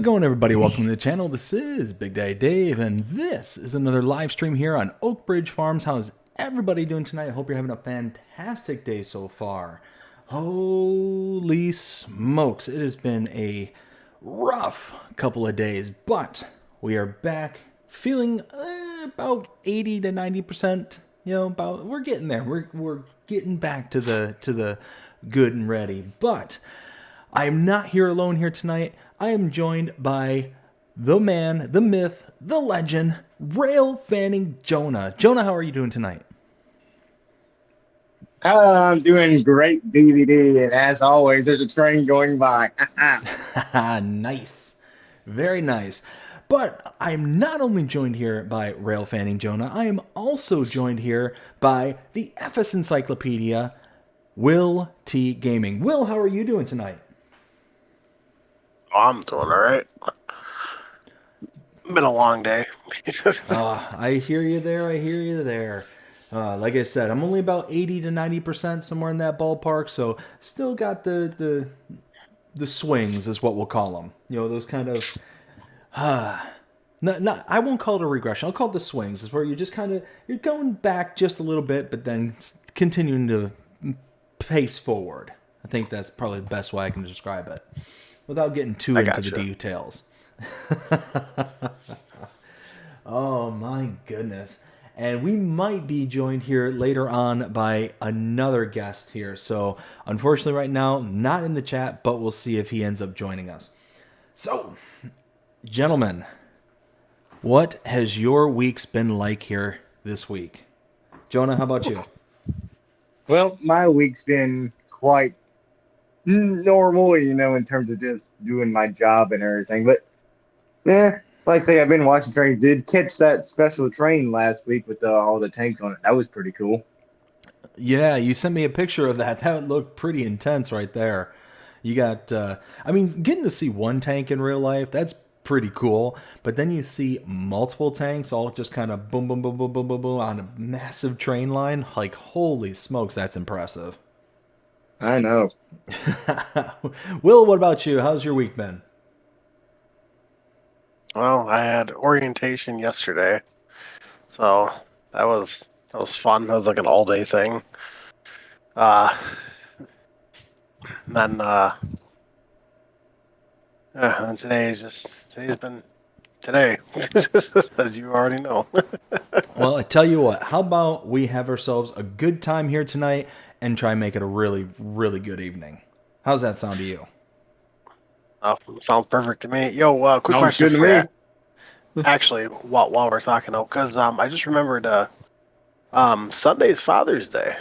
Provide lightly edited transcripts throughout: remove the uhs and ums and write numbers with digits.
going, everybody? Welcome to the channel. This is Big Daddy Dave, and this is another live stream here on Oak Ridge Farms. How's everybody doing tonight? I hope you're having a fantastic day so far. Holy smokes, it has been a rough couple of days, but we are back feeling about 80 to 90%. About we're getting there. We're getting back to the good and ready, but I am not here alone here tonight. I am joined by the man, the myth, the legend, rail fanning Jonah. Jonah, how are you doing tonight? I'm doing great, DVD, and as always, there's a train going by. Nice. Very nice. But I'm not only joined here by rail fanning Jonah, I am also joined here by the FS Encyclopedia, Will T. Gaming. Will, how are you doing tonight? I'm doing all right. Been a long day. I hear you there. I hear you there. Like I said, I'm only about 80 to 90%, somewhere in that ballpark. So still got the swings, is what we'll call them. Those kind of not I won't call it a regression. I'll call it the swings. It's where you're just you're going back just a little bit, but then continuing to pace forward. I think that's probably the best way I can describe it, without getting too into the details. Oh my goodness. And we might be joined here later on by another guest here. So unfortunately right now, not in the chat, but we'll see if he ends up joining us. So, gentlemen, what has your weeks been like here this week? Jonah, how about you? Well, my week's been quite normal, in terms of just doing my job and everything. But, yeah, like I say, I've been watching trains. Did catch that special train last week with all the tanks on it. That was pretty cool. Yeah, you sent me a picture of that. That looked pretty intense right there. You got, getting to see one tank in real life, that's pretty cool. But then you see multiple tanks all just kind of boom, boom, boom, boom, boom, boom, boom on a massive train line. Like, holy smokes, that's impressive. I know. Will, what about you? How's your week been? Well, I had orientation yesterday, so that was fun. That was like an all-day thing. And today's been today, as you already know. Well, I tell you what, how about we have ourselves a good time here tonight and try and make it a really, really good evening. How's that sound to you? Sounds perfect to me. Yo, quick Sounds question good for to you. Actually, while we're talking, though, because I just remembered Sunday's Father's Day.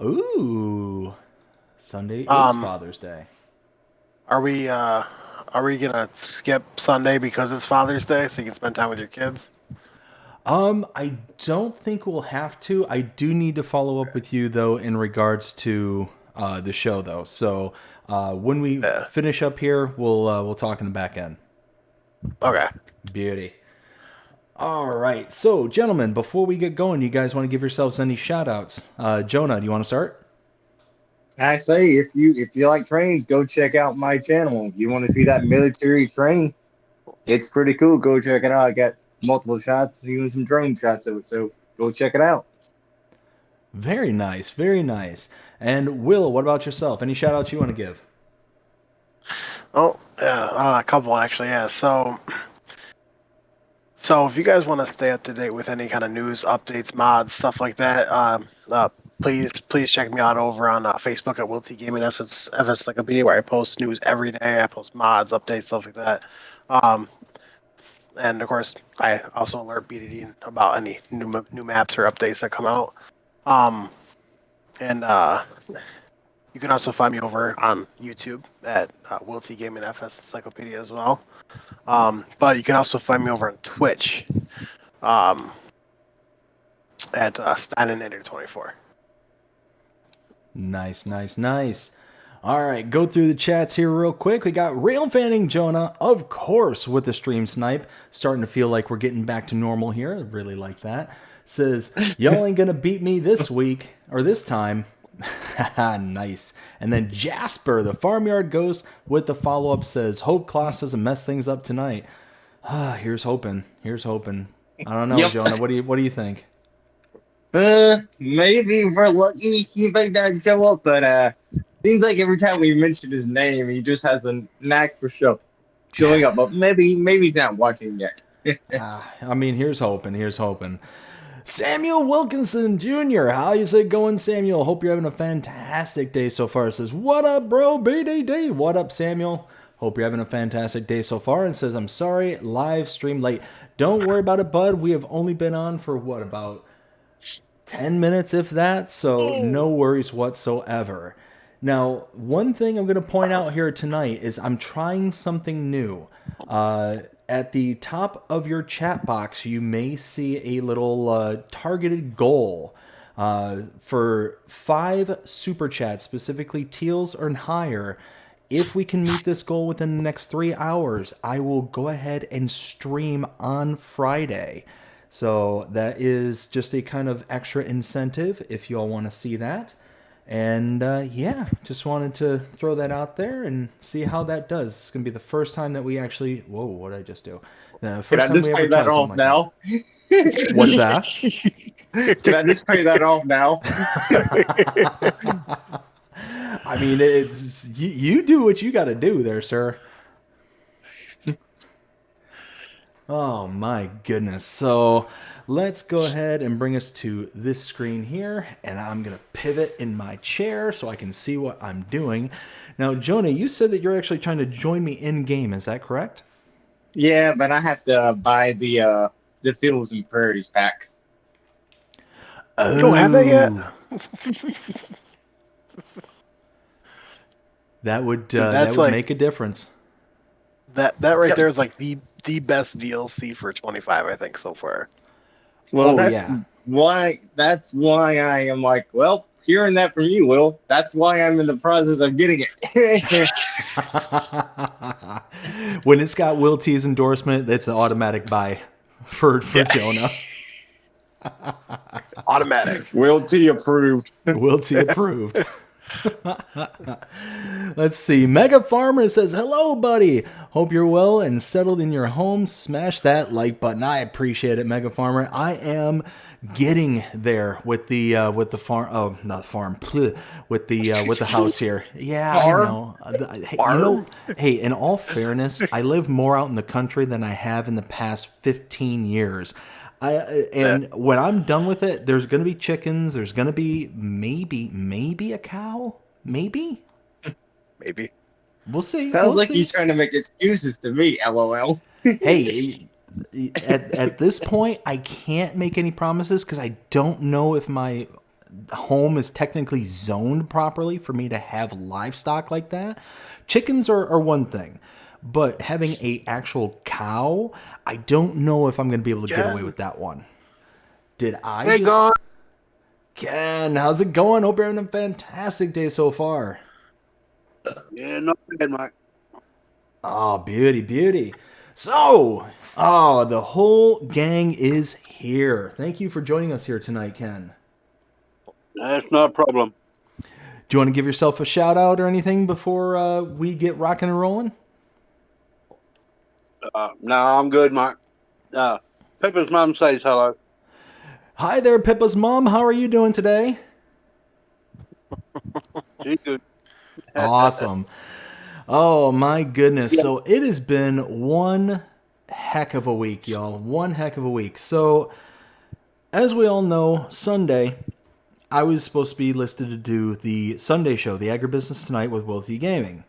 Ooh, Sunday is Father's Day. Are we gonna skip Sunday because it's Father's Day so you can spend time with your kids? I don't think we'll have to. I do need to follow up with you though in regards to the show though. So when we finish up here, we'll talk in the back end. Okay. Beauty. All right. So, gentlemen, before we get going, you guys want to give yourselves any shout outs? Jonah, do you want to start? I say, if you like trains, go check out my channel. If you want to see that military train, it's pretty cool. Go check it out. I got multiple shots, even some drone shots of it, so go check it out. Very nice, very nice. And Will, what about yourself? Any shout outs you want to give? Oh, yeah, a couple actually, yeah. So if you guys want to stay up to date with any kind of news, updates, mods, stuff like that, please check me out over on Facebook at Will T Gaming FS Encyclopedia, where I post news every day. I post mods, updates, stuff like that. And of course, I also alert BDD about any new maps or updates that come out. And you can also find me over on YouTube at Will T Gaming FS Encyclopedia as well. But you can also find me over on Twitch at Steinen84. Nice, nice, nice. All right, go through the chats here real quick. We got Rail Fanning Jonah, of course, with the stream snipe. Starting to feel like we're getting back to normal here. I really like that. Says, y'all ain't going to beat me this week, or this time. Nice. And then Jasper, the farmyard ghost, with the follow-up says, hope Klaus doesn't mess things up tonight. Here's hoping. Here's hoping. I don't know, Yep. Jonah. What do you think? Maybe we're lucky he might not show up, but seems like every time we mention his name, he just has a knack for showing up. But maybe he's not watching yet. I mean, here's hoping. Here's hoping. Samuel Wilkinson Jr. How is it going, Samuel? Hope you're having a fantastic day so far. It says, what up, bro? BDD. What up, Samuel? Hope you're having a fantastic day so far. And says, I'm sorry, live stream late. Don't worry about it, bud. We have only been on for, what, about 10 minutes, if that? So no worries whatsoever. Now, one thing I'm going to point out here tonight is I'm trying something new. At the top of your chat box, you may see a little targeted goal for 5 super chats, specifically teals or higher. If we can meet this goal within the next 3 hours, I will go ahead and stream on Friday. So that is just a kind of extra incentive if you all want to see that. And yeah, just wanted to throw that out there and see how that does. It's going to be the first time that we actually... Whoa, what did I just do? The first Can I time just we pay ever that tried off something now? that. What's that? Can I just pay that off now? I mean, it's you do what you got to do there, sir. Oh my goodness. So let's go ahead and bring us to this screen here, and I'm going to pivot in my chair so I can see what I'm doing. Now, Jonah, you said that you're actually trying to join me in-game. Is that correct? Yeah, but I have to buy the Fields and Prairies pack. Oh. You don't have that yet? That would That's like, like- make a difference. That right there is like the best DLC for 25, I think, so far. Well, Oh, that's why I am like, well, hearing that from you, Will, that's why I'm in the process of getting it. When it's got Will T's endorsement, it's an automatic buy for Jonah. Automatic. Will T approved. Will T approved. Let's see. Mega Farmer says, hello, buddy. Hope you're well and settled in your home. Smash that like button. I appreciate it, Mega Farmer. I am getting there with the farm. Oh, not farm. With the house here. Yeah, Farm? I know. Hey, you know, hey, in all fairness, I live more out in the country than I have in the past 15 years. And when I'm done with it, there's going to be chickens. There's going to be maybe a cow. Maybe. We'll see. Sounds like he's trying to make excuses to me, LOL. Hey, at this point, I can't make any promises because I don't know if my home is technically zoned properly for me to have livestock like that. Chickens are one thing, but having a actual cow, I don't know if I'm going to be able to get away with that one. Did I? Hey, God. Ken, how's it going? Hope you're having a fantastic day so far. Yeah, not bad, Mike. Oh, beauty. So, the whole gang is here. Thank you for joining us here tonight, Ken. That's not a problem. Do you want to give yourself a shout out or anything before we get rocking and rolling? No, I'm good, Mike. Pippa's mom says hello. Hi there, Pippa's mom. How are you doing today? She's good. Awesome. Oh, my goodness. So it has been one heck of a week, y'all. One heck of a week. So, as we all know, Sunday, I was supposed to be listed to do the Sunday show, the Agribusiness Tonight with Wilty Gaming.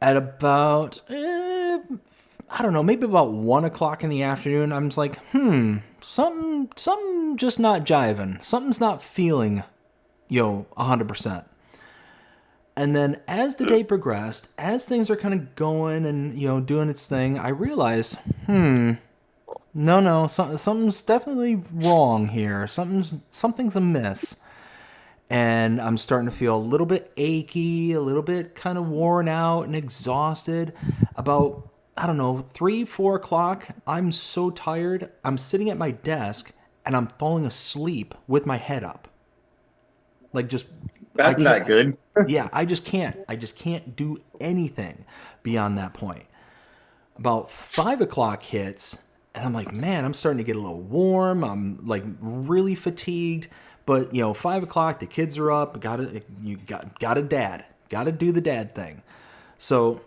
At about, I don't know, maybe about 1 o'clock in the afternoon, I'm just like, something just not jiving. Something's not feeling, 100%. And then as the day progressed, as things are kind of going and, doing its thing, I realized, no, something's definitely wrong here. Something's amiss. And I'm starting to feel a little bit achy, a little bit kind of worn out and exhausted. About, 3, 4 o'clock, I'm so tired. I'm sitting at my desk and I'm falling asleep with my head up. Like just That's not good. Yeah, I just can't. I just can't do anything beyond that point. About 5 o'clock hits, and I'm like, man, I'm starting to get a little warm. I'm like really fatigued. But 5 o'clock, the kids are up. Got a dad. Got to do the dad thing. So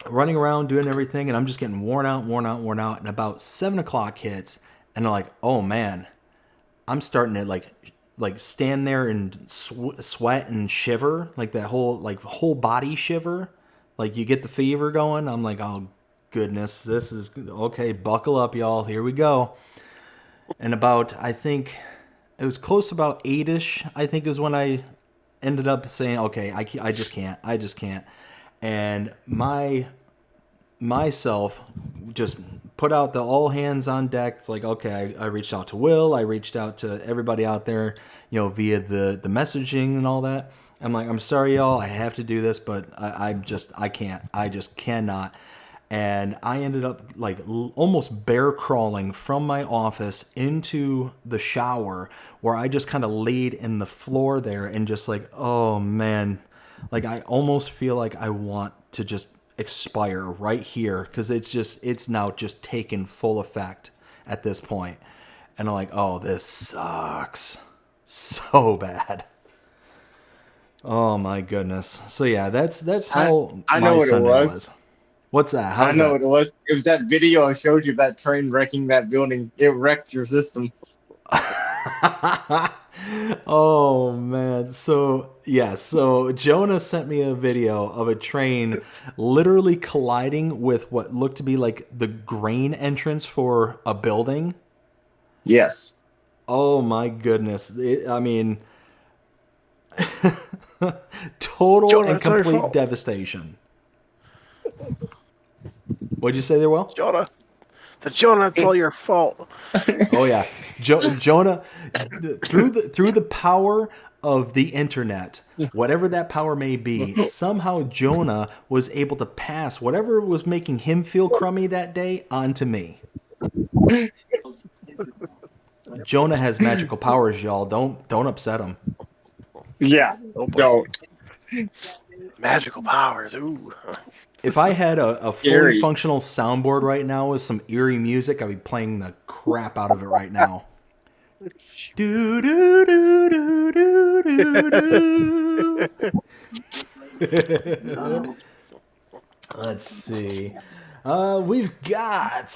running around doing everything, and I'm just getting worn out. And about 7 o'clock hits, and I'm like, oh man, I'm starting to like stand there and sweat and shiver, like that whole body shiver, like you get the fever going. I'm like, oh goodness, this is okay. Buckle up, y'all. Here we go. And about, I think it was close about 8ish, I think is when I ended up saying, okay, I just can't. And myself just put out the all hands on deck. It's like, okay, I reached out to Will. I reached out to everybody out there, via the messaging and all that. I'm like, I'm sorry, y'all. I have to do this, but I can't. I just cannot. And I ended up like almost bear crawling from my office into the shower, where I just kind of laid in the floor there and just like, oh man, like I almost feel like I want to just expire right here, because it's now just taken full effect at this point. And I'm like, oh, this sucks so bad. Oh my goodness. So yeah, that's how I my know what Sunday it was. What's that? I How's know that? what it was. It was that video I showed you of that train wrecking that building. It wrecked your system. Oh man. So Jonah sent me a video of a train literally colliding with what looked to be like the grain entrance for a building. Yes. Oh my goodness. I mean, total Jonah, and it's our complete fault. devastation. What'd you say there, Will? Jonah, it's all your fault. Oh yeah, Jonah, through the power of the internet, whatever that power may be, somehow Jonah was able to pass whatever was making him feel crummy that day onto me. Jonah has magical powers, y'all. Don't upset him. Yeah. Don't. Magical powers. Ooh. If I had a fully Scary. functional soundboard right now with some eerie music, I'd be playing the crap out of it right now. Do do do do do do. Let's see. We've got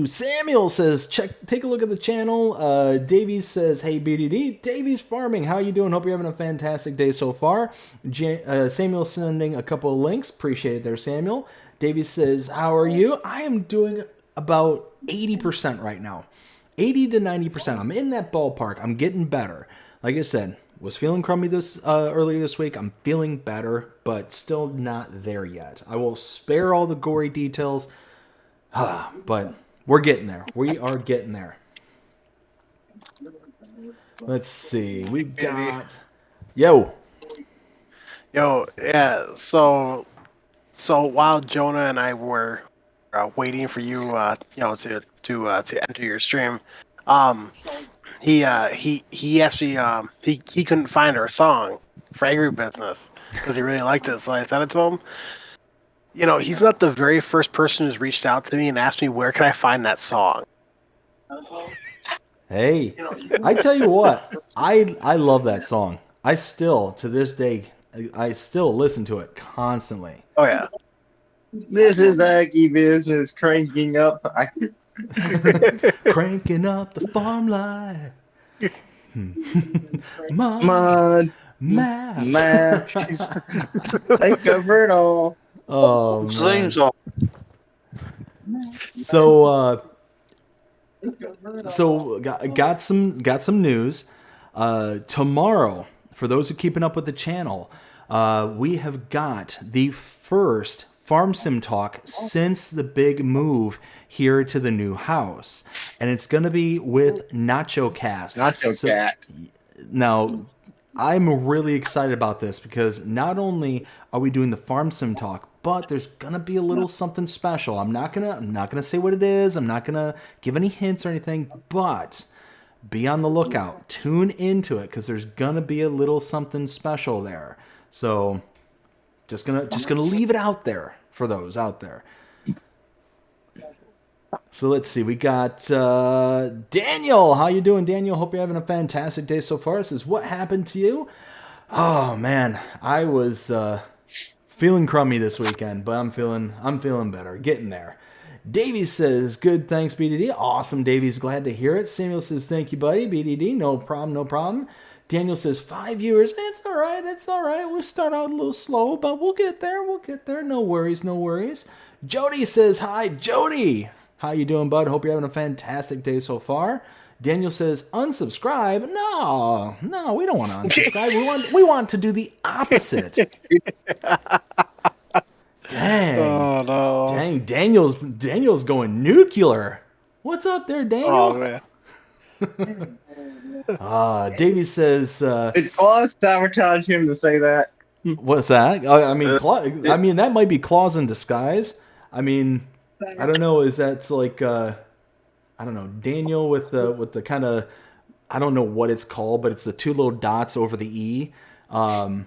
Samuel says, take a look at the channel. Davies says, hey BDD, Davies Farming, how you doing? Hope you're having a fantastic day so far. Samuel sending a couple of links. Appreciate it there, Samuel. Davies says, how are you? I am doing about 80% right now. 80 to 90%. I'm in that ballpark. I'm getting better. Like I said, was feeling crummy earlier this week. I'm feeling better, but still not there yet. I will spare all the gory details, but we're getting there. We are getting there. Let's see. We got Yo, yeah. So while Jonah and I were waiting for you, to enter your stream, he asked me, he couldn't find our song for Agribusiness because he really liked it, so I sent it to him. He's not the very first person who's reached out to me and asked me where can I find that song. hey, I tell you what, I love that song. I still, to this day, I still listen to it constantly. Oh yeah. This is Aggie business cranking up. Cranking up the farm life. Mud, Maps. maps. I covered all. Oh, man. Sing song. So got some news. Tomorrow, for those who keeping up with the channel, we have got the first Farm Sim talk since the big move here to the new house, and it's gonna be with Nacho Cast. Nacho Cat. Now, I'm really excited about this because not only are we doing the Farm Sim talk, but there's gonna be a little something special. I'm not gonna say what it is. I'm not gonna give any hints or anything. But be on the lookout. Tune into it because there's gonna be a little something special there. So just gonna leave it out there for those out there. So let's see. We got Daniel. How you doing, Daniel? Hope you're having a fantastic day so far. This is what happened to you. Oh man, I was feeling crummy this weekend, but I'm feeling better. Getting there. Davey says, good, thanks, BDD. Awesome, Davey's glad to hear it. Samuel says, thank you, buddy. BDD, no problem, no problem. Daniel says, 5 viewers. That's all right, that's all right. We'll start out a little slow, but we'll get there, No worries, no worries. Jody says, hi, Jody. How you doing, bud? Hope you're having a fantastic day so far. Daniel says, unsubscribe? No, we don't want to unsubscribe. We want to do the opposite. Dang. Oh no. Dang, Daniel's going nuclear. What's up there, Daniel? Oh man. Davey says Did Claus sabotage him to say that? what's that? I mean that might be claws in disguise. I mean, I don't know, is that like I don't know, Daniel with the kind of, I don't know what it's called, but it's the two little dots over the E. Oh.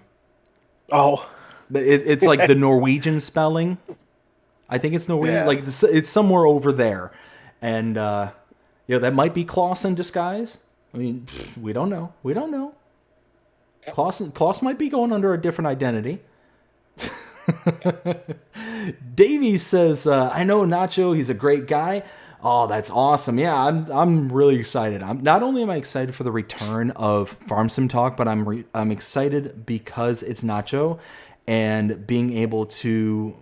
But it's like the Norwegian spelling. I think it's Norwegian. Yeah. Like it's somewhere over there, and that might be Klaus in disguise. I mean, we don't know. We don't know. Klaus might be going under a different identity. Davey says, "I know Nacho. He's a great guy. Oh, that's awesome. Yeah, I'm really excited. Not only am I excited for the return of Farm Sim Talk, but I'm excited because it's Nacho." And being able to,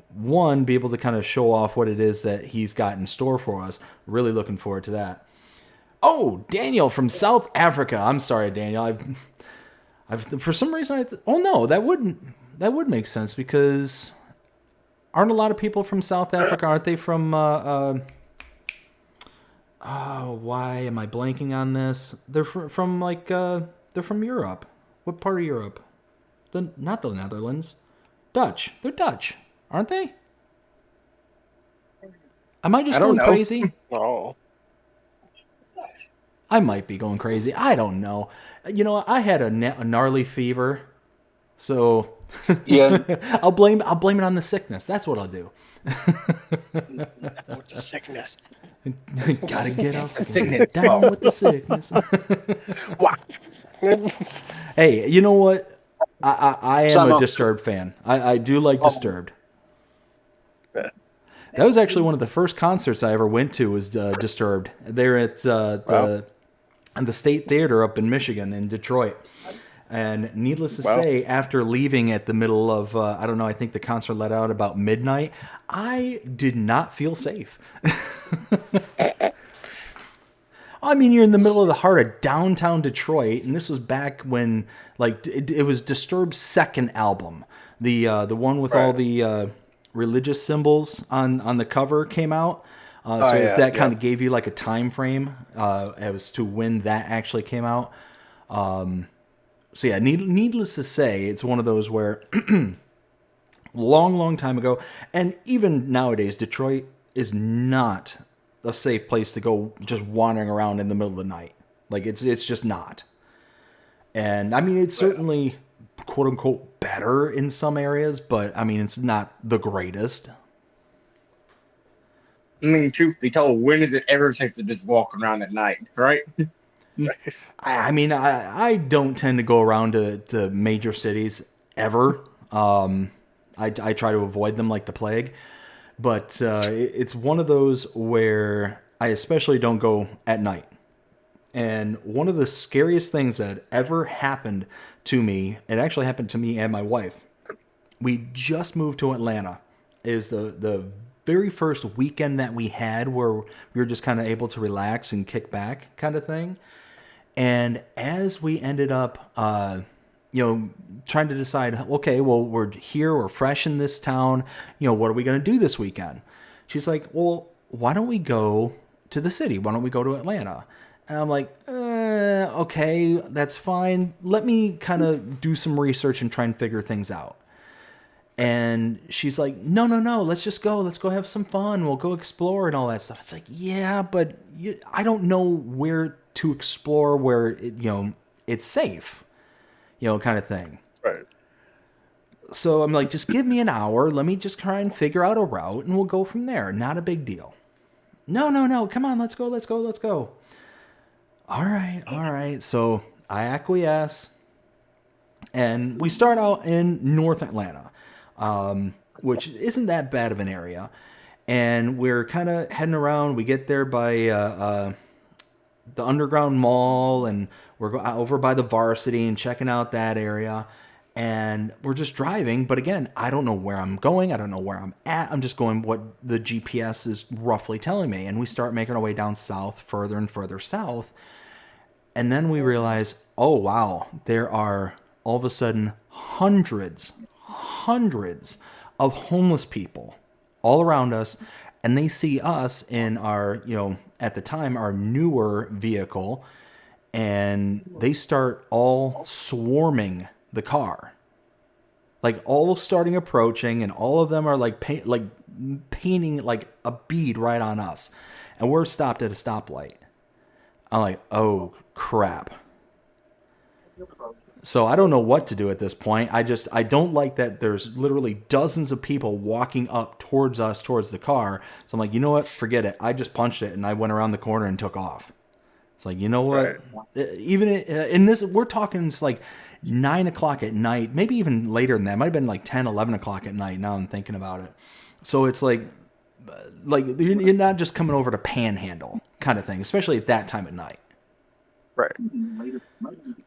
be able to kind of show off what it is that he's got in store for us. Really looking forward to that. Oh, Daniel from South Africa. I'm sorry, Daniel. I've for some reason, that would make sense because aren't a lot of people from South Africa? Aren't they from, why am I blanking on this? They're from they're from Europe. What part of Europe? Not the Netherlands. Dutch. They're Dutch, aren't they? Am I just going crazy? Oh. I might be going crazy. I don't know. I had a gnarly fever, so Yeah. I'll blame it on the sickness. That's what I'll do. What's a sickness? Gotta get up, sickness. down with the sickness. Hey, you know what? I am a Disturbed fan. I do like Disturbed. That was actually one of the first concerts I ever went to. Was Disturbed. They're at the State Theater up in Michigan, in Detroit. And needless to say, after leaving at the middle of I don't know, I think the concert let out about midnight, I did not feel safe. I mean, you're in the middle of the heart of downtown Detroit, and this was back when, like, it was Disturbed's second album, the one with all the religious symbols on the cover came out. If that kind of gave you like a time frame as to when that actually came out. Needless to say, it's one of those where long time ago, and even nowadays, Detroit is not a safe place to go just wandering around in the middle of the night. Like it's just not. And I mean, it's certainly quote unquote better in some areas, but I mean, it's not the greatest. I mean, truth be told, when is it ever safe to just walk around at night, right? I mean, I don't tend to go around to major cities ever. I try to avoid them like the plague. But it's one of those where I especially don't go at night. And one of the scariest things that ever happened to me, it actually happened to me and my wife. We just moved to Atlanta. Is the very first weekend that we had where we were just kind of able to relax and kick back kind of thing. And as we ended up, trying to decide, okay, well, we're here, we're fresh in this town, what are we going to do this weekend? She's like, well, why don't we go to the city? Why don't we go to Atlanta? And I'm like, okay, that's fine. Let me kind of do some research and try and figure things out. And she's like, no, let's just go. Let's go have some fun. We'll go explore and all that stuff. It's like, yeah, but I don't know where to explore where, it's safe, kind of thing. Right. So I'm like, just give me an hour. Let me just try and figure out a route and we'll go from there. Not a big deal. No. Come on. Let's go. All right. So I acquiesce and we start out in North Atlanta, which isn't that bad of an area. And we're kind of heading around. We get there by the Underground Mall and we're over by the Varsity and checking out that area. And we're just driving, but again, I don't know where I'm going. I don't know where I'm at. I'm just going what the GPS is roughly telling me. And we start making our way down south, further and further south. And then we realize, oh, wow, there are all of a sudden hundreds of homeless people all around us. And they see us in our, at the time, our newer vehicle. And they start all swarming the car, like all starting approaching, and all of them are like painting like a bead right on us, and we're stopped at a stoplight. I'm like, oh crap. So I don't know what to do at this point. I don't like that there's literally dozens of people walking up towards us, towards the car. So I'm like, you know what? Forget it. I just punched it and I went around the corner and took off. It's like, you know what? Right. Even in this, we're talking it's like 9 o'clock at night, maybe even later than that. It might have been like 10, 11 o'clock at night. Now I'm thinking about it. So it's like you're not just coming over to panhandle kind of thing, especially at that time of night. Right.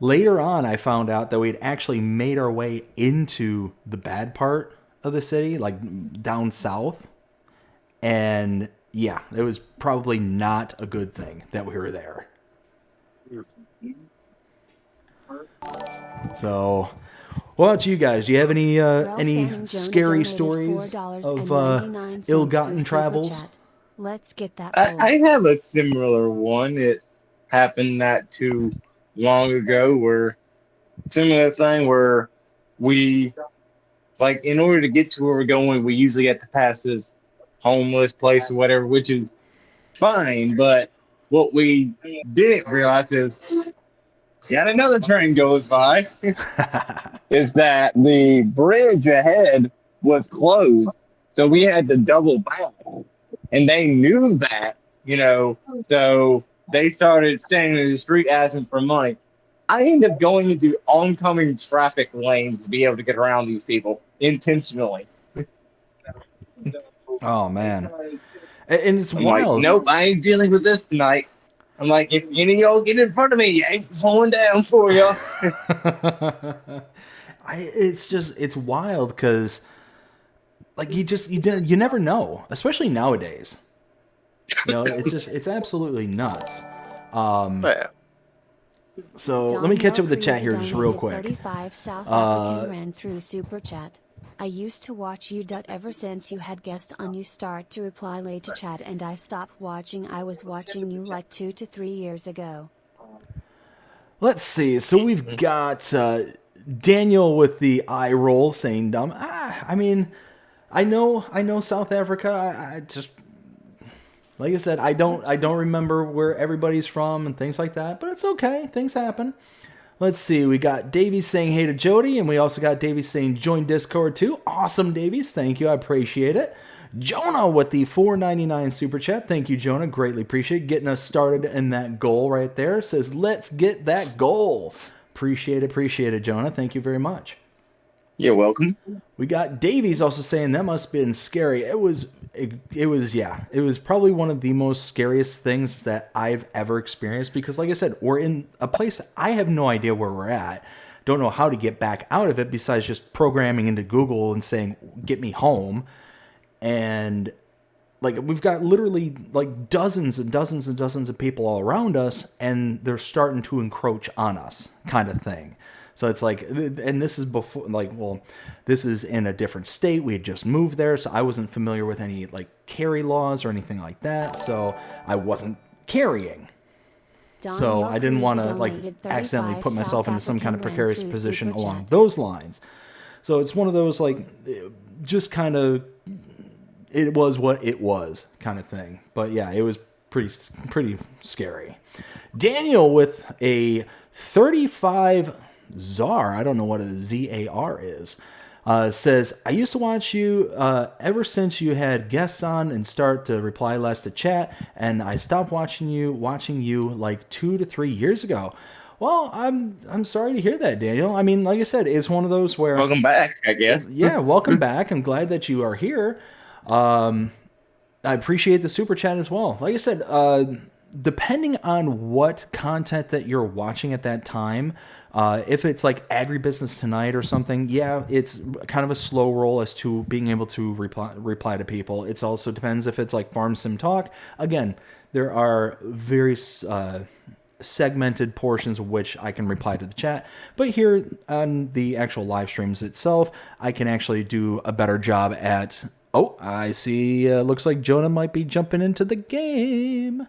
Later on, I found out that we'd actually made our way into the bad part of the city, like down south. And yeah, it was probably not a good thing that we were there. So, what about you guys? Do you have any scary stories of ill-gotten travels? Let's get that. I have a similar one. It happened not too long ago, where similar thing where we, like, in order to get to where we're going, we usually have to pass this homeless place or whatever, which is fine. But what we didn't realize is, yet another train goes by, is that the bridge ahead was closed. So we had to double back. And they knew that, so they started standing in the street asking for money. I ended up going into oncoming traffic lanes to be able to get around these people intentionally. Oh, man. And it's wild. Like, nope, I ain't dealing with this tonight. I'm like, if any of y'all get in front of me, you ain't slowing down for you. It's wild because, like, you never know, especially nowadays. It's absolutely nuts. So let me catch up with the chat here just real quick. 35 South African ran through super chat. I used to watch you. Ever since you had guests on, you start to reply late to chat, and I stopped watching. I was watching you like 2 to 3 years ago. Let's see. So we've got Daniel with the eye roll saying dumb. I mean, I know South Africa. I just, like I said, I don't remember where everybody's from and things like that, but it's okay. Things happen. Let's see. We got Davies saying hey to Jody, and we also got Davies saying join Discord too. Awesome, Davies. Thank you. I appreciate it. Jonah with the $4.99 super chat. Thank you, Jonah. Greatly appreciate it. Getting us started in that goal right there. Says, let's get that goal. Appreciate it, Jonah. Thank you very much. You're welcome. We got Davies also saying that must have been scary. It was probably one of the most scariest things that I've ever experienced because, like I said, we're in a place I have no idea where we're at. Don't know how to get back out of it besides just programming into Google and saying, get me home. And like, we've got literally like dozens and dozens and dozens of people all around us, and they're starting to encroach on us kind of thing. So it's like, and this is before, like, well, this is in a different state. We had just moved there, so I wasn't familiar with any like carry laws or anything like that. So I wasn't carrying. So I didn't want to like accidentally put myself into some kind of precarious position along those lines. So it's one of those like just kind of it was what it was kind of thing. But yeah, it was pretty scary. Daniel with a 35 ZAR, I don't know what a ZAR is, says, I used to watch you ever since you had guests on and start to reply less to chat, and I stopped watching you like 2 to 3 years ago. Well, I'm sorry to hear that, Daniel. I mean, like I said, it's one of those where... Welcome back, I guess. Yeah, welcome back. I'm glad that you are here. I appreciate the super chat as well. Like I said, depending on what content that you're watching at that time, if it's like Agribusiness Tonight or something, yeah, it's kind of a slow roll as to being able to reply to people. It also depends if it's like Farm Sim Talk. Again, there are various segmented portions of which I can reply to the chat, but here on the actual live streams itself, I can actually do a better job at... Oh, I see. Looks like Jonah might be jumping into the game.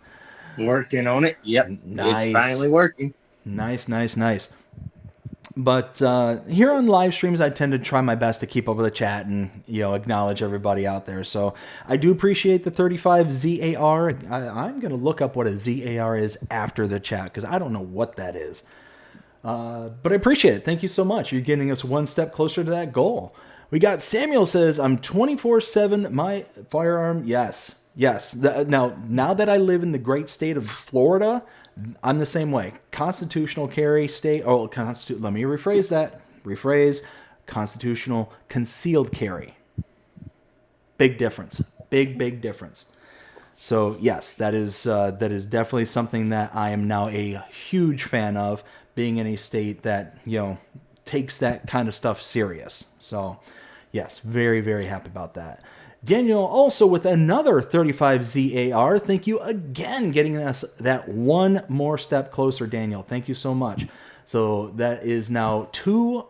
Working on it. Yep. Nice. It's finally working. Nice. But here on live streams, I tend to try my best to keep up with the chat and, acknowledge everybody out there. So I do appreciate the 35 ZAR. I'm going to look up what a ZAR is after the chat because I don't know what that is. But I appreciate it. Thank you so much. You're getting us one step closer to that goal. We got Samuel says, I'm 24/7, my firearm. Yes. Now that I live in the great state of Florida, I'm the same way. Constitutional carry state. Oh, let me rephrase that. Constitutional concealed carry. Big difference. Big difference. So yes, that is definitely something that I am now a huge fan of, being in a state that takes that kind of stuff serious. So yes, very, very happy about that. Daniel also with another 35 ZAR. Thank you again, getting us that one more step closer, Daniel. Thank you so much. So that is now 2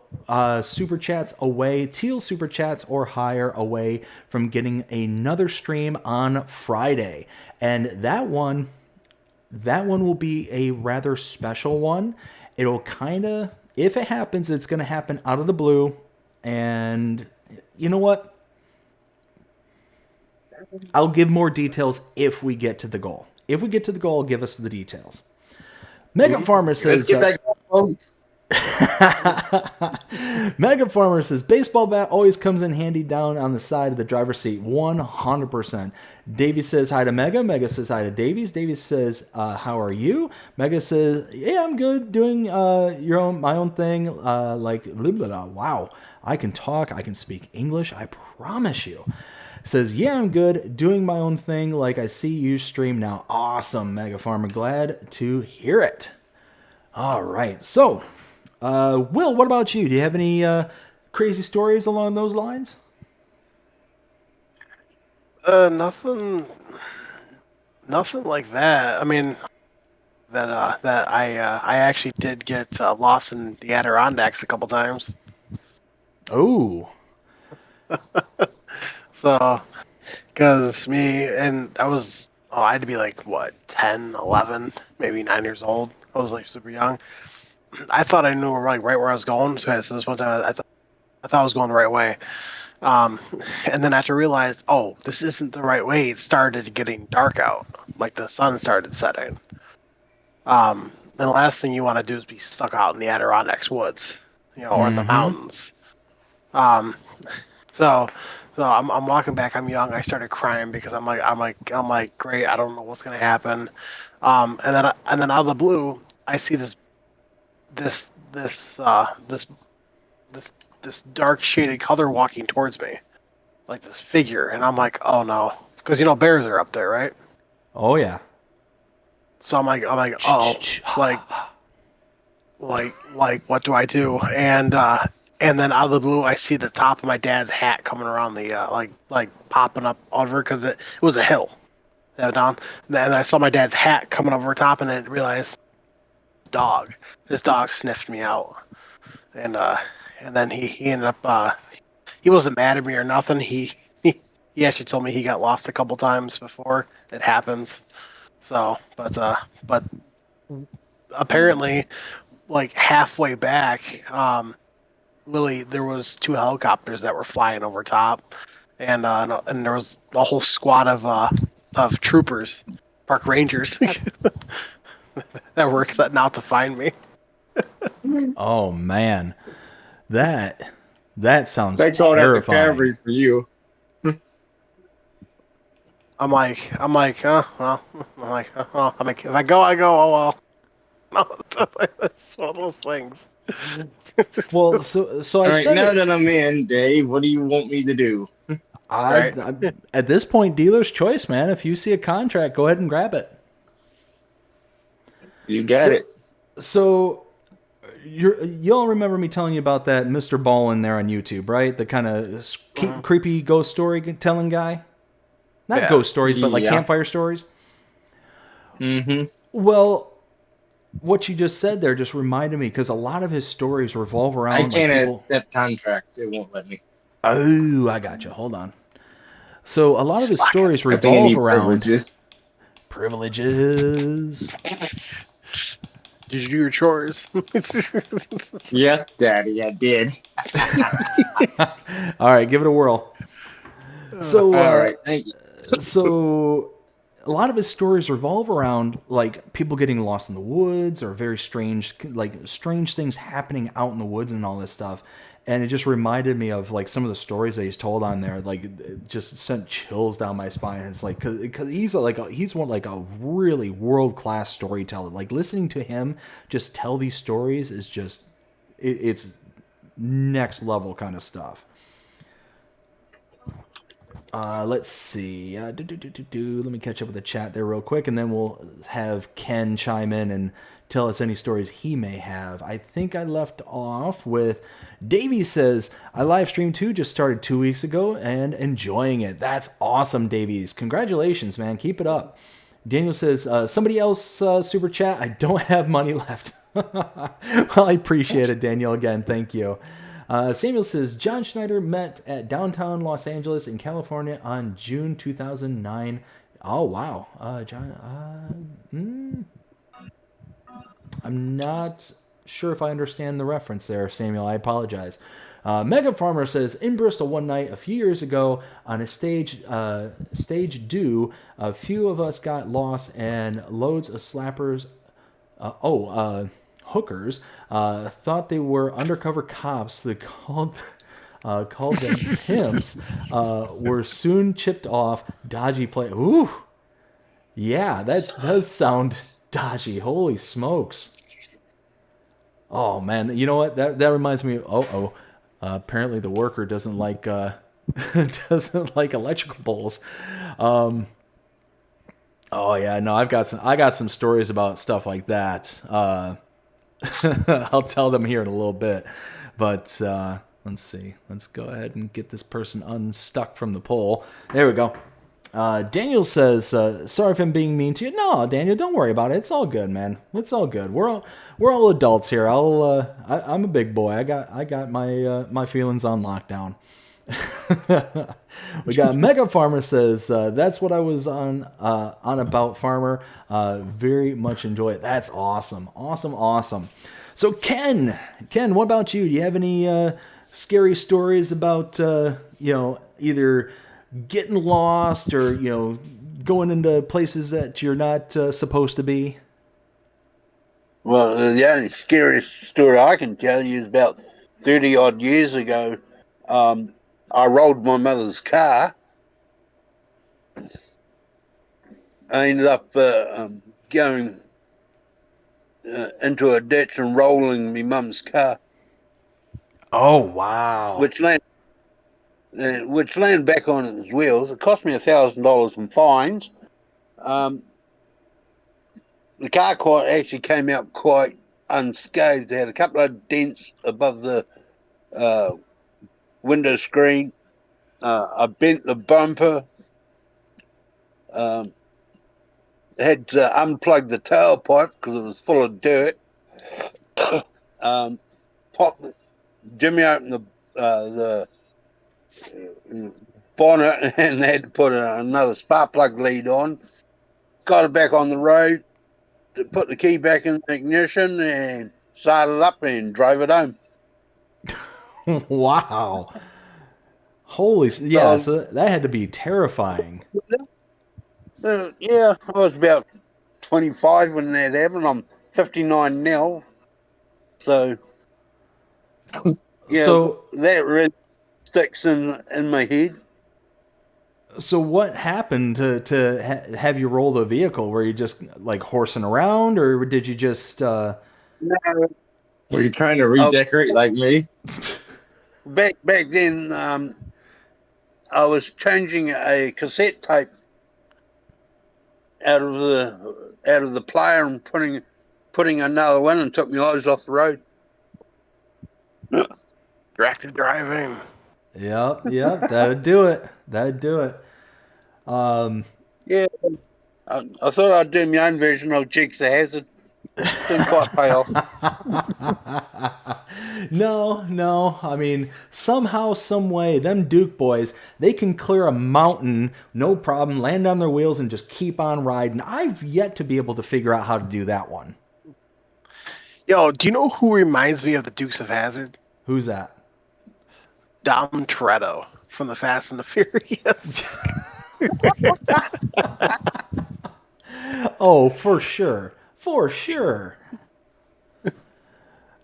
super chats away, teal super chats or higher away from getting another stream on Friday. And that one will be a rather special one. It'll kind of, if it happens, it's going to happen out of the blue. And you know what? I'll give more details if we get to the goal. If we get to the goal, give us the details. Mega Farmer says... Mega Farmer says, baseball bat always comes in handy down on the side of the driver's seat. 100%. Davey says hi to Mega. Mega says hi to Davies. Davies says, how are you? Mega says, yeah, I'm good. Doing my own thing. Blah, blah, blah. Wow. I can talk. I can speak English. I promise you. Says, yeah, I'm good. Doing my own thing like I see you stream now. Awesome, Mega Farmer. Glad to hear it. All right. So, Will, what about you? Do you have any crazy stories along those lines? Nothing like that. I mean, that I actually did get lost in the Adirondacks a couple times. Oh. So, because I had to be like, 10, 11, maybe 9 years old. I was like super young. I thought I knew right where I was going. So this one time I thought I was going the right way. And then I had to realize, this isn't the right way. It started getting dark out. Like the sun started setting. And the last thing you want to do is be stuck out in the Adirondacks woods, or in the mountains. So I'm walking back. I'm young. I started crying because I'm like, great. I don't know what's gonna happen. And then out of the blue, I see this dark shaded color walking towards me, like this figure, and I'm like, oh no, because bears are up there, right? Oh yeah. So I'm like, oh, like what do I do? And then out of the blue, I see the top of my dad's hat coming around the like popping up over because it was a hill down. And I saw my dad's hat coming over top, and I realized this dog sniffed me out, and then he ended up he wasn't mad at me or nothing. He actually told me he got lost a couple times before. It happens. So, but apparently, like halfway back, literally there was 2 helicopters that were flying over top, and there was a whole squad of troopers, park rangers, that were setting out to find me. Oh man, that sounds They called out the terrifying. cavalry for you. I'm like, if I go, I go. Oh well. No, it's one of those things. Well, so All I right, said now it. that I'm in, Dave, what do you want me to do? I, at this point, dealer's choice, man. If you see a contract, go ahead and grab it. You got it. So, y'all remember me telling you about that Mr. Ballin there on YouTube, right? The kind of creepy ghost story telling guy. Not ghost stories, but like campfire stories. Mm-hmm. Well, what you just said there just reminded me, because a lot of his stories revolve around. I can't like people... accept contracts. It won't let me. Oh, I got you. Hold on. So a lot of his stories revolve around privileges. Did you do your chores? Yes, Daddy, I did. All right, give it a whirl. So, all right, thank you. So a lot of his stories revolve around like people getting lost in the woods or very strange things happening out in the woods and all this stuff. And it just reminded me of like some of the stories that he's told on there. Like, it just sent chills down my spine. It's like because he's a really world-class storyteller. Like, listening to him just tell these stories is just it's next level kind of stuff. Let's see. Let me catch up with the chat there real quick, and then we'll have Ken chime in and tell us any stories he may have. I think I left off with Davey says, I live streamed too, just started 2 weeks ago and enjoying it. That's awesome, Davies. Congratulations, man. Keep it up. Daniel says, somebody else super chat. I don't have money left. Well, I appreciate it, Daniel. Again, thank you. Samuel says, John Schneider met at downtown Los Angeles in California on June 2009. Oh, wow. I'm not sure if I understand the reference there, Samuel. I apologize. Mega Farmer says, in Bristol one night a few years ago on a stage due, a few of us got lost and loads of slappers, hookers, thought they were undercover cops that called them pimps, were soon chipped off. Dodgy play. Ooh. Yeah, that does sound dodgy. Holy smokes. Oh, man. You know what? That reminds me. Apparently the worker doesn't like electrical poles. Oh yeah, no, I got some stories about stuff like that. I'll tell them here in a little bit. But let's see. Let's go ahead and get this person unstuck from the pole. There we go. Daniel says, sorry if I'm being mean to you. No, Daniel, don't worry about it. It's all good, man. It's all good. We're all adults here. I'm a big boy. I got my feelings on lockdown. We got Mega Farmer says, that's what I was on about, Farmer. Very much enjoy it. That's awesome. Awesome. So Ken, what about you? Do you have any scary stories about either getting lost or going into places that you're not supposed to be? Well, the only scariest story I can tell you is about 30 odd years ago. I rolled my mother's car. I ended up going into a ditch and rolling my mum's car. Oh wow! Which landed back on its wheels. It cost me $1,000 in fines. The car actually came out quite unscathed. It had a couple of dents above the window screen. I bent the bumper. Had to unplug the tailpipe because it was full of dirt. Jimmy opened the bonnet and they had to put another spark plug lead on. Got it back on the road, put the key back in the ignition and started up and drove it home. Wow. Holy, yeah, so that had to be terrifying. Yeah, I was about 25 when that happened. I'm 59 now. So, yeah, So, that really sticks in my head. so what happened to have you roll the vehicle? Were you just like horsing around, or did you just? Were you trying to Uh, redecorate like me? back then, I was changing a cassette tape out of the player and putting another one, and took my eyes off the road. Distracted driving. Yep, that'd do it. That'd do it. Yeah, I thought I'd do my own version of Jigs the Hazard. Didn't quite pay off. No. I mean, somehow, some way, them Duke boys, they can clear a mountain, no problem, land on their wheels, and just keep on riding. I've yet to be able to figure out how to do that one. Yo, do you know who reminds me of the Dukes of Hazzard? Who's that? Dom Toretto from the Fast and the Furious. Oh, for sure. For sure.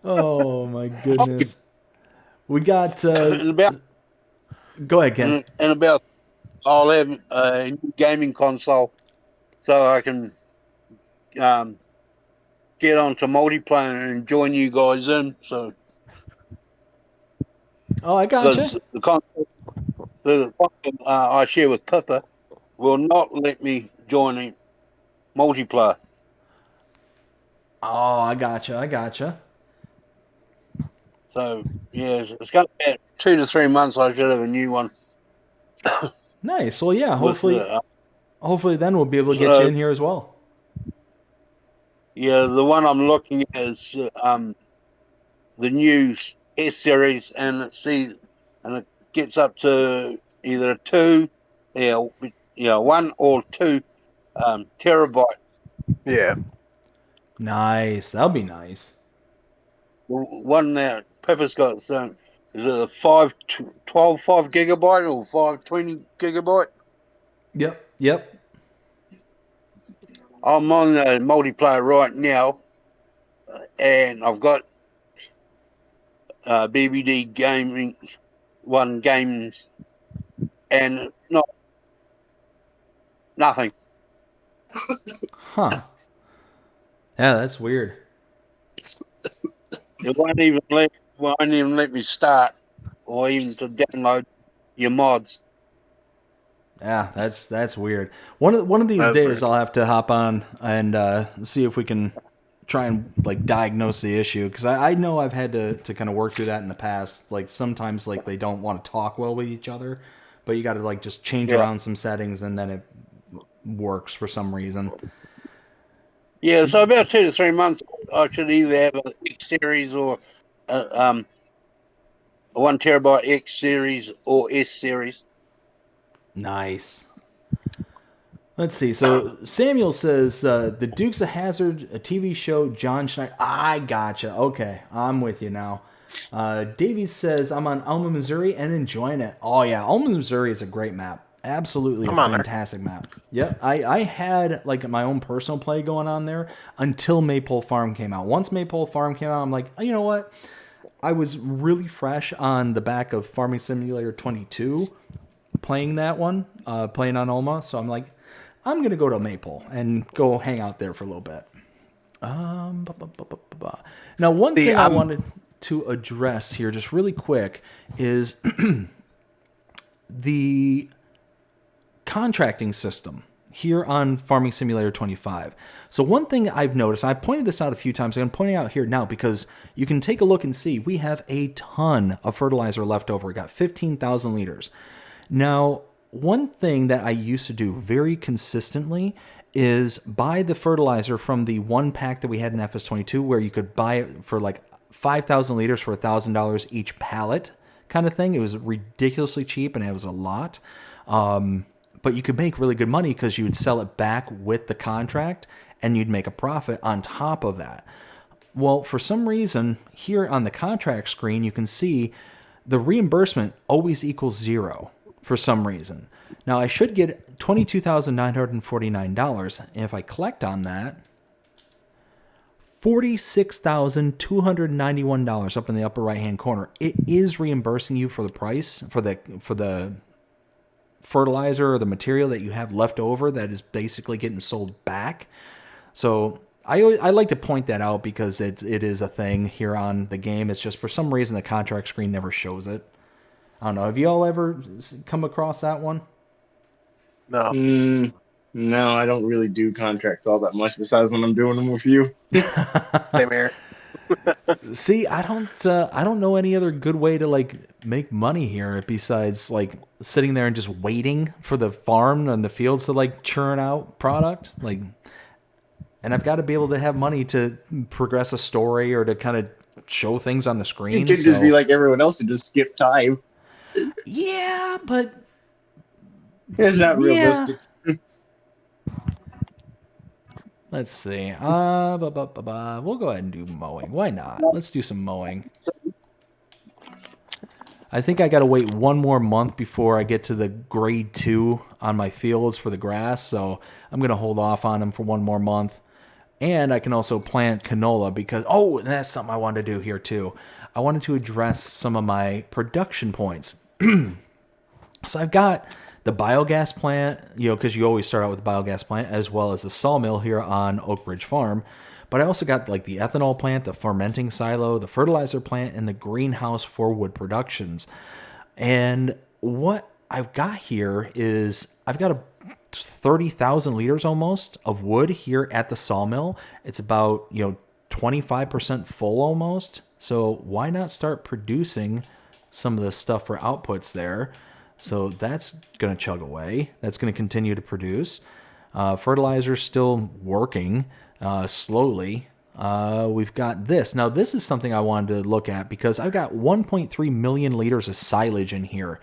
Oh, my goodness. We got... go ahead, Ken. And about I'll have a new gaming console so I can get onto multiplayer and join you guys in. So, Oh, I got you. The console I share with Pippa will not let me join in multiplayer. Oh, I gotcha. So, yeah, it's going to be about 2 to 3 months. I should have a new one. Nice. Well, yeah, hopefully then we'll be able to get you in here as well. Yeah, the one I'm looking at is the new S series, and it gets up to either 1 or 2 terabyte. Yeah. Nice. That'll be nice. One that Pepper's got, is it a 5 gigabyte or 520 gigabyte? Yep. I'm on the multiplayer right now, and I've got BBD gaming games, and nothing. Huh. Yeah, that's weird. It won't even let me start or even to download your mods. Yeah, that's weird. One of these days weird. I'll have to hop on and see if we can try and like diagnose the issue, because I know I've had to kind of work through that in the past. Like sometimes like they don't want to talk well with each other, but you got to like just change around some settings and then it works for some reason. Yeah, so about 2 to 3 months, I should either have an X series or a 1 terabyte X series or S series. Nice. Let's see. So Samuel says the Dukes of Hazzard, a TV show. John Schneider. I gotcha. Okay, I'm with you now. Davies says I'm on Alma, Missouri, and enjoying it. Oh yeah, Alma, Missouri is a great map. Absolutely a fantastic map. Yep, I had like my own personal play going on there until Maypole Farm came out. Once Maypole Farm came out, I'm like, oh, you know what? I was really fresh on the back of Farming Simulator 22, playing that one, playing on Alma. So I'm like, I'm gonna go to Maypole and go hang out there for a little bit. Now, one thing I wanted to address here, just really quick, is the contracting system here on Farming Simulator 25. So one thing I've noticed, I pointed this out a few times, I'm pointing out here now because you can take a look and see we have a ton of fertilizer left over. We got 15,000 liters. Now, one thing that I used to do very consistently is buy the fertilizer from the one pack that we had in FS22, where you could buy it for like 5,000 liters for $1,000 each pallet kind of thing. It was ridiculously cheap and it was a lot. But you could make really good money because you would sell it back with the contract and you'd make a profit on top of that. Well, for some reason, here on the contract screen, you can see the reimbursement always equals 0 for some reason. Now I should get $22,949, and if I collect on that, $46,291 up in the upper right hand corner. It is reimbursing you for the price for the fertilizer or the material that you have left over that is basically getting sold back. So I like to point that out because it is a thing here on the game. It's just for some reason the contract screen never shows it. I don't know. Have you all ever come across that one? No. No, I don't really do contracts all that much besides when I'm doing them with you. Same here. See, I don't know any other good way to like make money here besides like sitting there and just waiting for the farm and the fields to like churn out product. Like, and I've got to be able to have money to progress a story or to kind of show things on the screen. You could just be like everyone else and just skip time. Yeah, but It's not realistic. Let's see. We'll go ahead and do mowing. Why not? Let's do some mowing. I think I got to wait one more month before I get to the grade 2 on my fields for the grass, so I'm going to hold off on them for one more month. And I can also plant canola because, and that's something I wanted to do here too. I wanted to address some of my production points. So I've got the biogas plant, because you always start out with the biogas plant, as well as the sawmill here on Oak Ridge Farm. But I also got like the ethanol plant, the fermenting silo, the fertilizer plant, and the greenhouse for wood productions. And what I've got here is I've got 30,000 liters almost of wood here at the sawmill. It's about 25% full almost. So why not start producing some of the stuff for outputs there? So that's going to chug away. That's going to continue to produce. Fertilizer's still working slowly. We've got this. Now, this is something I wanted to look at because I've got 1.3 million liters of silage in here.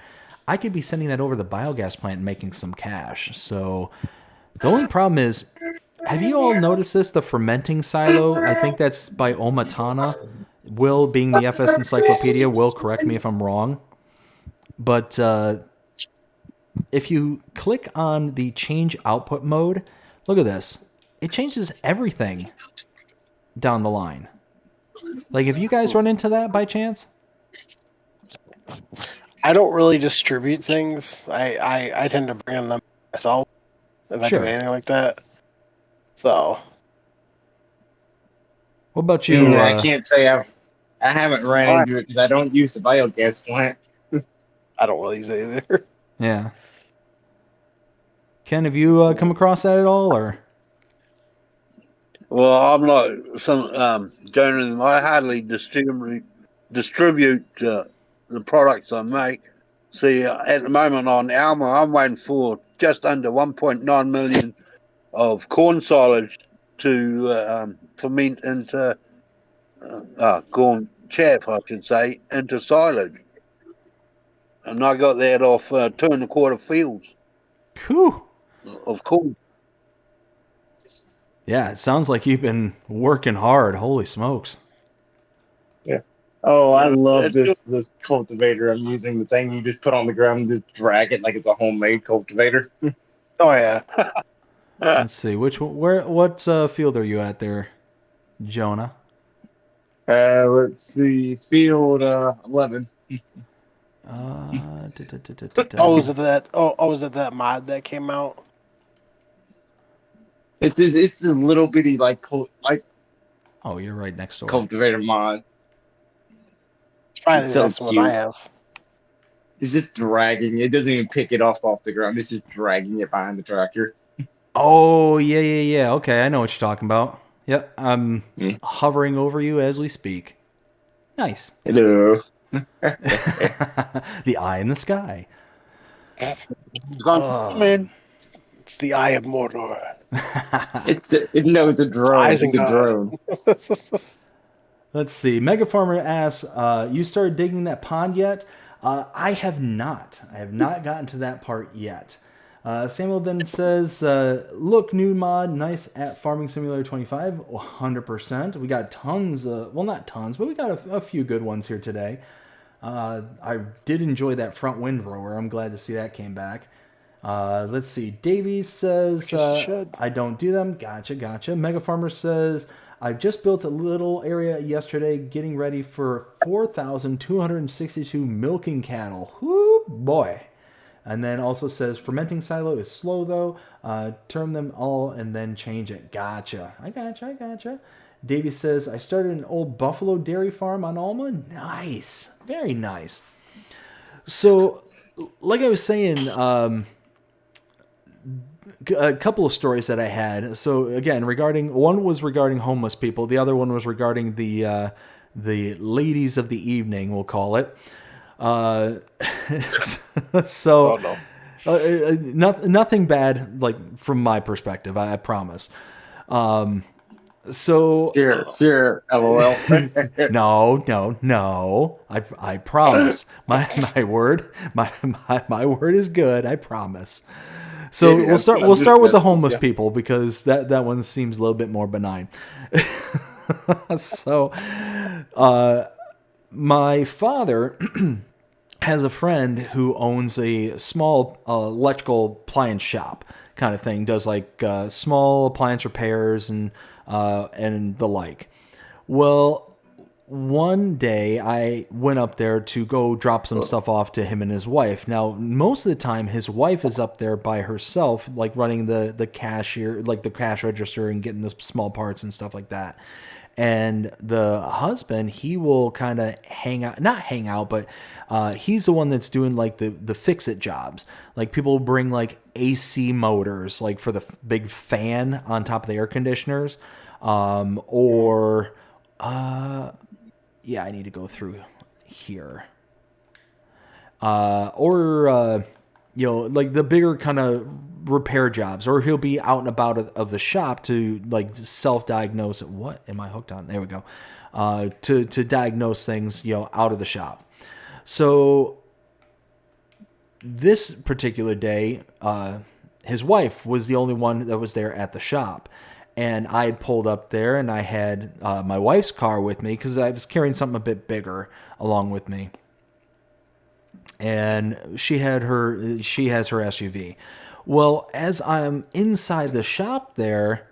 I could be sending that over to the biogas plant and making some cash. So the only problem is, have you all noticed this? The fermenting silo, I think that's by Omatana. Will, being the FS Encyclopedia, will correct me if I'm wrong. But if you click on the change output mode, look at this. It changes everything down the line. Like, have you guys run into that by chance? I don't really distribute things. I tend to bring them myself if I do anything like that. So. What about you? I can't say I haven't ran into it because I don't use the biogas plant. I don't really use it either. Yeah. Ken, have you come across that at all, or? Well, I'm not generally. I hardly distribute the products I make. See, at the moment on Alma, I'm waiting for just under 1.9 million of corn silage to ferment into corn chaff, I should say, into silage. And I got that off 2.25 fields. Whew. Of corn. Yeah, it sounds like you've been working hard. Holy smokes. Yeah. Oh, I love this cultivator I'm using. The thing you just put on the ground and just drag it like it's a homemade cultivator. Oh, yeah. Let's see. What field are you at there, Jonah? Let's see. Field 11. Was it that mod that came out? It's a little bitty Oh, you're right next door. cultivator mod. It's probably the next one I have. It's just dragging. It doesn't even pick it off the ground. It's just dragging it behind the tractor. Oh, yeah. Okay, I know what you're talking about. Yep, I'm hovering over you as we speak. Nice. Hello. The eye in the sky. Man. It's the Eye of Mordor. It's a drone. It's a drone. Let's see. Mega Farmer asks, you started digging that pond yet? I have not. I have not gotten to that part yet. Samuel then says, look, new mod, nice at Farming Simulator 25, 100%. We got tons, well, not tons, but we got a few good ones here today. I did enjoy that front windrower. I'm glad to see that came back. Let's see. Davies says, I don't do them. Gotcha. Mega Farmer says, I just built a little area yesterday getting ready for 4,262 milking cattle. Whoo, boy. And then also says, fermenting silo is slow though. Term them all and then change it. Gotcha. I gotcha. Davey says, I started an old buffalo dairy farm on Alma. Nice. Very nice. So, like I was saying, a couple of stories that I had. So again, one was regarding homeless people. The other one was regarding the ladies of the evening, we'll call it. So nothing bad, like from my perspective, I promise. So sure, LOL. No. I promise. My word is good. I promise. So we'll start with the homeless people because that one seems a little bit more benign. So, my father has a friend who owns a small electrical appliance shop kind of thing. Does like small appliance repairs and the like. Well, one day I went up there to go drop some stuff off to him and his wife. Now, most of the time his wife is up there by herself, like running the cashier, like the cash register and getting the small parts and stuff like that. And the husband, he will kind of not hang out, but he's the one that's doing like the fix-it jobs. Like people bring like AC motors, like for the big fan on top of the air conditioners, yeah, I need to go through here. Like the bigger kind of repair jobs, or he'll be out and about of the shop to like self-diagnose. What am I hooked on? There we go. To diagnose things, out of the shop. So this particular day, his wife was the only one that was there at the shop. And I had pulled up there and I had my wife's car with me because I was carrying something a bit bigger along with me. And she has her SUV. Well, as I'm inside the shop there,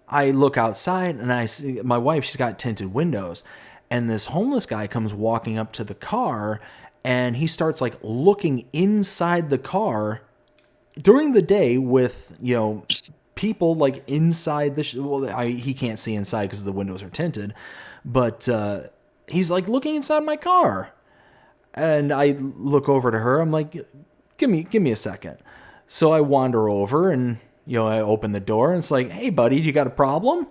I look outside and I see my wife, she's got tinted windows. And this homeless guy comes walking up to the car and he starts like looking inside the car during the day with, people like inside the he can't see inside because the windows are tinted, but he's like looking inside my car, and I look over to her. I'm like, give me a second. So I wander over and I open the door and it's like, hey buddy, you got a problem?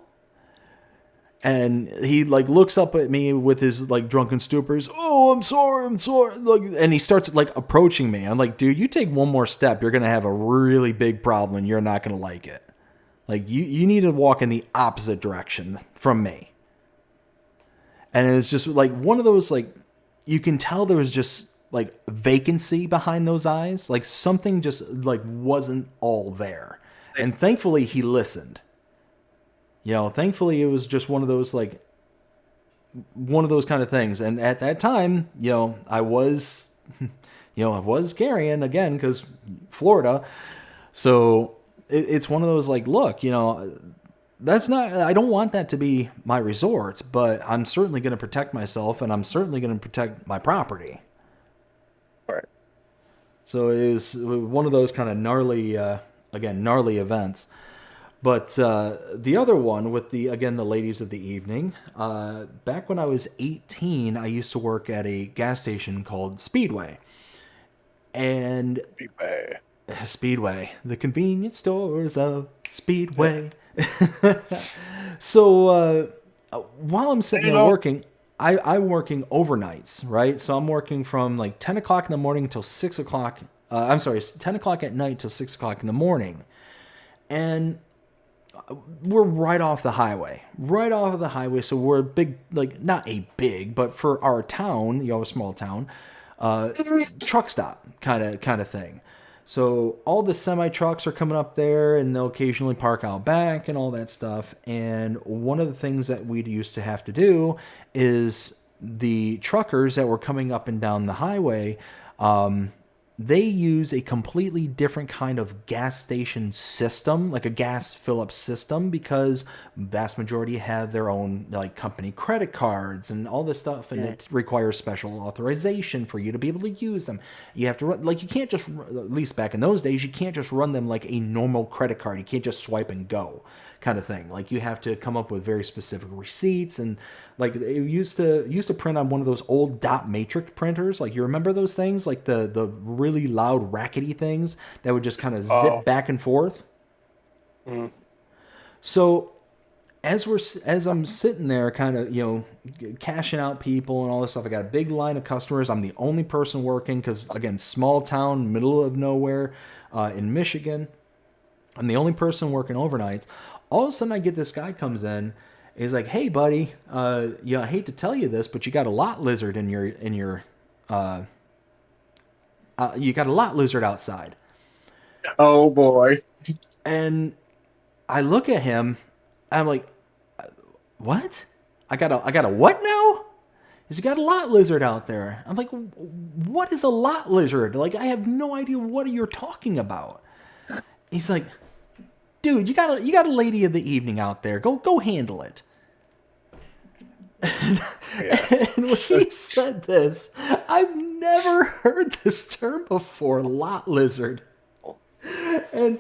And he like looks up at me with his like drunken stupors. Oh, I'm sorry. Like, and he starts like approaching me. I'm like, dude, you take one more step, you're gonna have a really big problem and you're not gonna like it. Like, you need to walk in the opposite direction from me. And it's just, like, one of those, like, you can tell there was just, like, vacancy behind those eyes. Like, something just, like, wasn't all there. And thankfully, he listened. Thankfully, it was just one of those, like, one of those kind of things. And at that time, I was, I was carrying, again, because Florida. So it's one of those like, look, that's not, I don't want that to be my resort, but I'm certainly going to protect myself and I'm certainly going to protect my property. Right. So it was one of those kind of gnarly events. But the other one with the ladies of the evening, back when I was 18, I used to work at a gas station called Speedway. And Speedway, the convenience stores of Speedway. So while I'm sitting there working, I'm working overnights, right? So I'm working from like 10 o'clock in the morning till 6 o'clock. 10 o'clock at night till 6 o'clock in the morning. And we're right off the highway. So we're a big, like not a big, but for our town, a small town, truck stop kind of thing. So all the semi trucks are coming up there and they'll occasionally park out back and all that stuff. And one of the things that we used to have to do is the truckers that were coming up and down the highway, they use a completely different kind of gas station system, like a gas fill-up system, because vast majority have their own like company credit cards and all this stuff, and it requires special authorization for you to be able to use them. You have to run, like, you can't just, at least back in those days, you can't just run them like a normal credit card. You can't just swipe and go kind of thing. Like, you have to come up with very specific receipts, and like it used to print on one of those old dot matrix printers. Like, you remember those things, like the really loud rackety things that would just kind of zip back and forth. So as I'm sitting there kind of, cashing out people and all this stuff, I got a big line of customers. I'm the only person working because, again, small town, middle of nowhere, in Michigan. I'm the only person working overnights. All of a sudden I get this guy comes in. He's like, "Hey, buddy, I hate to tell you this, but you got a lot lizard in your you got a lot lizard outside." Oh boy. And I look at him, and I'm like, "What? I got a what now?" He's got a lot lizard out there. I'm like, "What is a lot lizard? Like, I have no idea what you're talking about." He's like, "Dude, you got a lady of the evening out there. Go handle it." And when he said this, I've never heard this term before, lot lizard. And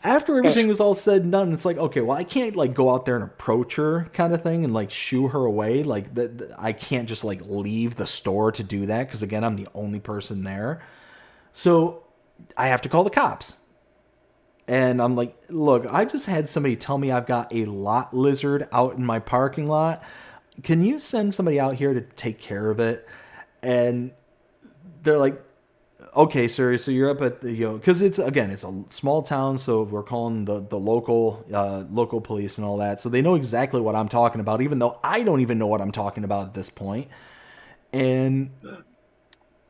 after everything was all said and done, it's like, okay, well, I can't like go out there and approach her kind of thing and like shoo her away. Like, I can't just like leave the store to do that because, again, I'm the only person there. So I have to call the cops. And I'm like, "Look, I just had somebody tell me I've got a lot lizard out in my parking lot. Can you send somebody out here to take care of it?" And they're like, "Okay, sir." So you're up at the, because it's a small town, so we're calling the local police and all that. So they know exactly what I'm talking about, even though I don't even know what I'm talking about at this point. And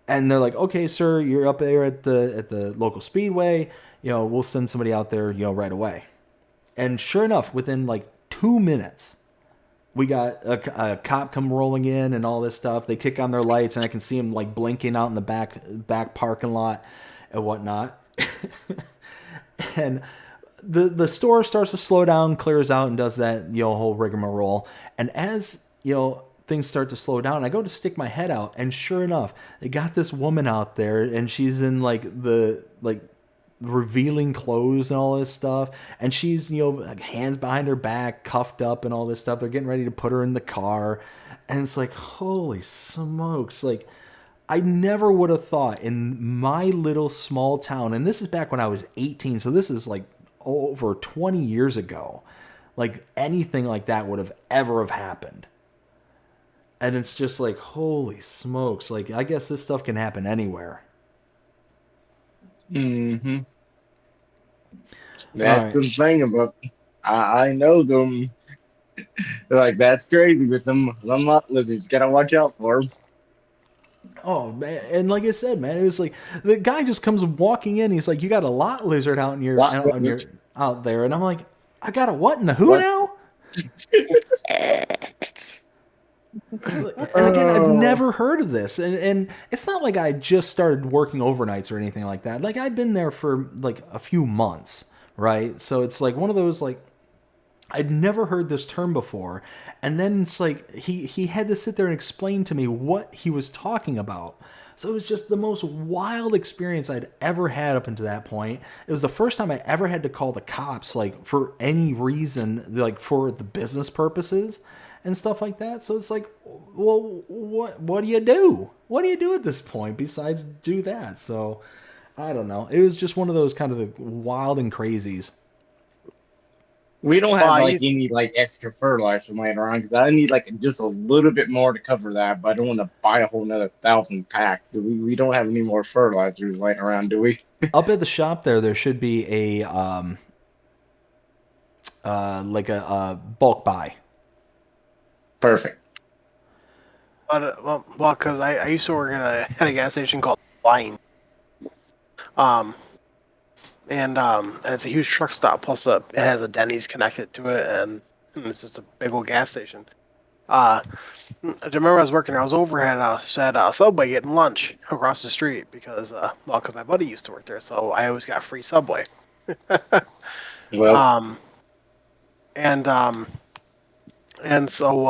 they're like, "Okay, sir, you're up there at the local speedway. We'll send somebody out there, right away." And sure enough, within like 2 minutes, we got a cop come rolling in and all this stuff. They kick on their lights, and I can see them like blinking out in the back parking lot and whatnot. And the store starts to slow down, clears out, and does that whole rigmarole. And as things start to slow down, I go to stick my head out, and sure enough, they got this woman out there, and she's in like the revealing clothes and all this stuff, and she's like hands behind her back, cuffed up and all this stuff. They're getting ready to put her in the car, and it's like, holy smokes. Like, I never would have thought in my little small town, and this is back when I was 18, so this is like over 20 years ago, like anything like that would have ever have happened. And it's just like, holy smokes. Like, I guess this stuff can happen anywhere. Mm-hmm. That's the thing about, I know them. Like, that's crazy with them lot lizards. Gotta watch out for them. Oh, man. And like I said, man, it was like the guy just comes walking in. He's like, "You got a lot lizard out there." And I'm like, "I got a what in the who now?" And again, I've never heard of this. And it's not like I just started working overnights or anything like that. Like, I'd been there for like a few months, right? So it's like one of those, like, I'd never heard this term before. And then it's like he had to sit there and explain to me what he was talking about. So it was just the most wild experience I'd ever had up until that point. It was the first time I ever had to call the cops, like, for any reason, like for the business purposes and stuff like that. So it's like, well, what do you do? What do you do at this point besides do that? So I don't know. It was just one of those kind of the wild and crazies. We don't have like any like extra fertilizer laying around because I need like just a little bit more to cover that, but I don't want to buy a whole another 1,000 pack. We don't have any more fertilizers laying around, do we? Up at the shop there should be a like a bulk buy. Perfect. Well, because I used to work at a gas station called Line. And it's a huge truck stop. Plus, it has a Denny's connected to it, and it's just a big old gas station. remember I was working. I was over at Subway getting lunch across the street because my buddy used to work there, so I always got free Subway. Well, Um, and so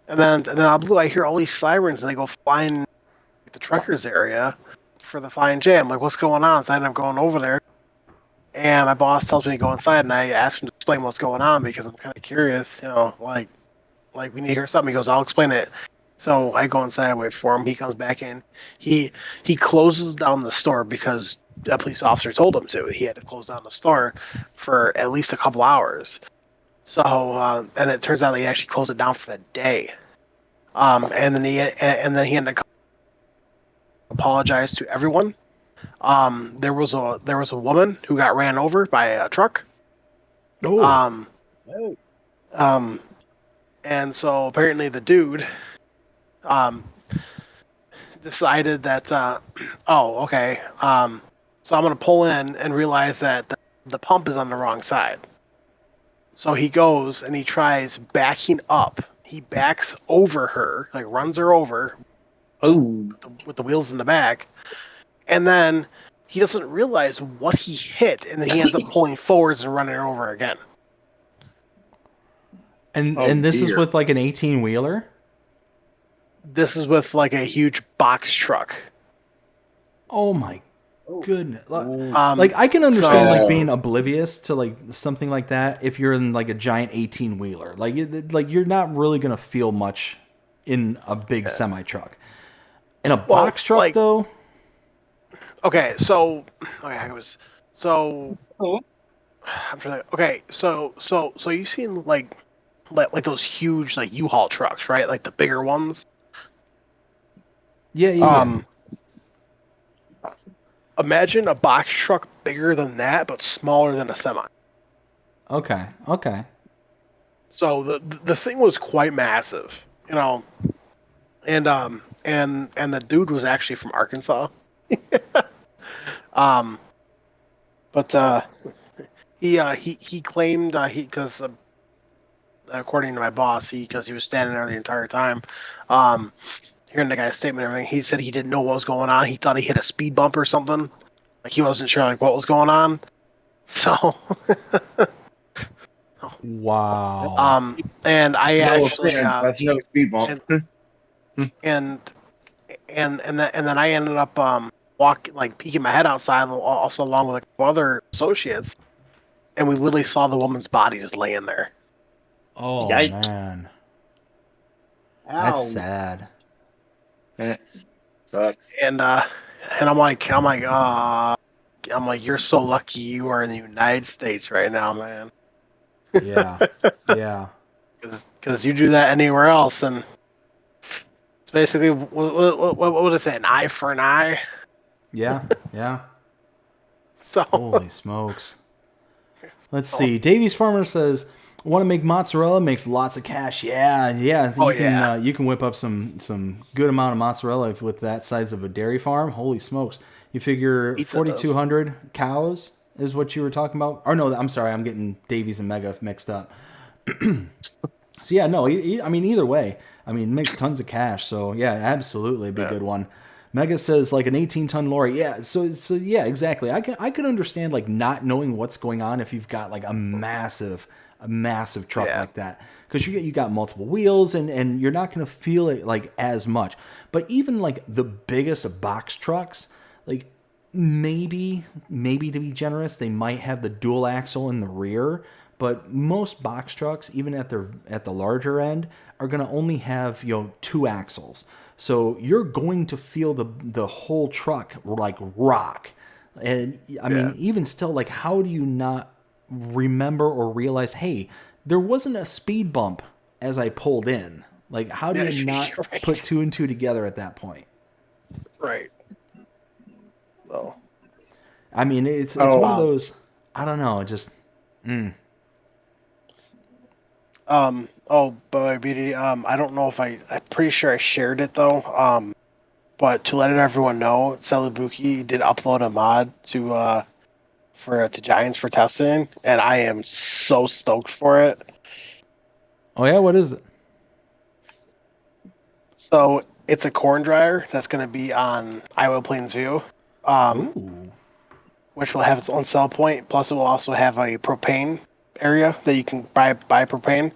and then out of the blue, I hear all these sirens, and they go flying the truckers area for the flying J. I'm like, what's going on? So I end up going over there, and my boss tells me to go inside, and I ask him to explain what's going on because I'm kind of curious, like we need to hear something. He goes, I'll explain it. So I go inside, I wait for him. He comes back in. He closes down the store because a police officer told him to. He had to close down the store for at least a couple hours. So and it turns out he actually closed it down for the day. And then he ended up apologized to everyone. There was a woman who got ran over by a truck. Oh. And so apparently the dude decided that okay, so I'm gonna pull in and realize that the pump is on the wrong side. So he goes and he tries backing up. He backs over her, like runs her over with the wheels in the back, and then he doesn't realize what he hit, and then he ends up pulling forwards and running her over again. And this is with like an 18-wheeler? This is with like a huge box truck. Oh my goodness. Like I can understand like being oblivious to like something like that if you're in like a giant 18-wheeler. Like you're not really going to feel much in a big semi truck. In a box truck though? Okay, so I'm trying to, okay, so you've seen like those huge like U-Haul trucks, right? Like the bigger ones. Yeah. Imagine a box truck bigger than that, but smaller than a semi. Okay. So the thing was quite massive, and the dude was actually from Arkansas. But he claimed because according to my boss, because he was standing there the entire time, hearing the guy's statement and everything, he said he didn't know what was going on. He thought he hit a speed bump or something. Like he wasn't sure like what was going on. So wow. and I actually that's no speed bump. and then I ended up peeking my head outside, also along with other associates, and we literally saw the woman's body just laying there. Oh Yikes. man, Ow. that's sad. That sucks. And I'm like, you're so lucky you are in the United States right now, man. Yeah. Because you do that anywhere else, and it's basically what would it say? An eye for an eye. Yeah. So Holy smokes. Let's see. Davies Farmer says, want to make mozzarella, makes lots of cash. Yeah. You can whip up some good amount of mozzarella with that size of a dairy farm. Holy smokes. You figure 4,200 cows is what you were talking about? Or no, I'm sorry. I'm getting Davies and Mega mixed up. So yeah, no, I mean, either way, I mean, it makes tons of cash. So yeah, absolutely be a good one. Mega says like an 18-ton lorry. Yeah, so yeah, exactly. I could understand like not knowing what's going on if you've got like a massive truck like that, because you got multiple wheels and you're not going to feel it like as much. But even like the biggest box trucks, like maybe to be generous, they might have the dual axle in the rear. But most box trucks, even at the larger end, are going to only have two axles. So you're going to feel the whole truck like rock. And I mean, even still, like, how do you not remember or realize, hey, there wasn't a speed bump as I pulled in? Like, how do you not put two and two together at that point? Right. So, I mean, it's one of those, I don't know, just. Oh boy, BD. I don't know if I'm pretty sure I shared it though. But to let everyone know, Celebuki did upload a mod to Giants for testing, and I am so stoked for it. Oh yeah, what is it? So it's a corn dryer that's going to be on Iowa Plains View, Ooh. which will have its own sell point. Plus, it will also have a propane area that you can buy propane.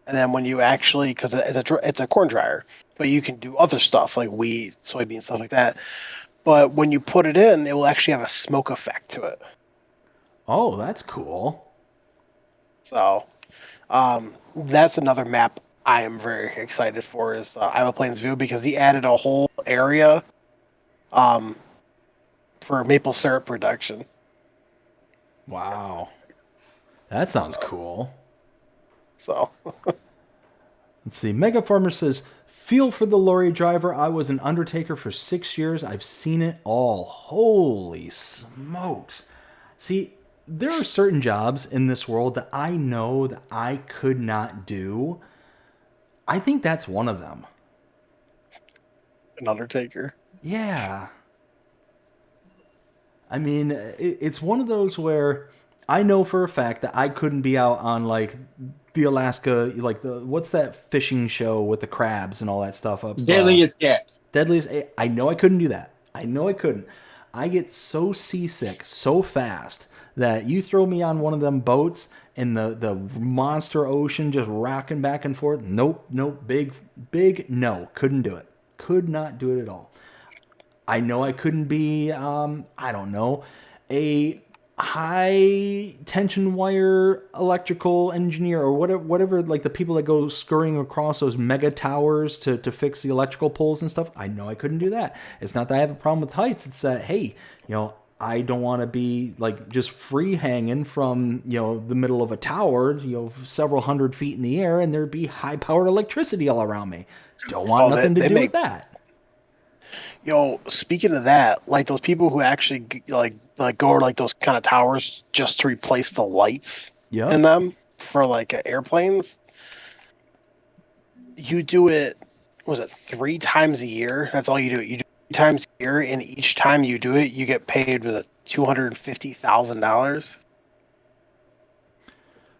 And then when you actually, because it's a corn dryer, but you can do other stuff like wheat, soybean, stuff like that. But when you put it in, it will actually have a smoke effect to it. Oh, that's cool. So that's another map I am very excited for is Iowa Plains View because he added a whole area for maple syrup production. Wow. That sounds cool. So Let's see. Mega Farmer says, feel for the lorry driver. I was an undertaker for 6 years. I've seen it all. Holy smokes. See, there are certain jobs in this world that I know that I could not do. I think that's one of them. an undertaker. Yeah. I mean, it's one of those where I know for a fact that I couldn't be out on like the Alaska, like what's that fishing show with the crabs and all that stuff up? Deadliest Catch. Deadliest. I know I couldn't do that. I know I couldn't. I get so seasick so fast that you throw me on one of them boats in the monster ocean just rocking back and forth. Nope. Big no. Couldn't do it. Could not do it at all. I know I couldn't be, I don't know, a high tension wire electrical engineer or whatever, like the people that go scurrying across those mega towers to fix the electrical poles and stuff. I know I couldn't do that. It's not that I have a problem with heights. It's that, hey, I don't want to be like just free hanging from, the middle of a tower, several hundred feet in the air and there'd be high powered electricity all around me. Don't want nothing to do with that. Speaking of that, like those people who actually like go to like those kind of towers just to replace the lights in them for like airplanes. You do it, was it 3 times a year? That's all you do. You do it 3 times a year, and each time you do it, you get paid with $250,000.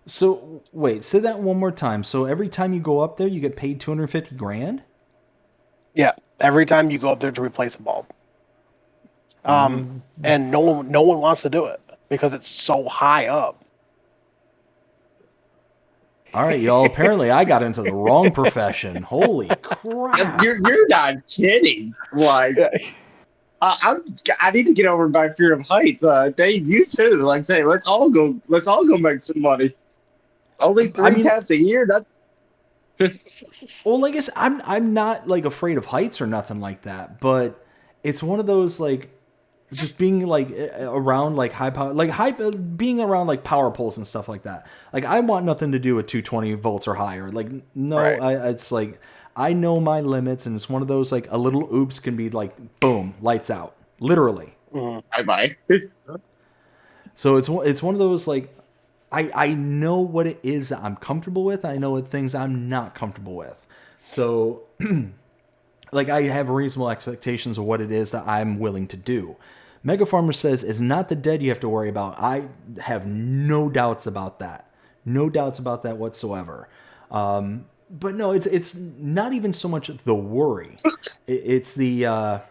So wait, say that one more time. So every time you go up there, you get paid $250,000? Yeah, every time you go up there to replace a bulb. And no one wants to do it because it's so high up. All right, y'all. Apparently, I got into the wrong profession. Holy crap! You're not kidding. Like, I need to get over my fear of heights. Dave, you too. Like, say, let's all go make some money. Only 3 times a year. That's. Well, I guess I'm not like afraid of heights or nothing like that, but it's one of those like just being like around like high power, like being around like power poles and stuff like that. Like I want nothing to do with 220 volts or higher. Like no, right. It's like I know my limits, and it's one of those like a little oops can be like boom, lights out, literally. Bye. So it's one of those like. I know what it is that I'm comfortable with. I know what things I'm not comfortable with. So, like, I have reasonable expectations of what it is that I'm willing to do. Mega Farmer says, it's not the dead you have to worry about. I have no doubts about that. No doubts about that whatsoever. But no, it's not even so much the worry. It's the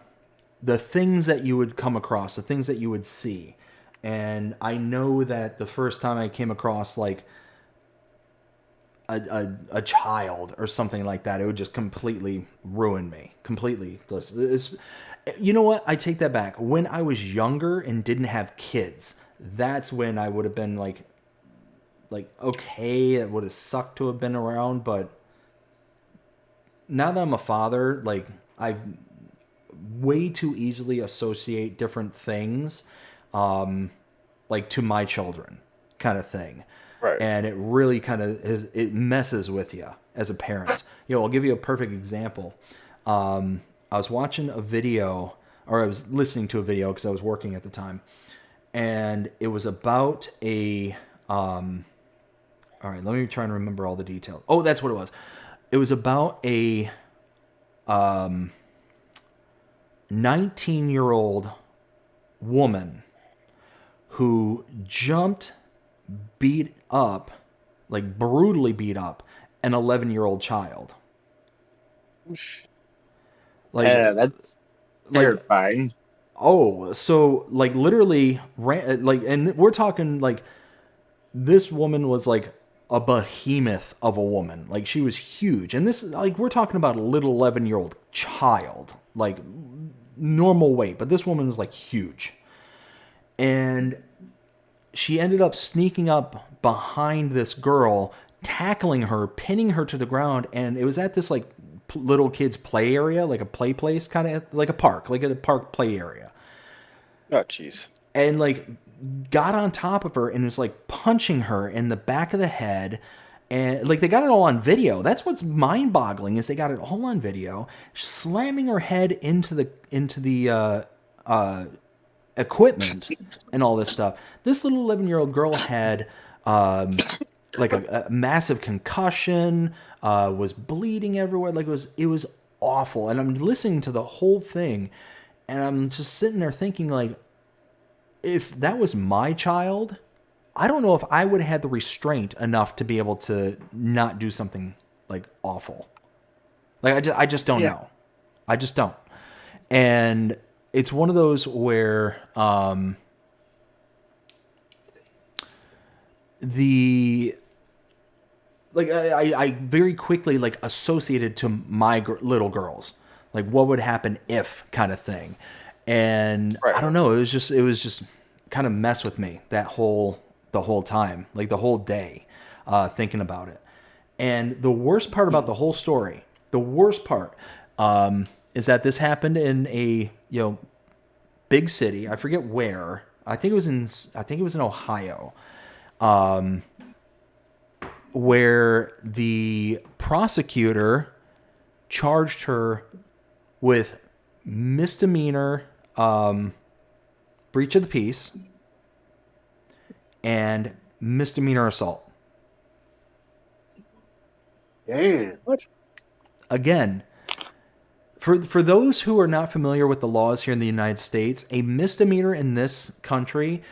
things that you would come across, the things that you would see. And I know that the first time I came across like a child or something like that, it would just completely ruin me. Completely. You know what? I take that back. When I was younger and didn't have kids, that's when I would have been like okay, it would have sucked to have been around. But now that I'm a father, like I way too easily associate different things. Like to my children kind of thing. Right. And it really kind of it messes with you as a parent. I'll give you a perfect example. I was watching a video, or I was listening to a video because I was working at the time. And it was about all right, let me try and remember all the details. Oh, that's what it was. It was about a 19-year-old woman who jumped, beat up, like brutally beat up, an 11-year-old child. Like, That's terrifying. oh, so like literally like, and we're talking like this woman was like a behemoth of a woman. Like she was huge. And this, like, we're talking about a little 11-year-old child, like normal weight, but this woman was like huge. And she ended up sneaking up behind this girl, tackling her, pinning her to the ground. And it was at this like little kids play area, like a play place, kind of like a park, like a park play area. Oh, jeez. And like got on top of her and was like punching her in the back of the head. And like they got it all on video. That's what's mind-boggling, is they got it all on video, slamming her head into the equipment and all this stuff. This little 11-year-old girl had like a massive concussion, was bleeding everywhere. Like it was awful. And I'm listening to the whole thing, and I'm just sitting there thinking, like, if that was my child, I don't know if I would have had the restraint enough to be able to not do something like awful. Like I just don't know. I just don't. And it's one of those where I very quickly like associated to my little girls, like what would happen if kind of thing. And I don't know, it was just kind of mess with me the whole time, like the whole day, thinking about it. And the worst part about the whole story, is that this happened in a big city. I forget where. I think it was in Ohio, where the prosecutor charged her with misdemeanor breach of the peace and misdemeanor assault. Yeah. What? Again, for those who are not familiar with the laws here in the United States, a misdemeanor in this country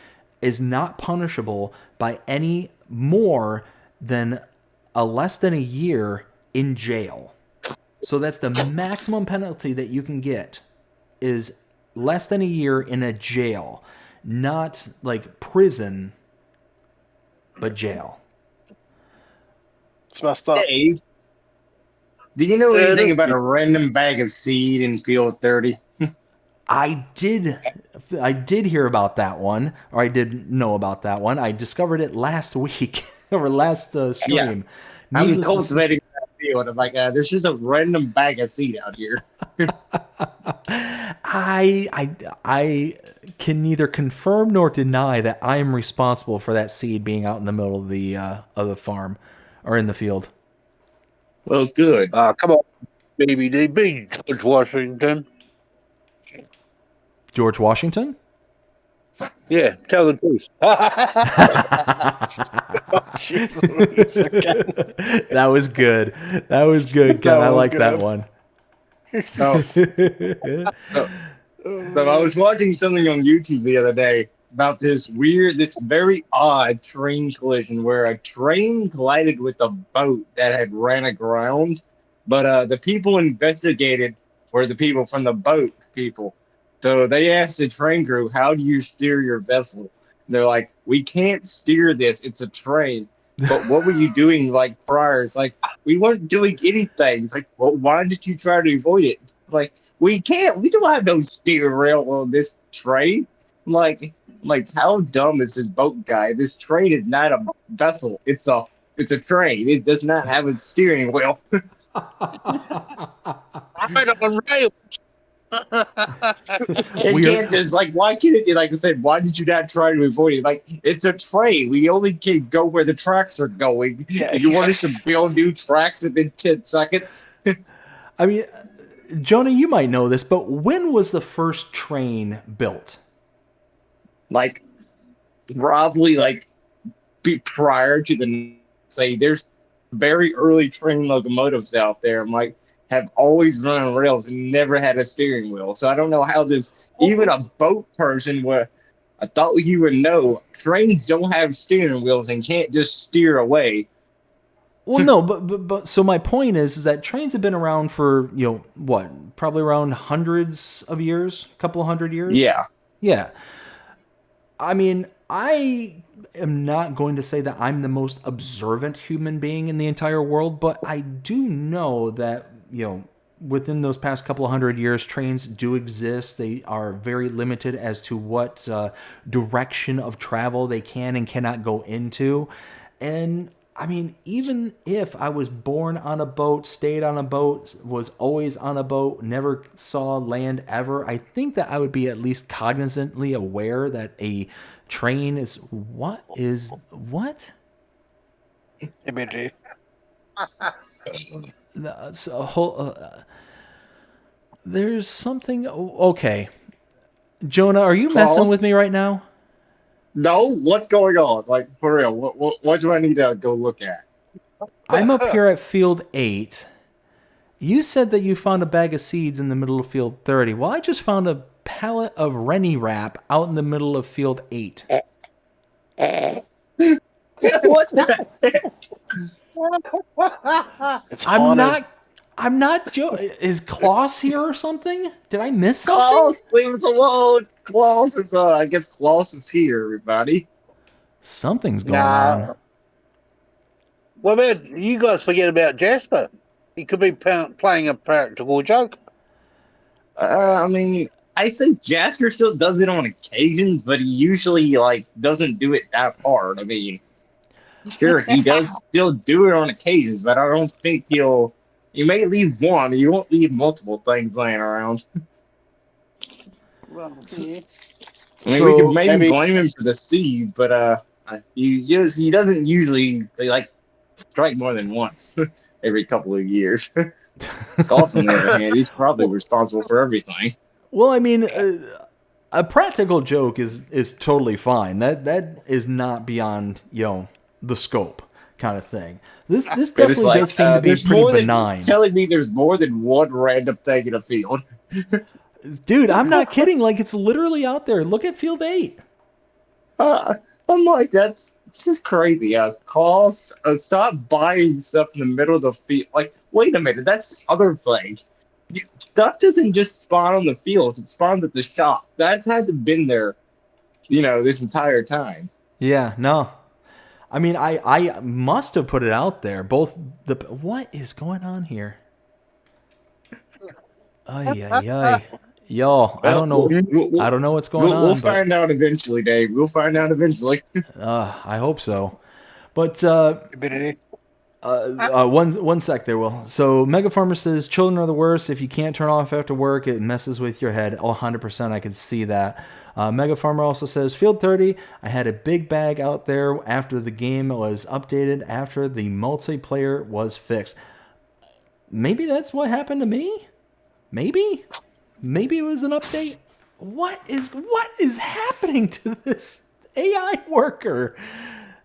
is not punishable by any more than less than a year in jail. So that's the maximum penalty that you can get, is less than a year in a jail. Not like prison, but jail. It's messed up. Dave, do you know anything about a random bag of seed in Field 30? I did hear about that one, or I did know about that one. I discovered it last week, or last stream. Yeah. I was cultivating that field. I'm like, there's just a random bag of seed out here. I can neither confirm nor deny that I am responsible for that seed being out in the middle of the farm or in the field. Well, good. Come on, BBDB, George Washington. George Washington? Yeah, tell the truth. That was good. That was good, Ken. I like that one. So I was watching something on YouTube the other day about this very odd train collision where a train collided with a boat that had ran aground, but the people investigated were the people from the boat people. So they asked the train crew, "How do you steer your vessel?" And they're like, "We can't steer this. It's a train." But what were you doing like prior? It's like, we weren't doing anything. It's like, well, why did you try to avoid it? Like, we can't. We don't have no steering rail on this train. Like, how dumb is this boat guy? This train is not a vessel. It's a train. It does not have a steering wheel. Right on rails. It can't just why can't it? Like I said, why did you not try to avoid it? Like, it's a train. We only can go where the tracks are going. You want us to build new tracks within 10 seconds? I mean, Jonah, you might know this, but when was the first train built? Like, probably prior to there's very early train locomotives out there. Have always run on rails and never had a steering wheel. So I don't know how even a boat person I thought you would know, trains don't have steering wheels and can't just steer away. Well, no, but so my point is that trains have been around for, what, probably around hundreds of years, a couple of hundred years. Yeah. Yeah. I mean, I am not going to say that I'm the most observant human being in the entire world, but I do know that, within those past couple of hundred years, trains do exist. They are very limited as to what direction of travel they can and cannot go into. And I mean, even if I was born on a boat, stayed on a boat, was always on a boat, never saw land ever, I think that I would be at least cognizantly aware that a train is what? Immediately. There's something. Okay, Jonah, are you messing with me right now? No, what's going on? Like, for real, what do I need to go look at? I'm up here at field 8. You said that you found a bag of seeds in the middle of field 30. Well, I just found a pallet of Rennie wrap out in the middle of field 8. What's that? I'm not joking. Is Klaus here or something? Did I miss something? Klaus, leave us alone. Klaus is, I guess Klaus is here, everybody. Something's going on. What about you guys forget about Jasper? He could be playing a practical joke. I mean, I think Jasper still does it on occasions, but he usually, doesn't do it that hard. I mean, sure, he does still do it on occasions, but I don't think you may leave one, you won't leave multiple things laying around. Well, I mean, we can maybe blame him for the seed, but he doesn't usually strike more than once every couple of years. Dawson, on the other hand, he's probably responsible for everything. Well, I mean, a practical joke is totally fine. That is not beyond the scope kind of thing. This definitely does seem to be pretty benign. Telling me there's more than one random thing in a field. Dude, I'm not kidding. It's literally out there. Look at field 8. I'm like, that's just crazy. Calls, stop buying stuff in the middle of the field. Wait a minute, that's the other thing. Stuff doesn't just spawn on the fields; it spawns at the shop. That's had to been there, this entire time. Yeah, no. I mean, I must have put it out there. What is going on here? Ay. Y'all, I don't know. I don't know what's going on. We'll find out eventually, Dave. We'll find out eventually. I hope so. But one sec there, Will. So Mega Farmer says children are the worst. If you can't turn off after work, it messes with your head. 100%, I can see that. Mega Farmer also says field 30. I had a big bag out there after the game was updated after the multiplayer was fixed. Maybe that's what happened to me. Maybe it was an update. What is happening to this AI worker?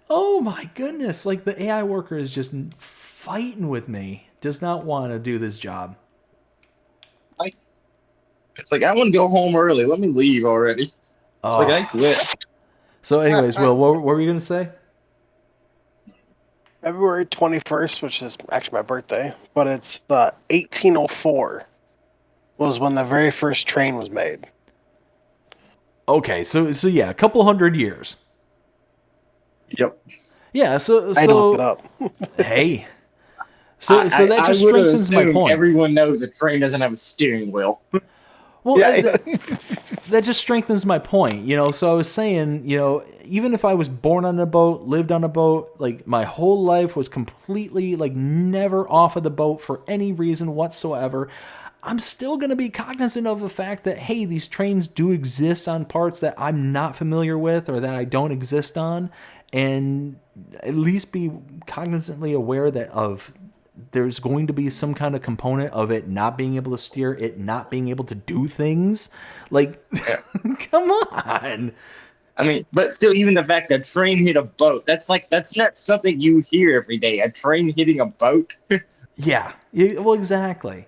Oh my goodness. The AI worker is just fighting with me. Does not want to do this job. It's I want to go home early. Let me leave already. I quit. So anyways, Will, what were you going to say? February 21st, which is actually my birthday, but it's 1804 was when the very first train was made. Okay, so yeah, a couple hundred years. Yep. Yeah, so I looked it up. Hey. So that just strengthens my point. Everyone knows a train doesn't have a steering wheel. Well, that just strengthens my point, So I was saying, even if I was born on a boat, lived on a boat, my whole life was completely never off of the boat for any reason whatsoever, I'm still going to be cognizant of the fact that, hey, these trains do exist on parts that I'm not familiar with or that I don't exist on, and at least be cognizantly aware that there's going to be some kind of component of it not being able to steer, it not being able to do things. Come on. I mean, but still, even the fact that a train hit a boat, that's not something you hear every day. A train hitting a boat. Yeah. Well, exactly.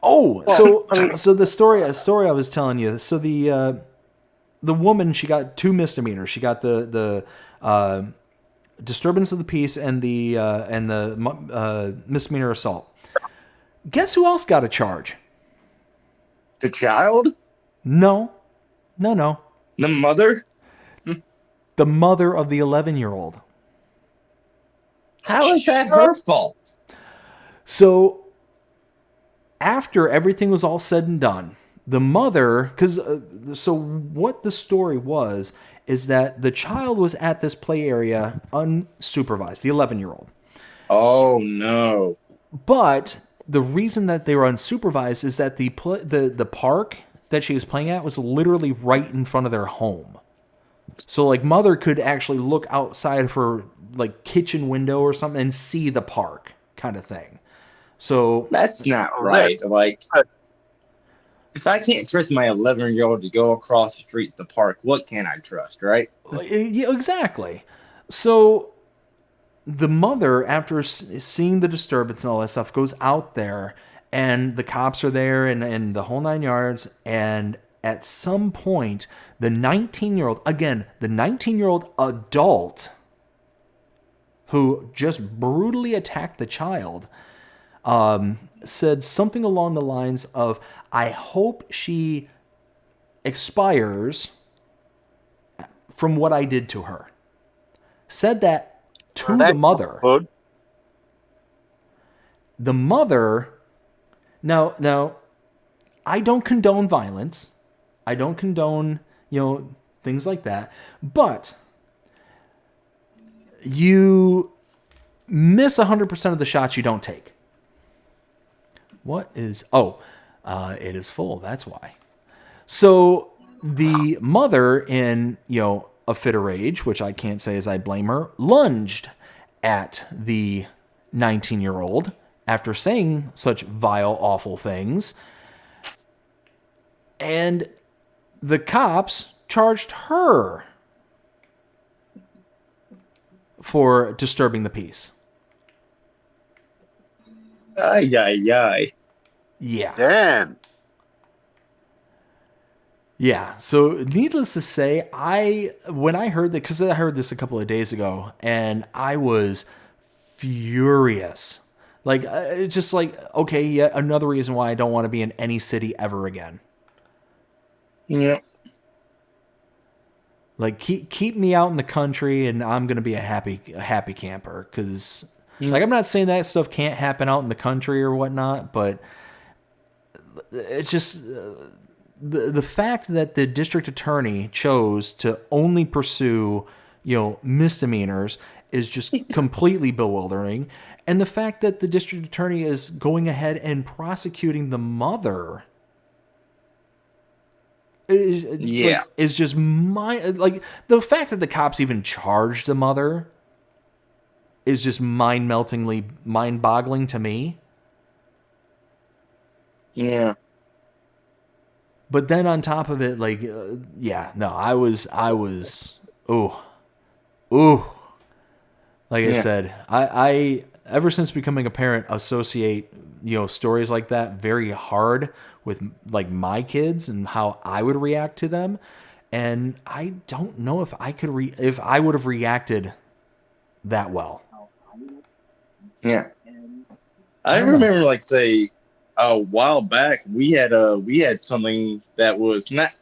Oh, so the story I was telling you. So the woman, she got 2 misdemeanors. She got the disturbance of the peace and the misdemeanor assault. Guess who else got a charge? The child? No. The mother? The mother of the 11-year-old. How is that her fault? So, after everything was all said and done, the mother, so what the story was, is that the child was at this play area unsupervised, the 11-year-old. Oh, no. But the reason that they were unsupervised is that the park that she was playing at was literally right in front of their home. So, like, mother could actually look outside of her, like, kitchen window or something and see the park kind of thing. So that's not right. Like, if I can't trust my 11-year-old to go across the street to the park, what can I trust, right? Yeah, exactly. So the mother, after seeing the disturbance and all that stuff, goes out there, and the cops are there and the whole 9 yards. And at some point, the 19-year-old adult who just brutally attacked the child, said something along the lines of, I hope she expires from what I did to her. Said that to the mother. The mother, now, I don't condone violence. I don't condone, things like that. But you miss 100% of the shots you don't take. What is... it is full. That's why. So the mother, in, a fit of rage, which I can't say as I blame her, lunged at the 19-year-old after saying such vile, awful things. And the cops charged her for disturbing the peace. Ay, ay, ay. Yeah. Damn. Yeah. So needless to say, when I heard that, because I heard this a couple of days ago, and I was furious. Like, it's just like, okay, yet another reason why I don't want to be in any city ever again. Yeah. Like, keep me out in the country, and I'm gonna be a happy camper. Because, like, I'm not saying that stuff can't happen out in the country or whatnot, but it's just the fact that the district attorney chose to only pursue, misdemeanors is just completely bewildering. And the fact that the district attorney is going ahead and prosecuting the mother is just the fact that the cops even charged the mother is just mind-boggling to me. Yeah. But then on top of it, I was, I said, I ever since becoming a parent, associate, stories like that very hard with, like, my kids and how I would react to them. And I don't know if I could if I would have reacted that well. Yeah. I remember, like, say, a while back, we had something that was not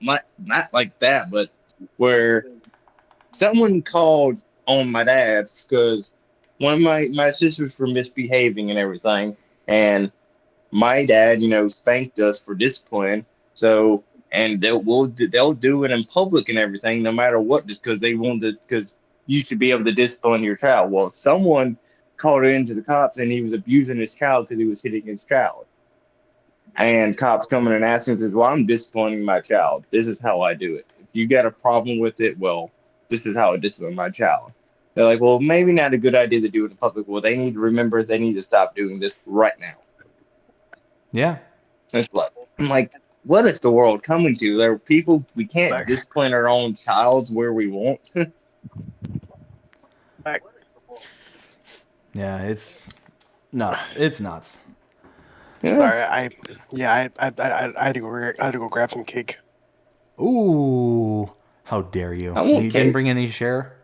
like that, but where someone called on my dad because one of my sisters were misbehaving and everything, and my dad, spanked us for discipline. So, and they'll do it in public and everything, no matter what, just because they wanted, because you should be able to discipline your child. Well, someone called it into the cops, and he was abusing his child because he was hitting his child. And cops coming and asking, well, I'm disciplining my child. This is how I do it. If you got a problem with it, well, this is how I discipline my child. They're like, well, maybe not a good idea to do it in public. Well, they need to remember they need to stop doing this right now. Yeah. It's like, I'm like, what is the world coming to? There are people, we can't discipline our own child where we want. Yeah, it's nuts. It's nuts. Yeah. Sorry, I had to go grab some cake. Ooh, how dare you? I want You cake. didn't bring any share?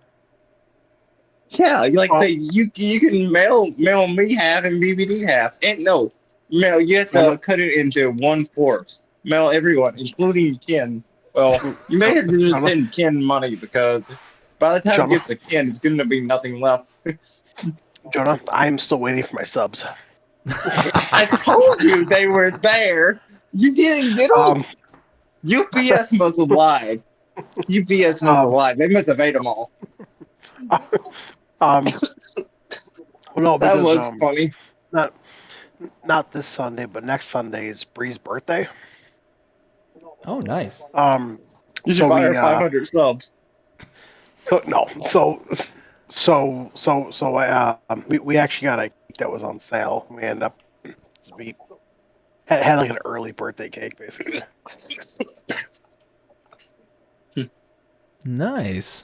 Yeah, you can mail me half and BBD half. And no, mail you have to cut it into 1/4. Mail everyone, including Ken. Well, you may have to just send Ken money because by the time it gets to Ken, it's going to be nothing left. Jonah, I'm still waiting for my subs. I told you they were there. You didn't get them. UPS must have lied. UPS must have lied. They must have ate them all. No, that because, was funny. Not this Sunday, but next Sunday is Bree's birthday. Oh, nice. You should buy her 500 subs. We actually got a cake that was on sale. We ended up had like an early birthday cake, basically. Nice.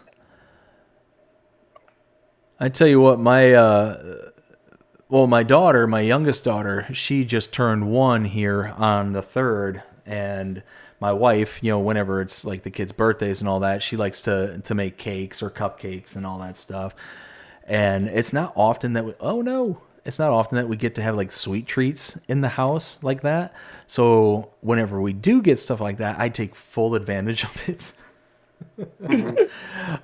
I tell you what, my daughter, my youngest daughter, she just turned 1 here on the 3rd, and my wife, whenever it's like the kids' birthdays and all that, she likes to make cakes or cupcakes and all that stuff. And it's not often that it's not often that we get to have like sweet treats in the house like that. So whenever we do get stuff like that, I take full advantage of it.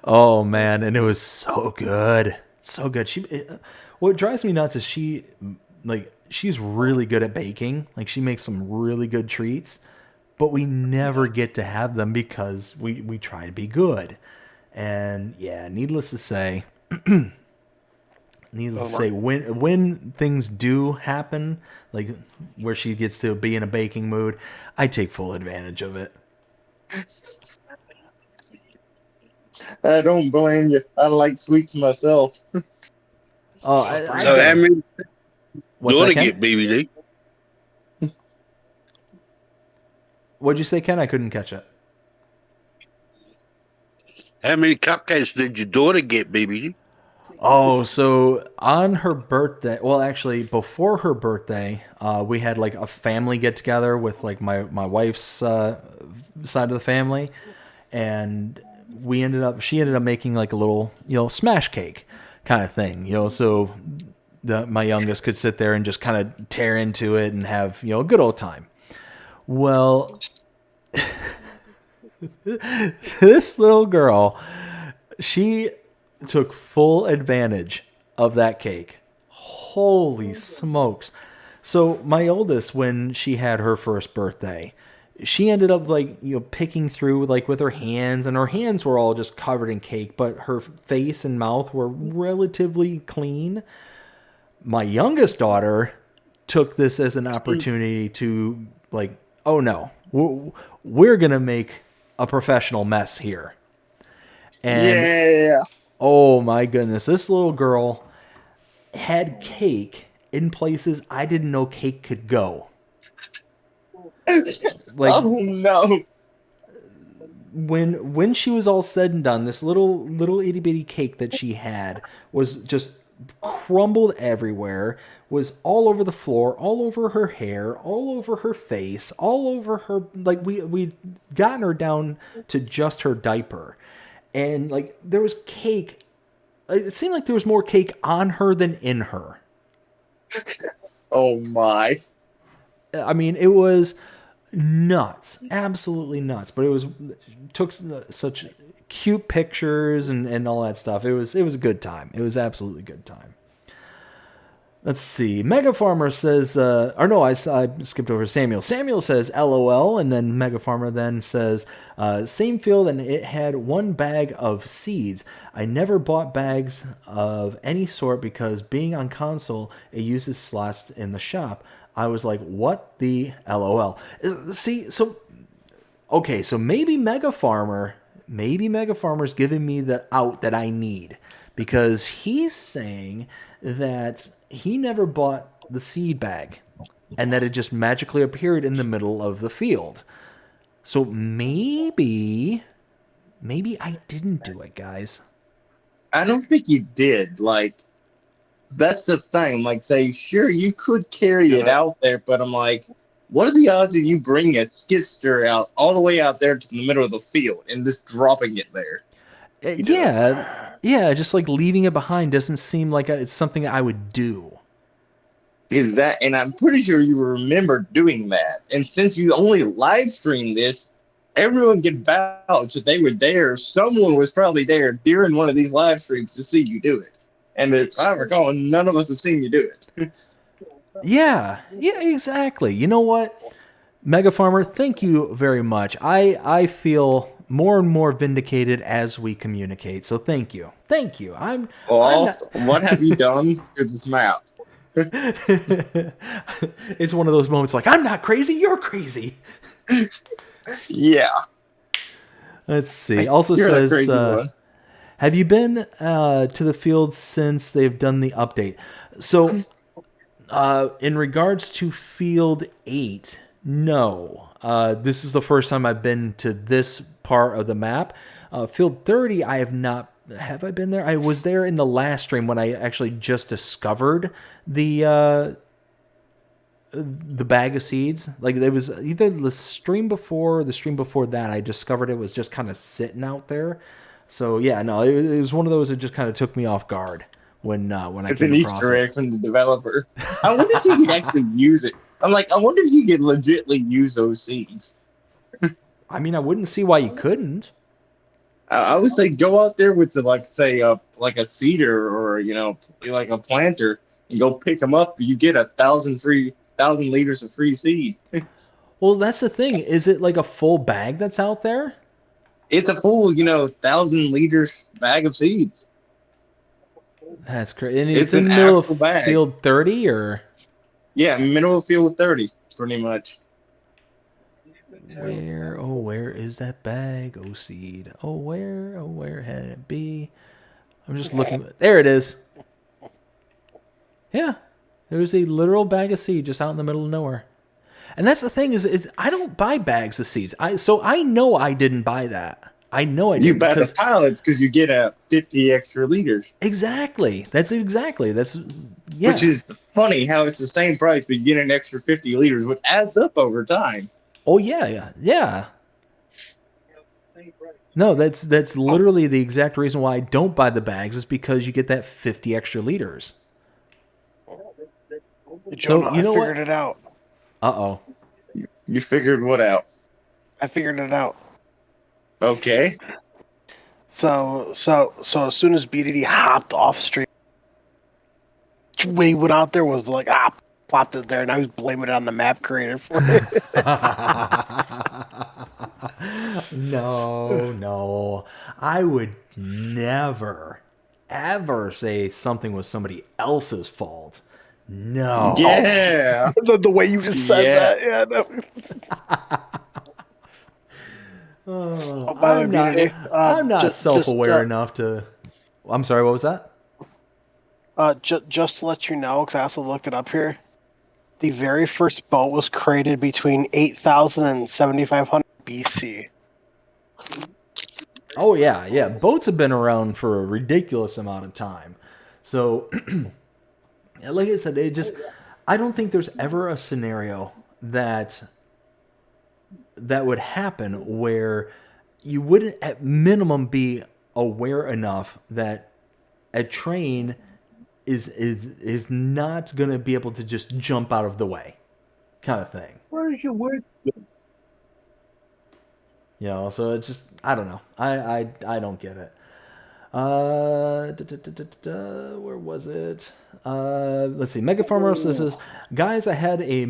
Oh man, and it was so good. So good. What drives me nuts is she's really good at baking. Like she makes some really good treats, but we never get to have them because we try to be good. And yeah, needless to say, when things do happen, like where she gets to be in a baking mood, I take full advantage of it. I don't blame you. I like sweets myself. So how many daughter get BBD? What'd you say, Ken? I couldn't catch it. How many cupcakes did your daughter get, BBD? Oh, so on her birthday, well, actually, before her birthday, we had like a family get together with like my wife's side of the family, and she ended up making like a little, smash cake kind of thing, so my youngest could sit there and just kind of tear into it and have, a good old time. Well, this little girl, she took full advantage of that cake. Holy smokes. So my oldest, when she had her first birthday, she ended up picking through with her hands, and her hands were all just covered in cake, but her face and mouth were relatively clean. My youngest daughter took this as an opportunity to oh no, we're going to make a professional mess here. And yeah. Oh my goodness, this little girl had cake in places I didn't know cake could go. Oh no. When she was all said and done, this little itty bitty cake that she had was just crumbled everywhere, was all over the floor, all over her hair, all over her face, all over her, we'd gotten her down to just her diaper. And there was cake. It seemed like there was more cake on her than in her. Oh my. I mean, it was nuts. Absolutely nuts. But took such cute pictures and all that stuff. It was a good time. It was absolutely a good time. Let's see. Mega Farmer says, I skipped over Samuel. Samuel says, LOL, and then Mega Farmer then says, same field, and it had 1 bag of seeds. I never bought bags of any sort because being on console, it uses slots in the shop. I was like, what the LOL? See, so maybe Mega Farmer's giving me the out that I need, because he's saying that he never bought the seed bag and that it just magically appeared in the middle of the field. So maybe I didn't do it, guys. I don't think you did. That's the thing. Say, sure, you could carry it out there, but I'm like, what are the odds of you bringing a skid steer out all the way out there to the middle of the field and just dropping it there? Yeah, just like leaving it behind doesn't seem like it's something I would do. Is that, and I'm pretty sure you remember doing that. And since you only live streamed this, everyone can vouch that they were there. Someone was probably there during one of these live streams to see you do it. And as I recall, none of us have seen you do it. Yeah, exactly. You know what, Mega Farmer, thank you very much. I feel more and more vindicated as we communicate. So thank you. I'm What have you done to this map? It's one of those moments like, I'm not crazy, you're crazy. Yeah. Let's see. Also You're the says, crazy one. have you been to the field since they've done the update? So, in regards to Field 8, no. This is the first time I've been to this part of the map. Field 30, I have not. Have I been there? I was there in the last stream when I actually just discovered the bag of seeds. Like, it was either the stream before or the stream before that, I discovered it was just kind of sitting out there. So yeah, no, it was one of those that just kind of took me off guard when I came across it. It's an Easter egg from the developer. I wonder if you could actually use it. I wonder if you could legitly use those seeds. I mean, I wouldn't see why you couldn't. I would say go out there with like a seeder or like a planter and go pick them up. You get 1,000 liters of free seed. Well, that's the thing. Is it like a full bag that's out there? It's a full 1,000 liters bag of seeds. That's crazy. And It's in the an middle actual of bag. Field 30, or Yeah, middle of field 30, pretty much. where is that bag? Oh, seed. Oh, where had it be? I'm just looking. There it is. Yeah, there's a literal bag of seed just out in the middle of nowhere. And that's the thing is I don't buy bags of seeds. So I know I didn't buy that. I know I didn't. You buy the pallets because you get 50 extra liters. Exactly. That's yeah. Which is funny how it's the same price, but you get an extra 50 liters, which adds up over time. Oh yeah. No, that's literally the exact reason why I don't buy the bags is because you get that 50 extra liters. So you know I figured it out. Uh-oh. You figured what out? I figured it out. Okay. So as soon as BDD hopped off stream, when he went out there was like, plopped it there, and I was blaming it on the map creator for it. No. I would never, ever say something was somebody else's fault. No. Yeah. The way you just said that. Yeah. No. I'm not self-aware enough to... I'm sorry, what was that? Just to let you know, because I also looked it up here, the very first boat was created between 8,000 and 7,500 BC. Oh, yeah. Boats have been around for a ridiculous amount of time. So... like I said, I don't think there's ever a scenario that would happen where you wouldn't at minimum be aware enough that a train is not going to be able to just jump out of the way, kind of thing. Where's your word? So it's just, I don't know. I don't get it. Where was it? Let's see. Mega Farmer says, guys, I had my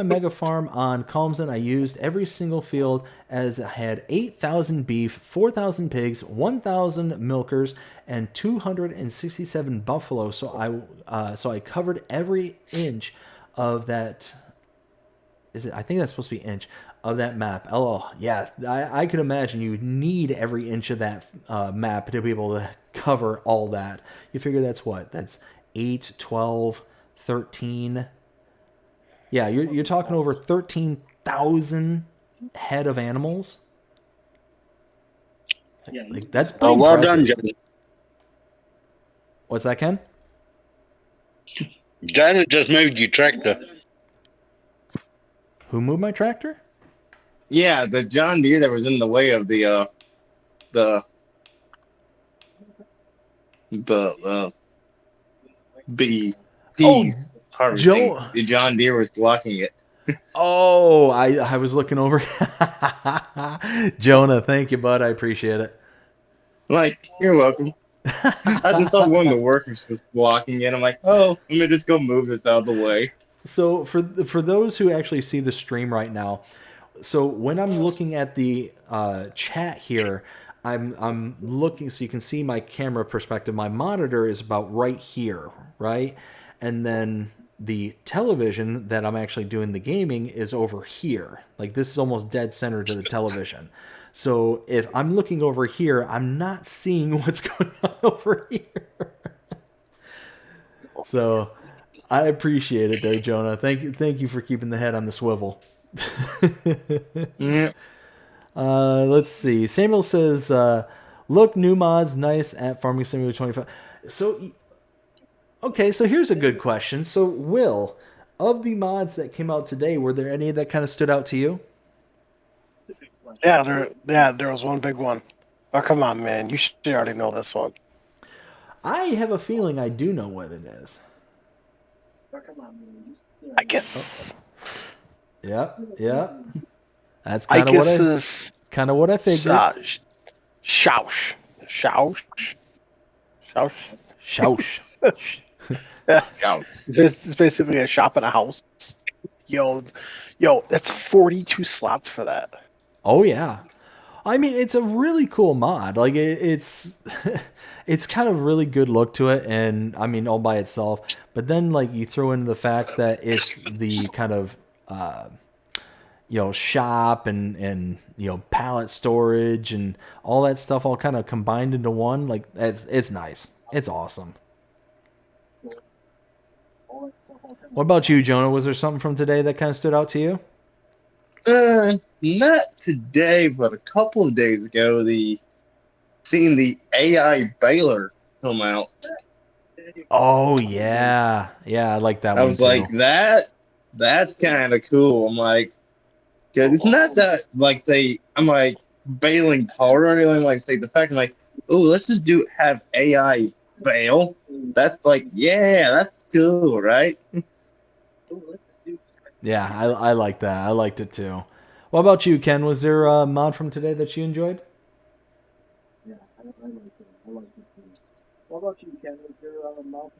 Mega Farm on Calmsden. I used every single field as I had 8,000 beef, 4,000 pigs, 1,000 milkers, and 267 buffalo. So I covered every inch of that. I think that's supposed to be inch of that map. Yeah, I can imagine you need every inch of that map to be able to cover all that. You figure that's 8, 12, 13. Yeah, you're talking over 13,000 head of animals. Like, that's pretty well impressive. done, Janet. What's that, Ken? Janet just moved your tractor. Who moved my tractor? Yeah, the John Deere that was in the way of the but B Oh, P's harvesting. Joe. The John Deere was blocking it. Oh, I was looking over. Jonah, thank you, bud. I appreciate it. Like, you're welcome. I just saw one of the workers was blocking it. I'm like, oh, let me just go move this out of the way. So for those who actually see the stream right now, so when I'm looking at the chat here, I'm looking so you can see my camera perspective. My monitor is about right here, right? And then the television that I'm actually doing the gaming is over here. Like this is almost dead center to the television. So if I'm looking over here, I'm not seeing what's going on over here. So I appreciate it there, Jonah. Thank you for keeping the head on the swivel. Yeah. Let's see. Samuel says, look, new mods, nice at Farming Simulator 25. So, okay, so here's a good question. So, Will, of the mods that came out today, were there any that kind of stood out to you? Yeah, there was one big one. Oh, come on, man. You should already know this one. I have a feeling I do know what it is. I guess. Yep. That's kind of what I figured. Shoush. It's basically a shop in a house. Yo, that's 42 slots for that. Oh yeah. I mean, it's a really cool mod. Like it's it's kind of really good look to it, and I mean all by itself. But then like you throw in the fact that it's the kind of shop and pallet storage and all that stuff all kind of combined into one. Like it's nice. It's awesome. What about you, Jonah? Was there something from today that kind of stood out to you? Not today, but a couple of days ago, seeing the AI baler come out. Oh yeah, I like that one. I was too. like, that's kind of cool. I'm like, cause it's not that like say I'm like baling's hard or anything. Like say the fact I'm like, oh, let's just have AI bale. That's like, yeah, that's cool, right? Yeah, I like that. I liked it too. What about you, Ken? Was there a mod from today that you enjoyed? Yeah, I like it. I like it too. What about you, Ken? Was there a mod?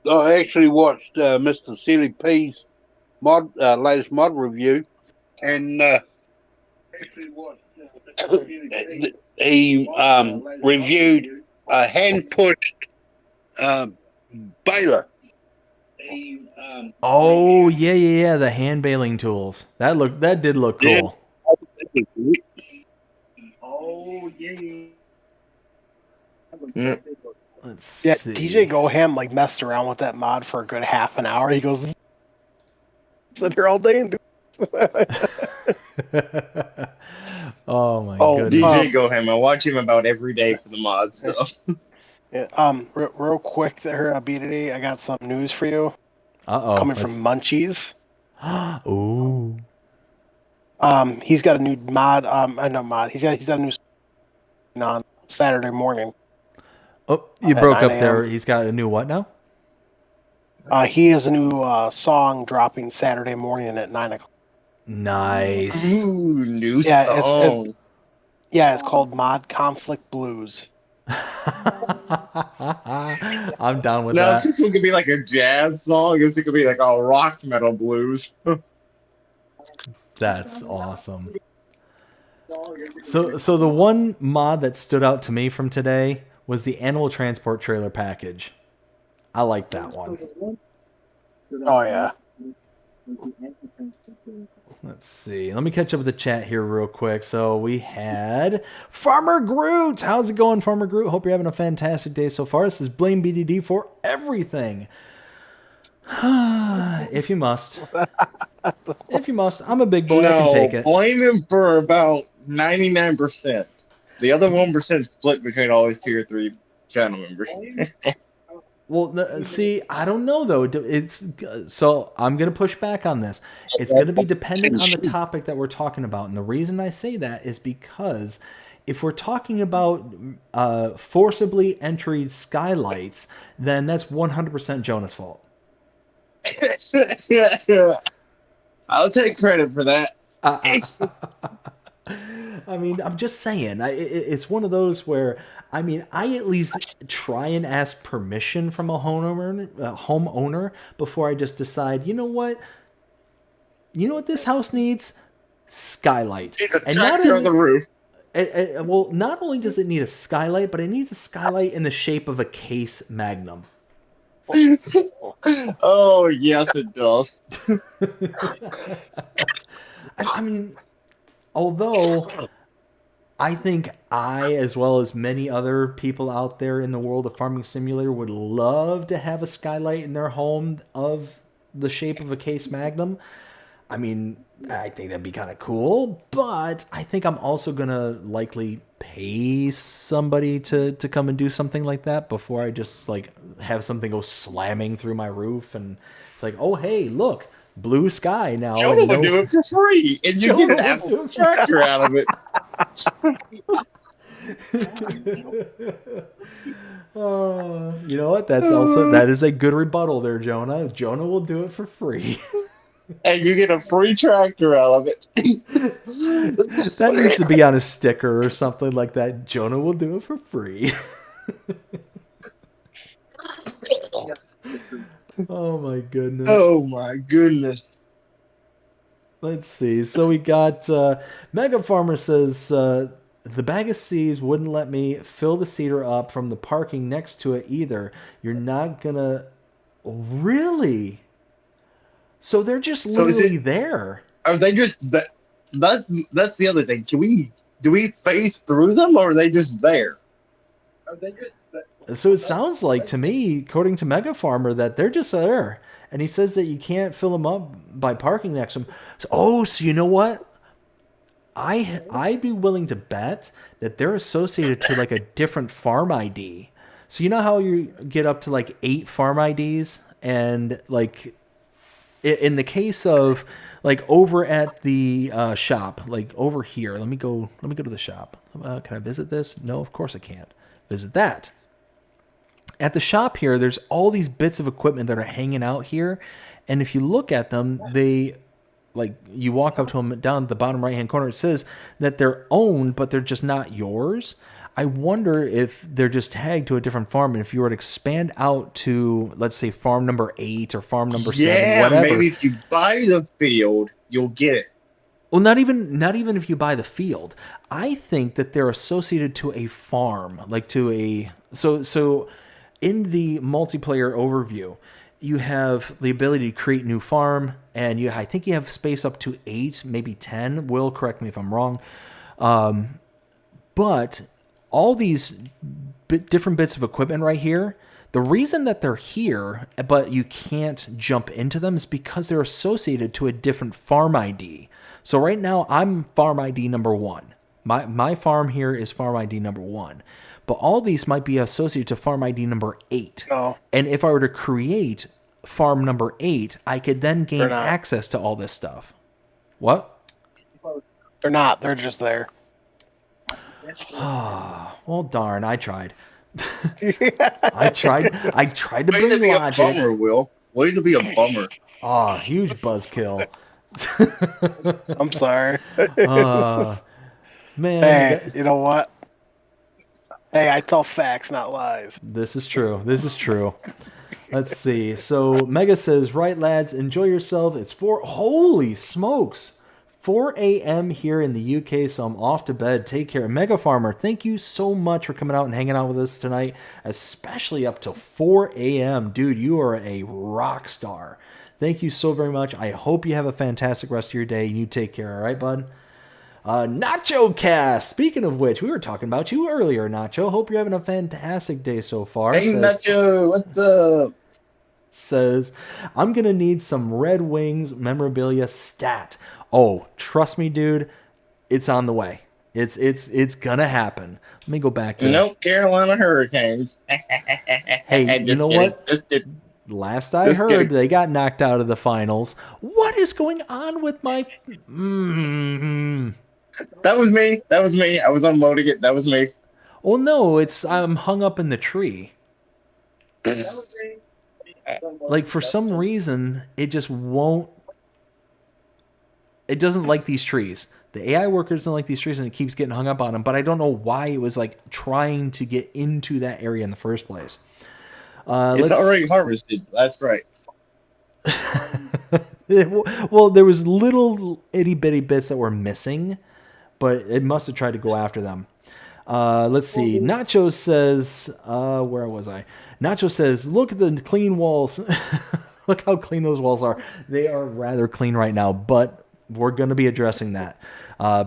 I actually watched Mr. Silly P's latest mod review, and he reviewed a hand-pushed baler. Oh yeah, the hand baling tools. That did look cool. Oh yeah. Let's see. DJ Goham like messed around with that mod for a good half an hour. He goes, sit here all day and do. Oh my goodness. DJ Goham, I watch him about every day for the mod stuff. Yeah, real quick there, BDD, I got some news for you. Coming from Munchies. Ooh. He's got a new mod. He's got a new on Saturday morning. Oh, you broke up there. He's got a new what now? He has a new song dropping Saturday morning at 9 o'clock. Nice. Ooh, new song. It's called Mod Conflict Blues. I'm down with that. Now, this one could be like a jazz song. This could be like a rock metal blues. That's awesome. So the one mod that stood out to me from today was the animal transport trailer package. I like that one. Oh yeah. Let's see. Let me catch up with the chat here real quick. So we had Farmer Groot. How's it going, Farmer Groot? Hope you're having a fantastic day so far. This is Blame BDD for everything. If you must. If you must. I'm a big boy. I can take it. Blame him for about 99%. The other 1% split between always 2 or 3 channel members. Well, see, I don't know though. So I'm going to push back on this. It's going to be dependent on the topic that we're talking about, and the reason I say that is because if we're talking about forcibly entry skylights, then that's 100% Jonah's fault. I'll take credit for that. I mean, I'm just saying, it's one of those where, I mean, I at least try and ask permission from a homeowner before I just decide, you know what this house needs? Skylight. It's a tractor on the roof. Well, not only does it need a skylight, but it needs a skylight in the shape of a case magnum. Oh, yes, it does. I mean, although I think I, as well as many other people out there in the world of Farming Simulator, would love to have a skylight in their home of the shape of a case magnum. I mean, I think that'd be kind of cool, but I think I'm also going to likely pay somebody to come and do something like that before I just like have something go slamming through my roof and it's like, oh, hey, look, blue sky now. Jonah would do it for free, and you get an absolute tractor out of it. You know what? That is a good rebuttal there, Jonah. Jonah will do it for free. And you get a free tractor out of it. That needs to be on a sticker or something like that. Jonah will do it for free. Oh my goodness. Oh my goodness. Let's see. So we got Mega Farmer says the bag of seeds wouldn't let me fill the seeder up from the parking next to it either. You're not gonna really. So they're just literally there. Are they just that's the other thing. Do we phase through them, or are they just there? Are they just? So it sounds like to me, according to Mega Farmer, that they're just there, and he says that you can't fill them up by parking next to them. So you know what? I'd be willing to bet that they're associated to like a different farm ID. So you know how you get up to like 8 farm IDs, and like. In the case of like over at the shop, like over here, let me go to the shop. Can I visit this? No, of course I can't. Visit that. At the shop here, there's all these bits of equipment that are hanging out here. And if you look at them, they like you walk up to them down at the bottom right-hand corner, it says that they're owned, but they're just not yours. I wonder if they're just tagged to a different farm, and if you were to expand out to, let's say, farm number 8 or farm number 7, whatever. Maybe if you buy the field, you'll get it. Well, not even if you buy the field. I think that they're associated to a farm, like to a so in the multiplayer overview, you have the ability to create new farm, and I think you have space up to 8, maybe 10. Will, correct me if I'm wrong. But all these different bits of equipment right here, the reason that they're here, but you can't jump into them, is because they're associated to a different farm ID. So right now, I'm farm ID number 1. My farm here is farm ID number 1. But all these might be associated to farm ID number 8. Oh. And if I were to create farm number 8, I could then gain access to all this stuff. What? They're not. They're just there. Well, darn, I tried. I tried to bring to be logic. a bummer, Will. Way to be a bummer. Oh, huge buzzkill. I'm sorry. Man. Hey, you know what? Hey, I tell facts, not lies. This is true. Let's see. So Mega says, right, lads, enjoy yourself. It's holy smokes. 4 a.m. here in the UK, so I'm off to bed. Take care. Mega Farmer, thank you so much for coming out and hanging out with us tonight, especially up to 4 a.m. Dude, you are a rock star. Thank you so very much. I hope you have a fantastic rest of your day, and you take care, all right, bud? Nacho Cast, speaking of which, we were talking about you earlier, Nacho. Hope you're having a fantastic day so far. Hey, Nacho, what's up? Says, I'm going to need some Red Wings memorabilia stat. Oh, trust me, dude, it's on the way. It's gonna happen. Let me go back to Nope, Carolina Hurricanes. Hey, you know what? Last I heard, kidding. they got knocked out of the finals. What is going on with my? That was me. That was me. I was unloading it. That was me. Oh no, I'm hung up in the tree. Like for some reason, it just won't. It doesn't like these trees. The AI worker doesn't like these trees, and it keeps getting hung up on them. But I don't know why it was like trying to get into that area in the first place. It's already harvested. That's right. Well, there was little itty bitty bits that were missing, but it must have tried to go after them. Let's see. Nacho says, where was I? Nacho says, look at the clean walls. Look how clean those walls are. They are rather clean right now, but we're going to be addressing that.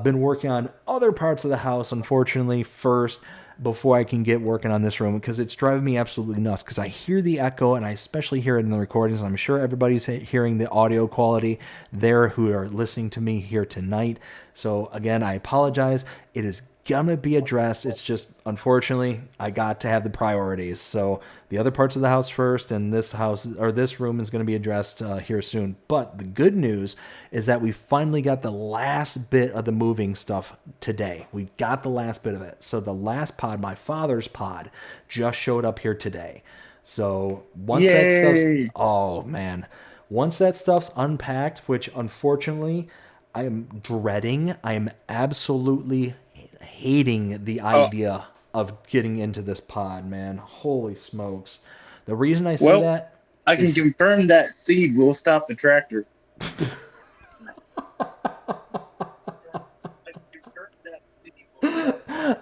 Been working on other parts of the house, unfortunately, first, before I can get working on this room, because it's driving me absolutely nuts, because I hear the echo, and I especially hear it in the recordings. I'm sure everybody's hearing the audio quality there who are listening to me here tonight. So again, I apologize. It is gonna be addressed. It's just, unfortunately, I got to have the priorities. So the other parts of the house first, and this house or this room is going to be addressed here soon. But the good news is that we finally got the last bit of the moving stuff today. We got the last bit of it. So the last pod, my father's pod, just showed up here today. So once that stuff's, oh man, once that stuff's unpacked, which unfortunately I am dreading, I am absolutely hating the idea of getting into this pod, man. Holy smokes. The reason I say that, I can confirm that seed will stop the tractor.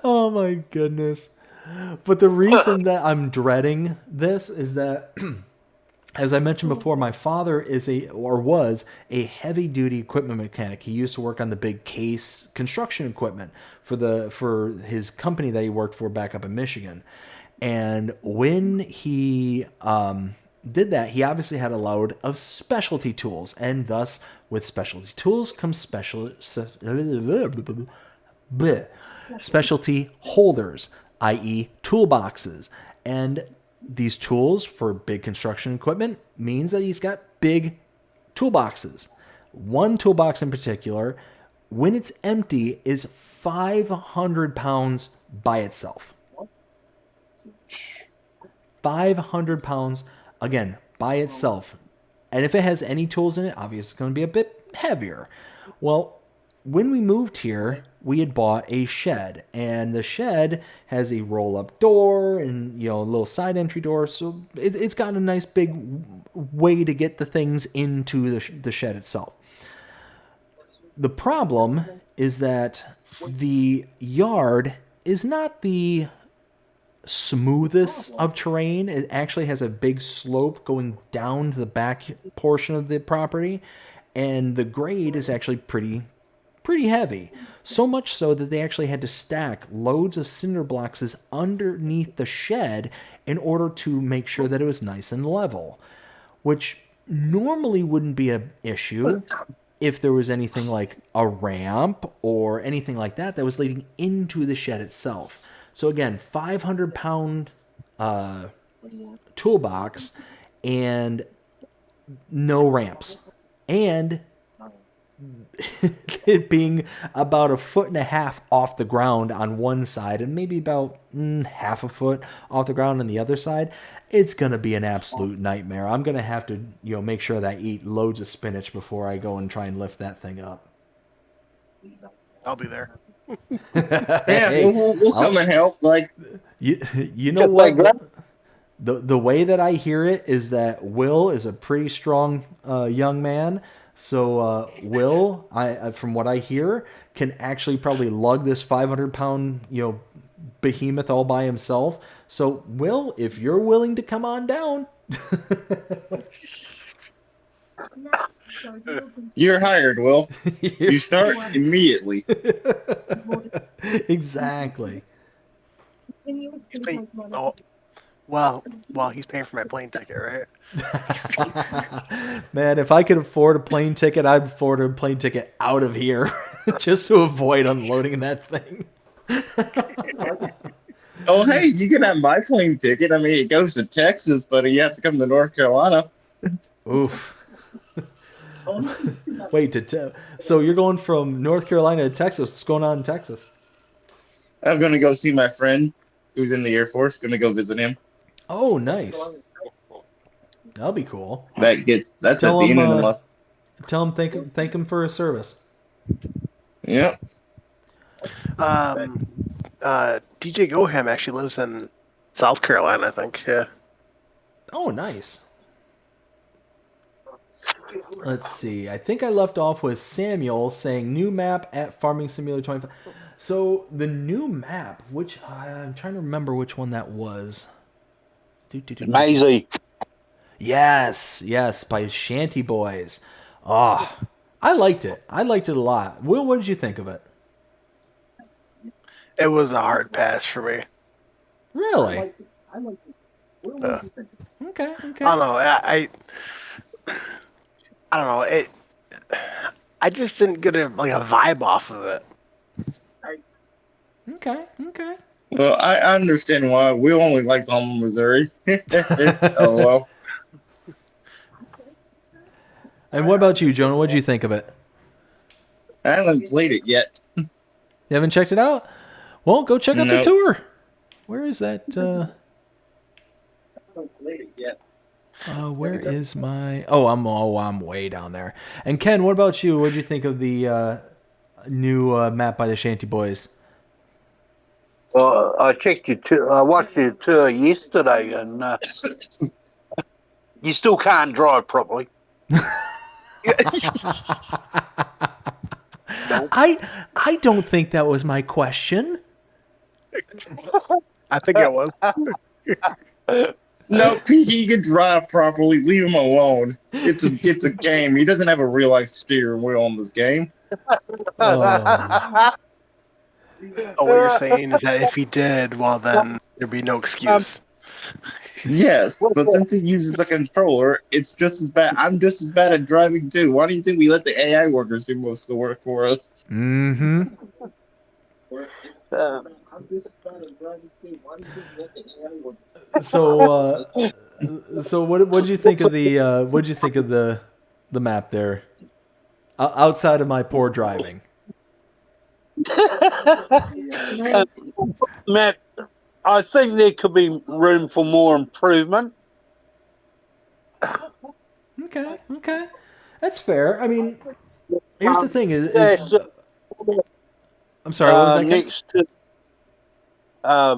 oh my goodness. But the reason that I'm dreading this is that as I mentioned before, my father was a heavy-duty equipment mechanic. He used to work on the big case construction equipment for his company that he worked for back up in Michigan. And when he did that, he obviously had a load of specialty tools, and thus with specialty tools comes specialty holders, i.e. toolboxes. And these tools for big construction equipment means that he's got big toolboxes. One toolbox in particular, when it's empty, is 500 pounds by itself. 500 pounds, again, by itself. And if it has any tools in it, obviously it's going to be a bit heavier. Well, when we moved here, we had bought a shed, and the shed has a roll-up door and, a little side entry door. So it's got a nice big way to get the things into the shed itself. The problem is that the yard is not the smoothest of terrain. It actually has a big slope going down to the back portion of the property, and the grade is actually pretty heavy. So much so that they actually had to stack loads of cinder blocks underneath the shed in order to make sure that it was nice and level, which normally wouldn't be an issue if there was anything like a ramp or anything like that was leading into the shed itself. So again, 500-pound toolbox and no ramps. And it being about 1.5 feet off the ground on one side and maybe about half a foot off the ground on the other side, it's going to be an absolute nightmare. I'm going to have to, make sure that I eat loads of spinach before I go and try and lift that thing up. I'll be there. Yeah, Hey, we'll come and help. Like, you know what? The way that I hear it is that Will is a pretty strong young man. So Will, from what I hear, can actually probably lug this 500-pound behemoth all by himself. So Will, if you're willing to come on down, you're hired, Will. You start immediately. Exactly. Well, he's paying for my plane ticket, right? Man, if I could afford a plane ticket, I'd afford a plane ticket out of here just to avoid unloading that thing. Oh, hey, you can have my plane ticket. I mean, it goes to Texas, but you have to come to North Carolina. Oof. Wait, so you're going from North Carolina to Texas. What's going on in Texas? I'm gonna go see my friend who's in the Air Force. Gonna go visit him. Oh, nice. That'll be cool. That's Tell at the him, end of the month. Tell him thank him for his service. Yep. DJ Goham actually lives in South Carolina, I think. Yeah. Oh, nice. Let's see. I think I left off with Samuel saying new map at Farming Simulator 25. So the new map, which I'm trying to remember which one that was. Maisie. Yes, by Shanty Boys. Oh, I liked it. I liked it a lot. Will, what did you think of it? It was a hard pass for me. Really? I like it. What do you think? Okay. I don't know. I don't know. I just didn't get a vibe off of it. Okay. Well, I understand why. We only like Alma, Missouri. Oh well. And what about you, Jonah? What did you think of it? I haven't played it yet. You haven't checked it out? Well, go check out the Nope. tour. Where is that? I haven't played it yet. Where is my? Oh, I'm way down there. And Ken, what about you? What did you think of the new map by the Shanty Boys? Well, I checked your tour. I watched your tour yesterday, and you still can't drive properly. I don't think that was my question. I think it was. No, he can drive properly. Leave him alone. It's a game. He doesn't have a real life steering wheel in this game. Oh. Oh, what you're saying is that if he did, well, then there'd be no excuse. Yes, but since he uses a controller, it's just as bad. I'm just as bad at driving too. Why do you think we let the AI workers do most of the work for us? Mm-hmm. I'm just trying to drive it too. Why do you think let the AI work? So what did you think of the map there? Outside of my poor driving. Matt, I think there could be room for more improvement. Okay. That's fair. I mean, here's the thing is I'm sorry, what was that? Next to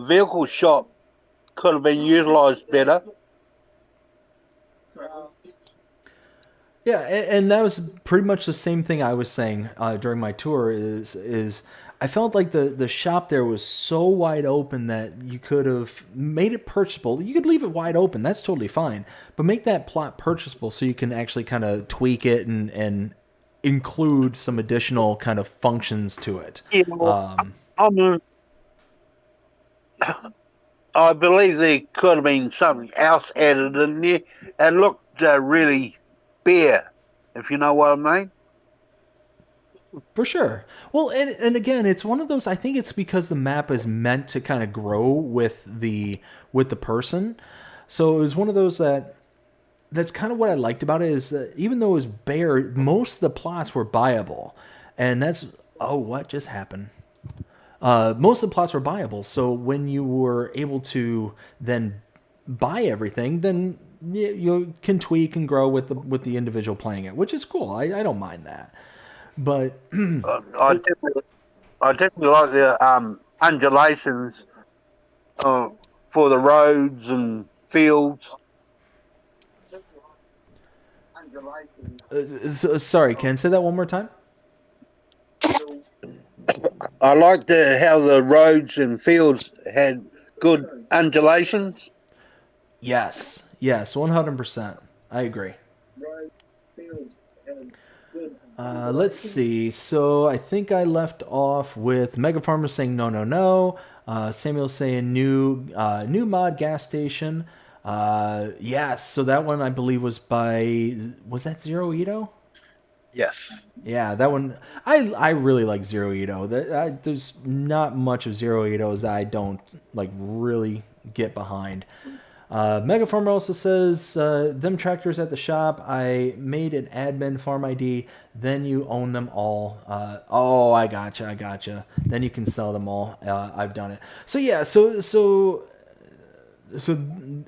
vehicle shop could have been utilised better. Yeah, and that was pretty much the same thing I was saying during my tour is I felt like the shop there was so wide open that you could have made it purchasable. You could leave it wide open. That's totally fine. But make that plot purchasable so you can actually kind of tweak it and include some additional kind of functions to it. I believe there could have been something else added in there. It looked really bare, if you know what I mean. For sure. Well, and again, it's one of those. I think it's because the map is meant to kind of grow with the person. So it was one of those that's kind of what I liked about it is that even though it was bare, most of the plots were buyable, and that's what just happened. Most of the plots were buyable. So when you were able to then buy everything, then you can tweak and grow with the individual playing it, which is cool. I don't mind that. But I definitely like the undulations for the roads and fields. Sorry, Ken, say that one more time. I liked how the roads and fields had good undulations. Yes, 100%. I agree. Let's see. So I think I left off with Mega Farmer saying no. Samuel saying new mod gas station. Yes. So that one I believe was that Zero Ito? Yes. Yeah, that one. I really like Zero Ito. There's not much of Zero Ito's that I don't like really get behind. Megafarmer also says, them tractors at the shop, I made an admin farm ID, then you own them all. Oh, I gotcha. Then you can sell them all. I've done it. So yeah, so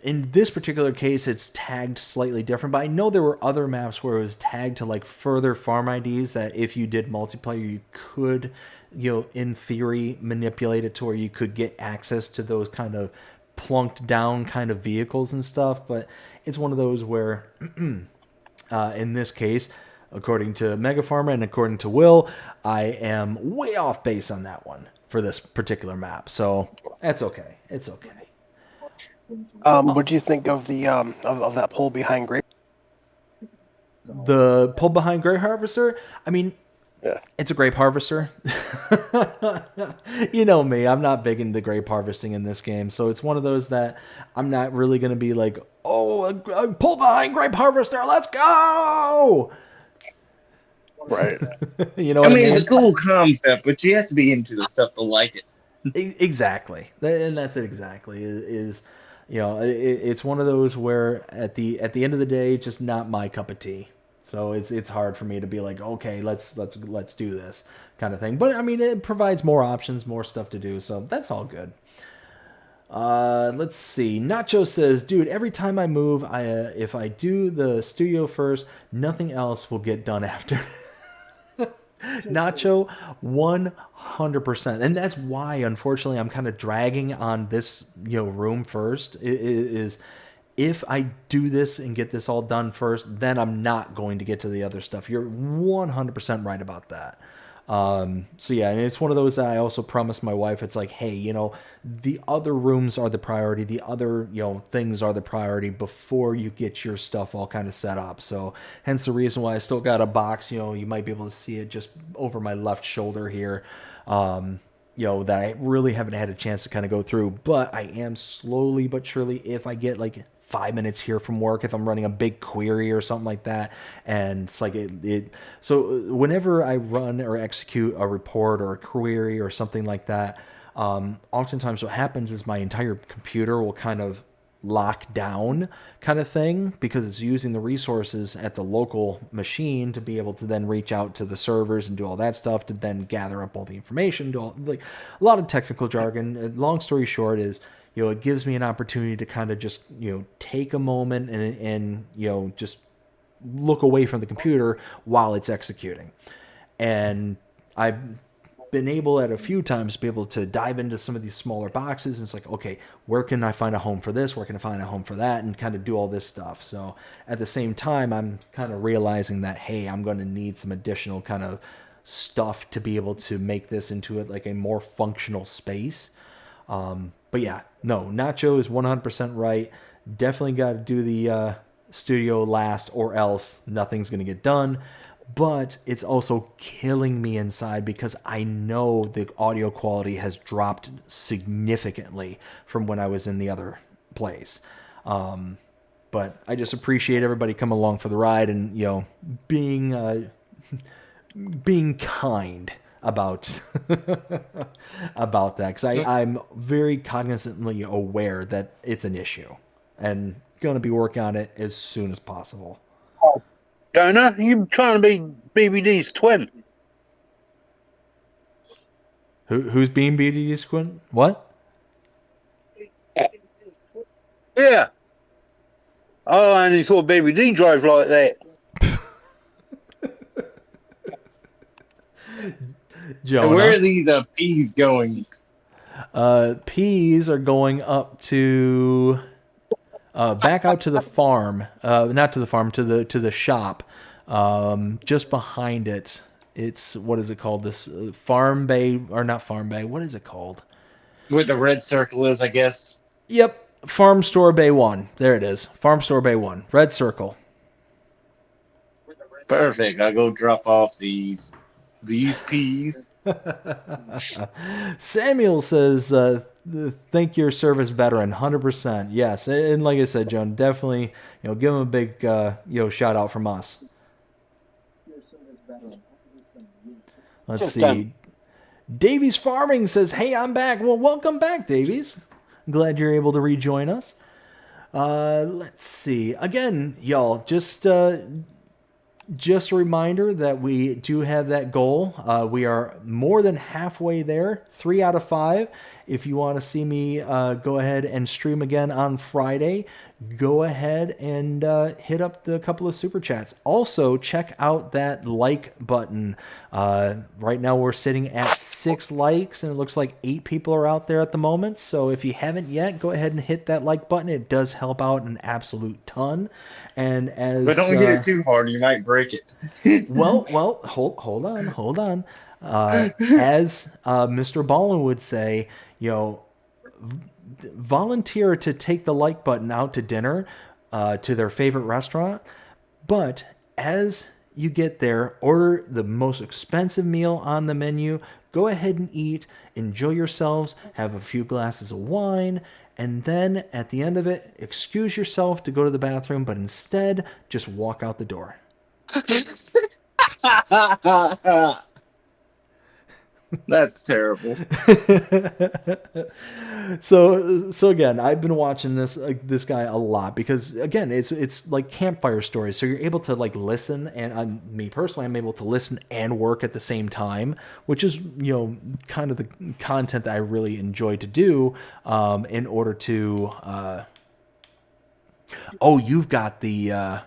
in this particular case, it's tagged slightly different, but I know there were other maps where it was tagged to like further farm IDs that if you did multiplayer, you could, in theory, manipulate it to where you could get access to those kind of plunked down kind of vehicles and stuff. But it's one of those where, in this case, according to Mega Pharma and according to Will, I am way off base on that one for this particular map. So that's okay. It's okay. What do you think of the of that pole behind Grape? The pull behind grape harvester, I mean, Yeah. it's a grape harvester. You know me, I'm not big into grape harvesting in this game, so it's one of those that I'm not really going to be like, oh, a pull behind grape harvester, let's go! Right. You know I what mean, it's a cool concept, but you have to be into the stuff to like it. Exactly, and that's it exactly. It's one of those where at the end of the day, just not my cup of tea. So it's hard for me to be like, okay, let's do this kind of thing. But I mean, it provides more options, more stuff to do, so that's all good. Let's see. Nacho says, dude, every time I move, if I do the studio first, nothing else will get done after. Nacho, 100%, and that's why, unfortunately, I'm kind of dragging on this, room first. Is if I do this and get this all done first, then I'm not going to get to the other stuff. You're 100% right about that. So yeah, and it's one of those that I also promised my wife. It's like, hey, the other rooms are the priority. The other, things are the priority before you get your stuff all kind of set up. So hence the reason why I still got a box, you might be able to see it just over my left shoulder here. That I really haven't had a chance to kind of go through, but I am slowly but surely, if I get like 5 minutes here from work, if I'm running a big query or something like that, and it's like so whenever I run or execute a report or a query or something like that, oftentimes what happens is my entire computer will kind of lock down kind of thing, because it's using the resources at the local machine to be able to then reach out to the servers and do all that stuff to then gather up all the information, do all, like a lot of technical jargon. Long story short is, it gives me an opportunity to kind of just, take a moment and just look away from the computer while it's executing. And I've been able at a few times to be able to dive into some of these smaller boxes. And it's like, okay, where can I find a home for this? Where can I find a home for that? And kind of do all this stuff. So at the same time, I'm kind of realizing that, hey, I'm going to need some additional kind of stuff to be able to make this into like a more functional space. But yeah, no, Nacho is 100% right. Definitely got to do the studio last, or else nothing's going to get done. But it's also killing me inside because I know the audio quality has dropped significantly from when I was in the other place. But I just appreciate everybody coming along for the ride and, being kind about about that, because I'm very cognizantly aware that it's an issue and going to be working on it as soon as possible. Jonah, you trying to be BBD's twin? Who's being BBD's twin? What? Yeah. I only thought BBD drove like that. Jonah. Where are these peas going? Peas are going up to back out to the farm. Not to the farm, to the shop. Just behind it. It's, what is it called? This farm bay, or not farm bay? What is it called? Where the red circle is, I guess. Yep, Farm Store Bay 1. There it is. Farm Store Bay 1. Red circle. Perfect. I'll go drop off these peas. Samuel says, thank your service veteran, 100%. Yes, and like I said, Joan, definitely, give him a big, shout out from us. Let's see. Davies Farming says, hey, I'm back. Well, welcome back, Davies. I'm glad you're able to rejoin us. Let's see. Again, y'all, just a reminder that we do have that goal. We are more than halfway there, 3 out of 5. If you want to see me go ahead and stream again on Friday, go ahead and hit up the couple of super chats. Also, check out that like button. Right now we're sitting at 6 likes, and it looks like 8 people are out there at the moment. So if you haven't yet, go ahead and hit that like button. It does help out an absolute ton. And But don't hit it too hard, you might break it. well, hold on. As Mr. Ballin would say, volunteer to take the like button out to dinner, to their favorite restaurant. But as you get there, order the most expensive meal on the menu. Go ahead and eat, enjoy yourselves, have a few glasses of wine, and then at the end of it, excuse yourself to go to the bathroom, but instead, just walk out the door. That's terrible. So again, I've been watching this guy a lot because again, it's like campfire stories. So you're able to like listen, and me personally, I'm able to listen and work at the same time, which is kind of the content that I really enjoy to do. In order to, you've got the.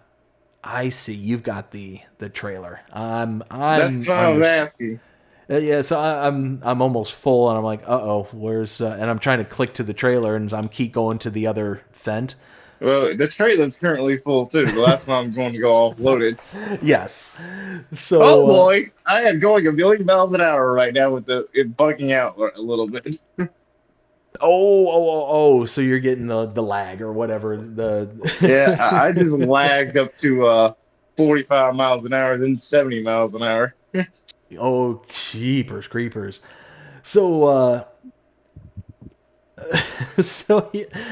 I see. You've got the trailer. I'm. That's what I was asking. Yeah, so I'm almost full, and I'm like, where's? And I'm trying to click to the trailer, and I'm keep going to the other vent. Well, the trailer's currently full too, so that's why I'm going to go offload it. Yes. So. Oh boy, I am going 1,000,000 miles an hour right now with it bugging out a little bit. So you're getting the lag or whatever. Yeah, I just lagged up to 45 miles an hour, then 70 miles an hour. Oh, jeepers creepers. So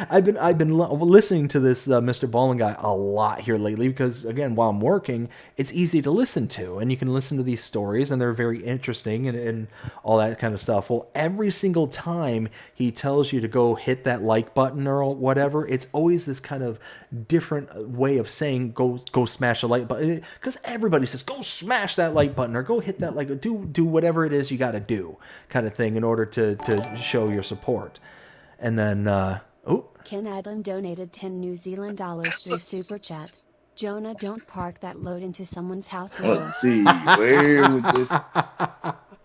I've been listening to this Mr. Ballin guy a lot here lately because again, while I'm working, it's easy to listen to, and you can listen to these stories, and they're very interesting and all that kind of stuff. Well, every single time he tells you to go hit that like button or whatever, it's always this kind of different way of saying go smash the like button, because everybody says go smash that like button or go hit that like do whatever it is you got to do kind of thing in order to show your support. And then, Ken Adlam donated 10 New Zealand dollars through Super Chat. Jonah, don't park that load into someone's house. Let's see, where would this...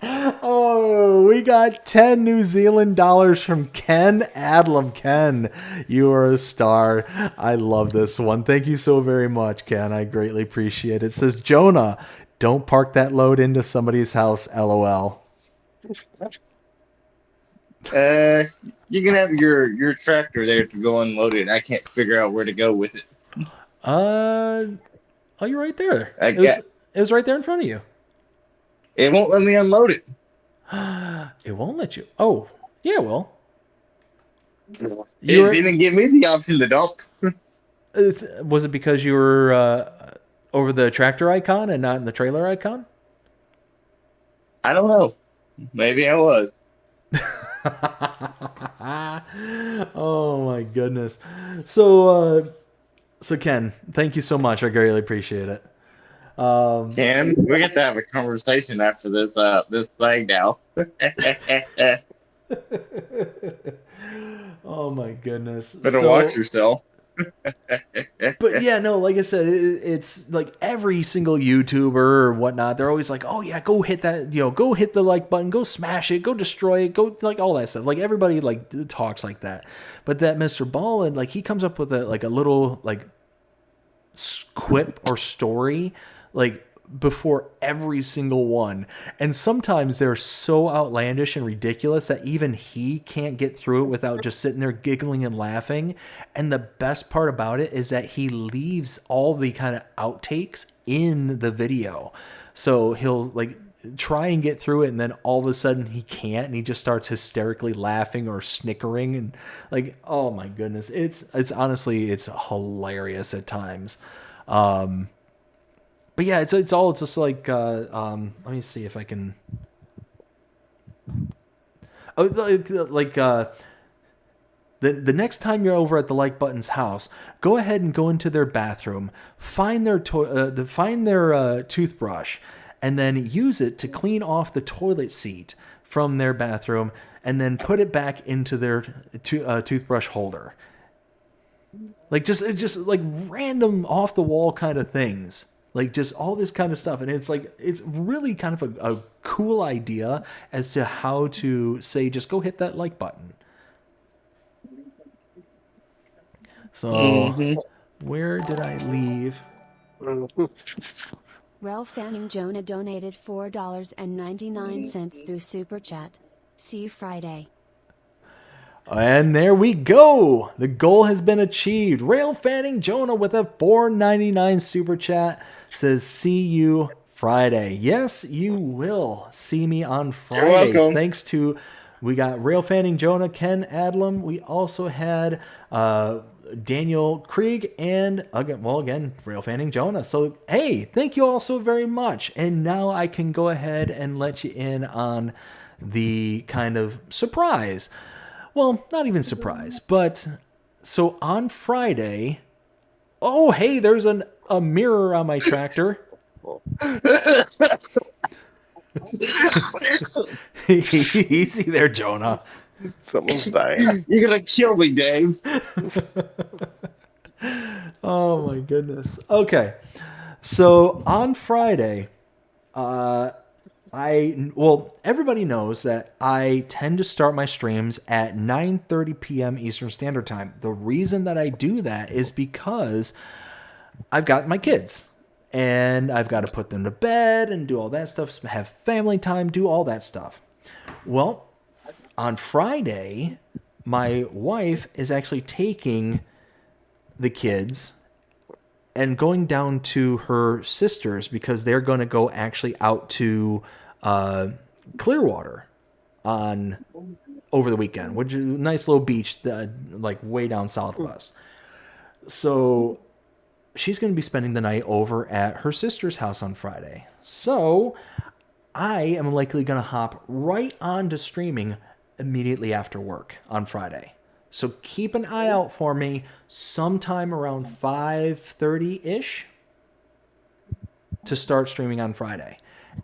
Oh, we got 10 New Zealand dollars from Ken Adlam. Ken, you are a star. I love this one. Thank you so very much, Ken. I greatly appreciate it. It says, Jonah, don't park that load into somebody's house, LOL. You can have your tractor there to go unload it. I can't figure out where to go with it. You're right there. It was right there in front of you. It won't let me unload it. It won't let you. Oh, yeah, well. It didn't give me the option to dump. Was it because you were over the tractor icon and not in the trailer icon? I don't know. Maybe I was. Oh my goodness. So Ken, thank you so much. I greatly appreciate it. Ken, we get to have a conversation after this thing now. Oh my goodness. Better watch yourself. But yeah, no, like I said, it's like every single YouTuber or whatnot, they're always like, oh yeah, go hit that, go hit the like button, go smash it, go destroy it, go like all that stuff. Like everybody like talks like that. But that Mr. Ballin, like he comes up with a little like quip or story like before every single one, and sometimes they're so outlandish and ridiculous that even he can't get through it without just sitting there giggling and laughing. And the best part about it is that he leaves all the kind of outtakes in the video, so he'll like try and get through it, and then all of a sudden he can't, and he just starts hysterically laughing or snickering, and like, oh my goodness, it's honestly, it's hilarious at times. But yeah, it's all just like let me see if I can. Oh, like The next time you're over at the Like Button's house, go ahead and go into their bathroom, find their toothbrush, and then use it to clean off the toilet seat from their bathroom, and then put it back into their toothbrush holder. Like just like random off the wall kind of things. Like just all this kind of stuff. And it's like, it's really kind of a cool idea as to how to say, just go hit that like button. So where did I leave? Ralph Fanning Jonah donated $4.99 through Super Chat. See you Friday. And there we go. The goal has been achieved. Rail Fanning Jonah with a $4.99 super chat says, see you Friday. Yes, you will see me on Friday. You're welcome. Thanks to, we got Rail Fanning Jonah, Ken Adlam. We also had Daniel Krieg and, again, Rail Fanning Jonah. So, hey, thank you all so very much. And now I can go ahead and let you in on the kind of surprise. Well, not even surprise, but so on Friday, oh, hey, there's a mirror on my tractor. Easy there, Jonah. Someone's dying. You're gonna kill me, Dave. Oh my goodness. Okay, so on Friday, everybody knows that I tend to start my streams at 9:30 p.m. Eastern Standard Time. The reason that I do that is because I've got my kids and I've got to put them to bed and do all that stuff, have family time, do all that stuff. Well, on Friday, my wife is actually taking the kids and going down to her sisters because they're going to go actually out to Clearwater over the weekend, which is a nice little beach like way down south of us. So she's going to be spending the night over at her sister's house on Friday. So I am likely going to hop right on to streaming immediately after work on Friday. So keep an eye out for me sometime around 5:30-ish to start streaming on Friday.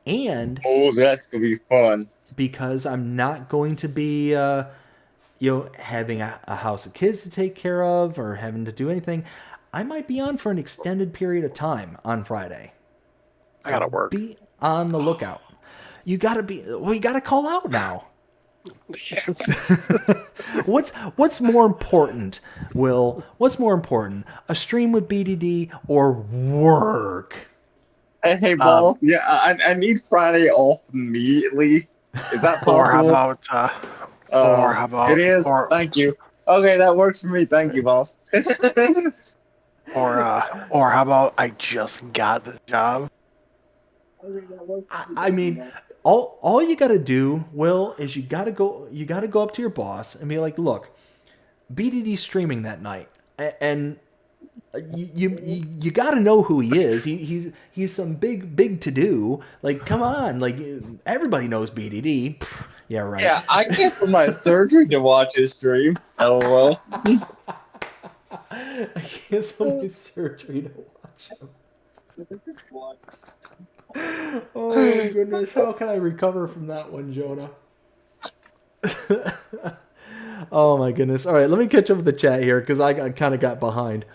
And oh, that's gonna be fun. Because I'm not going to be having a house of kids to take care of or having to do anything, I might be on for an extended period of time on Friday. So I gotta work. Be on the lookout. You gotta call out now. What's more important, Will? What's more important, a stream with BDD or work? Hey, Ball. Yeah, I need Friday off immediately. Is that possible? Or how about? It is. Thank you. Okay, that works for me. Thank you, boss. Or how about I just got this job? I mean, all you got to do, Will, is you got to go up to your boss and be like, look, BDD's streaming that night, and you got to know who he is. He's some big to do. Like, come on, like everybody knows BDD. Yeah, right. Yeah, I canceled my surgery to watch his stream. LOL. I canceled my surgery to watch him. Oh my goodness, how can I recover from that one, Jonah? Oh my goodness. All right, let me catch up with the chat here because I kind of got behind.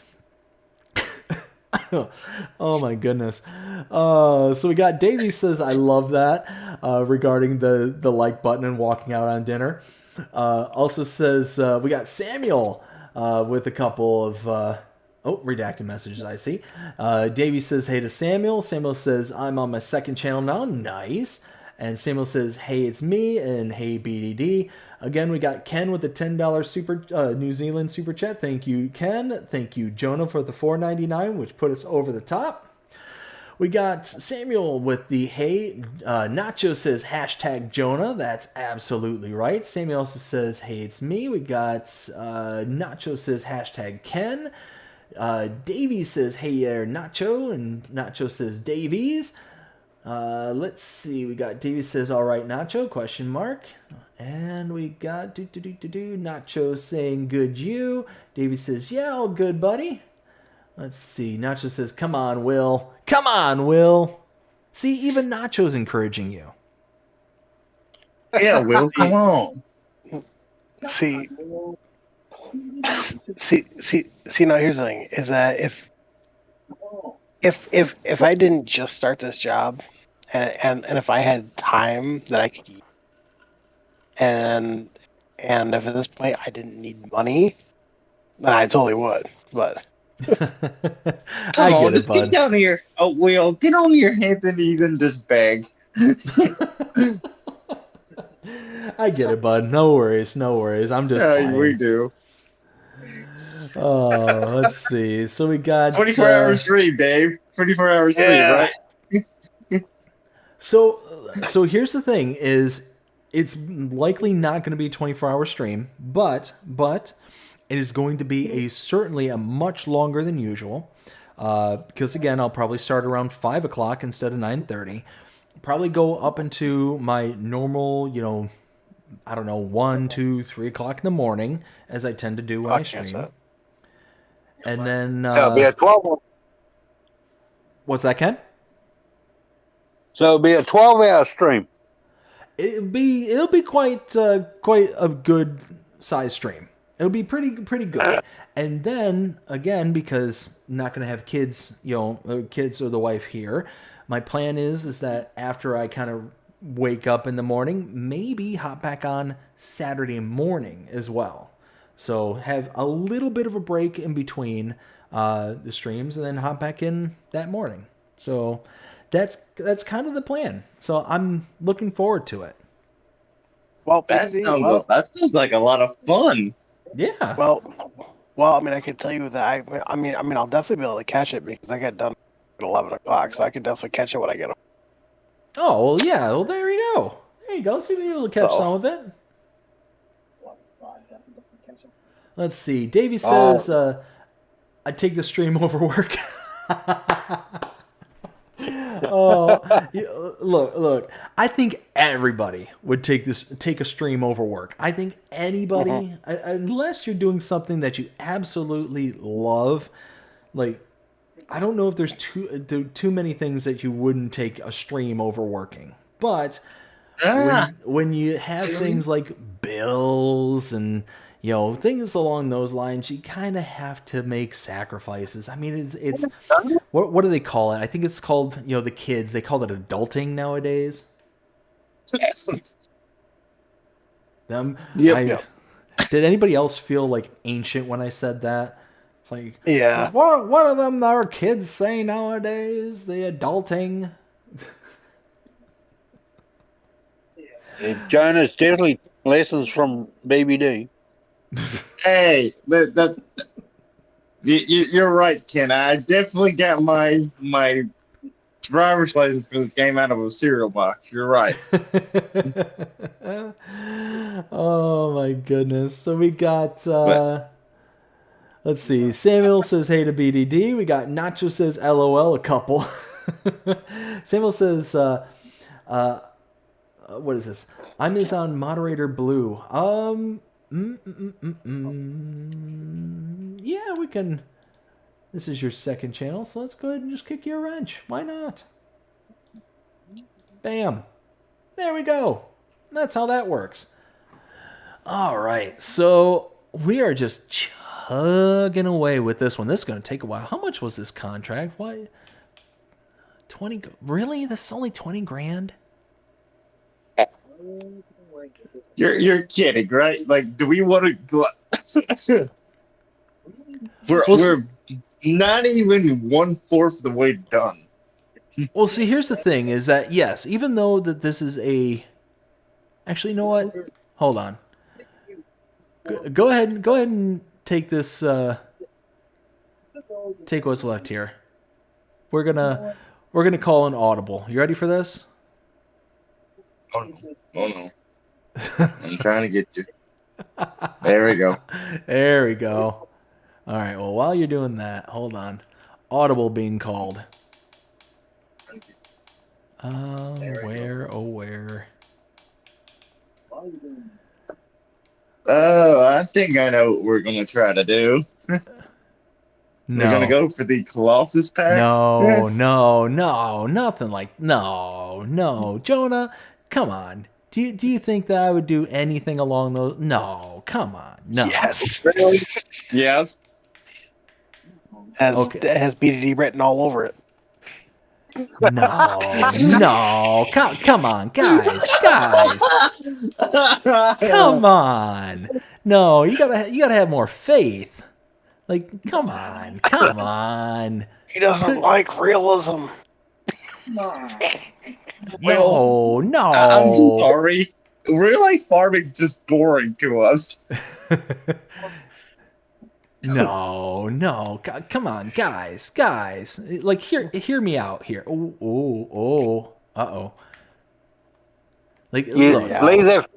Oh my goodness. So we got Davey says, I love that, regarding the like button and walking out on dinner. Also says, we got Samuel with a couple of redacted messages I see. Davey says, hey to Samuel. Samuel says, I'm on my second channel now. Nice. And Samuel says, hey, it's me, and hey, BDD. Again, we got Ken with the $10 super New Zealand super chat. Thank you, Ken. Thank you, Jonah, for the $4.99, which put us over the top. We got Samuel with the hey. Nacho says hashtag Jonah. That's absolutely right. Samuel also says, hey, it's me. We got Nacho says hashtag Ken. Davey says, hey there, Nacho. And Nacho says, Davies. Let's see. We got Davey says, all right, Nacho, question mark. And we got Nacho saying, good you. Davey says, yeah, all good, buddy. Let's see. Nacho says, come on, Will. Come on, Will. See, even Nacho's encouraging you. Yeah, Will, come on. See, now here's the thing: is that if I didn't just start this job, and if I had time that I could use, and if at this point I didn't need money, then I totally would. But Come on, get it, just get bud. down here. Oh, Will, get on your hands and knees and just beg. I get it, bud. No worries. I'm just Yeah, playing. we do. Oh, let's see. So we got 24 hours free, Dave. 24 hours free, Yeah. right? So here's the thing: is it's likely not going to be a 24-hour stream, but it is going to be certainly a much longer than usual. Because again, I'll probably start around 5 o'clock instead of 9:30. Probably go up into my normal, 1, 2, 3 o'clock in the morning, as I tend to do when I stream. And then So it'll be a 12. What's that, Ken? So it'll be a 12-hour stream. It'll be quite a good size stream. It'll be pretty good. And then again, because I'm not going to have kids, kids or the wife here, my plan is that after I kind of wake up in the morning, maybe hop back on Saturday morning as well. So have a little bit of a break in between the streams, and then hop back in that morning. So that's kind of the plan. So I'm looking forward to it. Well, That sounds like a lot of fun. Yeah. Well, I mean, I can tell you that I mean, I'll definitely be able to catch it because I get done at 11 o'clock, so I can definitely catch it when I get home. Oh, well, yeah. Well, there you go. There you go. So you'll be able to catch some of it. Let's see. Davey says, I take the stream over work. Look. I think everybody would take a stream over work. I think anybody, unless you're doing something that you absolutely love, like, I don't know if there's too many things that you wouldn't take a stream over working. But when you have things like bills and things along those lines, you kind of have to make sacrifices. I mean, it's what do they call it? I think it's called, the kids, they call it adulting nowadays. Did anybody else feel like ancient when I said that? It's like, yeah. What are them our kids say nowadays? The adulting. Jonah's definitely lessons from BBD. Hey, you're right, Ken. I definitely got my driver's license for this game out of a cereal box. You're right. Oh my goodness. So we got let's see. Samuel says hey to BDD. We got Nacho says LOL a couple. Samuel says what is this? I'm is on moderator blue. Yeah, we can. This is your second channel, so let's go ahead and just kick you a wrench. Why not? Bam. There we go. That's how that works. All right, so we are just chugging away with this one. This is going to take a while. How much was this contract? Why? 20? Really? This is only 20 grand? You're kidding, right? Like, do we want to? We're not even 1/4 of the way done. Well, see, here's the thing: is that yes, even though that this is actually, you know what? Hold on. Go ahead and take this. Take what's left here. We're gonna call an audible. You ready for this? Oh no. I'm trying to get you. There we go. There we go. All right. Well, while you're doing that, hold on. Audible being called. Where, oh, where? Oh, I think I know what we're gonna try to do. We're gonna No. go for the Colossus pack. No, nothing like no, Jonah, come on. Do you think that I would do anything along those? No, come on, no. Yes. Really? Yes. Has BDD written all over it. No, come on, guys, come on. No, you gotta have more faith. Like, come on. He doesn't like realism. Well, No. I'm sorry. Real life farming's just boring to us. No. Come on, guys. Like, hear me out here. Oh. Uh-oh. Like, look. Leave that.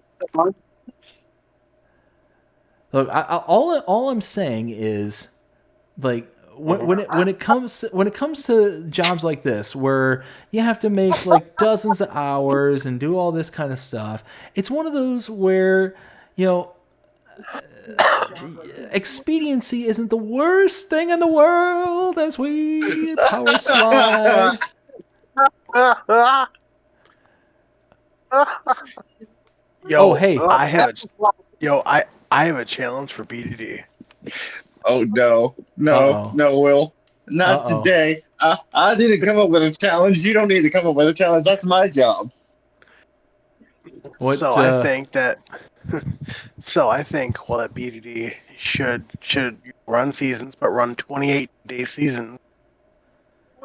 Look, all I'm saying is, like, when it comes to jobs like this where you have to make like dozens of hours and do all this kind of stuff, it's one of those where, you know, expediency isn't the worst thing in the world as we power slide. Yo, Oh, hey. I have a challenge for BDD. Oh no, Uh-oh. Will, not Uh-oh. today. I didn't come up with a challenge. You don't need to come up with a challenge. That's my job. What, I think that BDD should run seasons, but run 28-day seasons,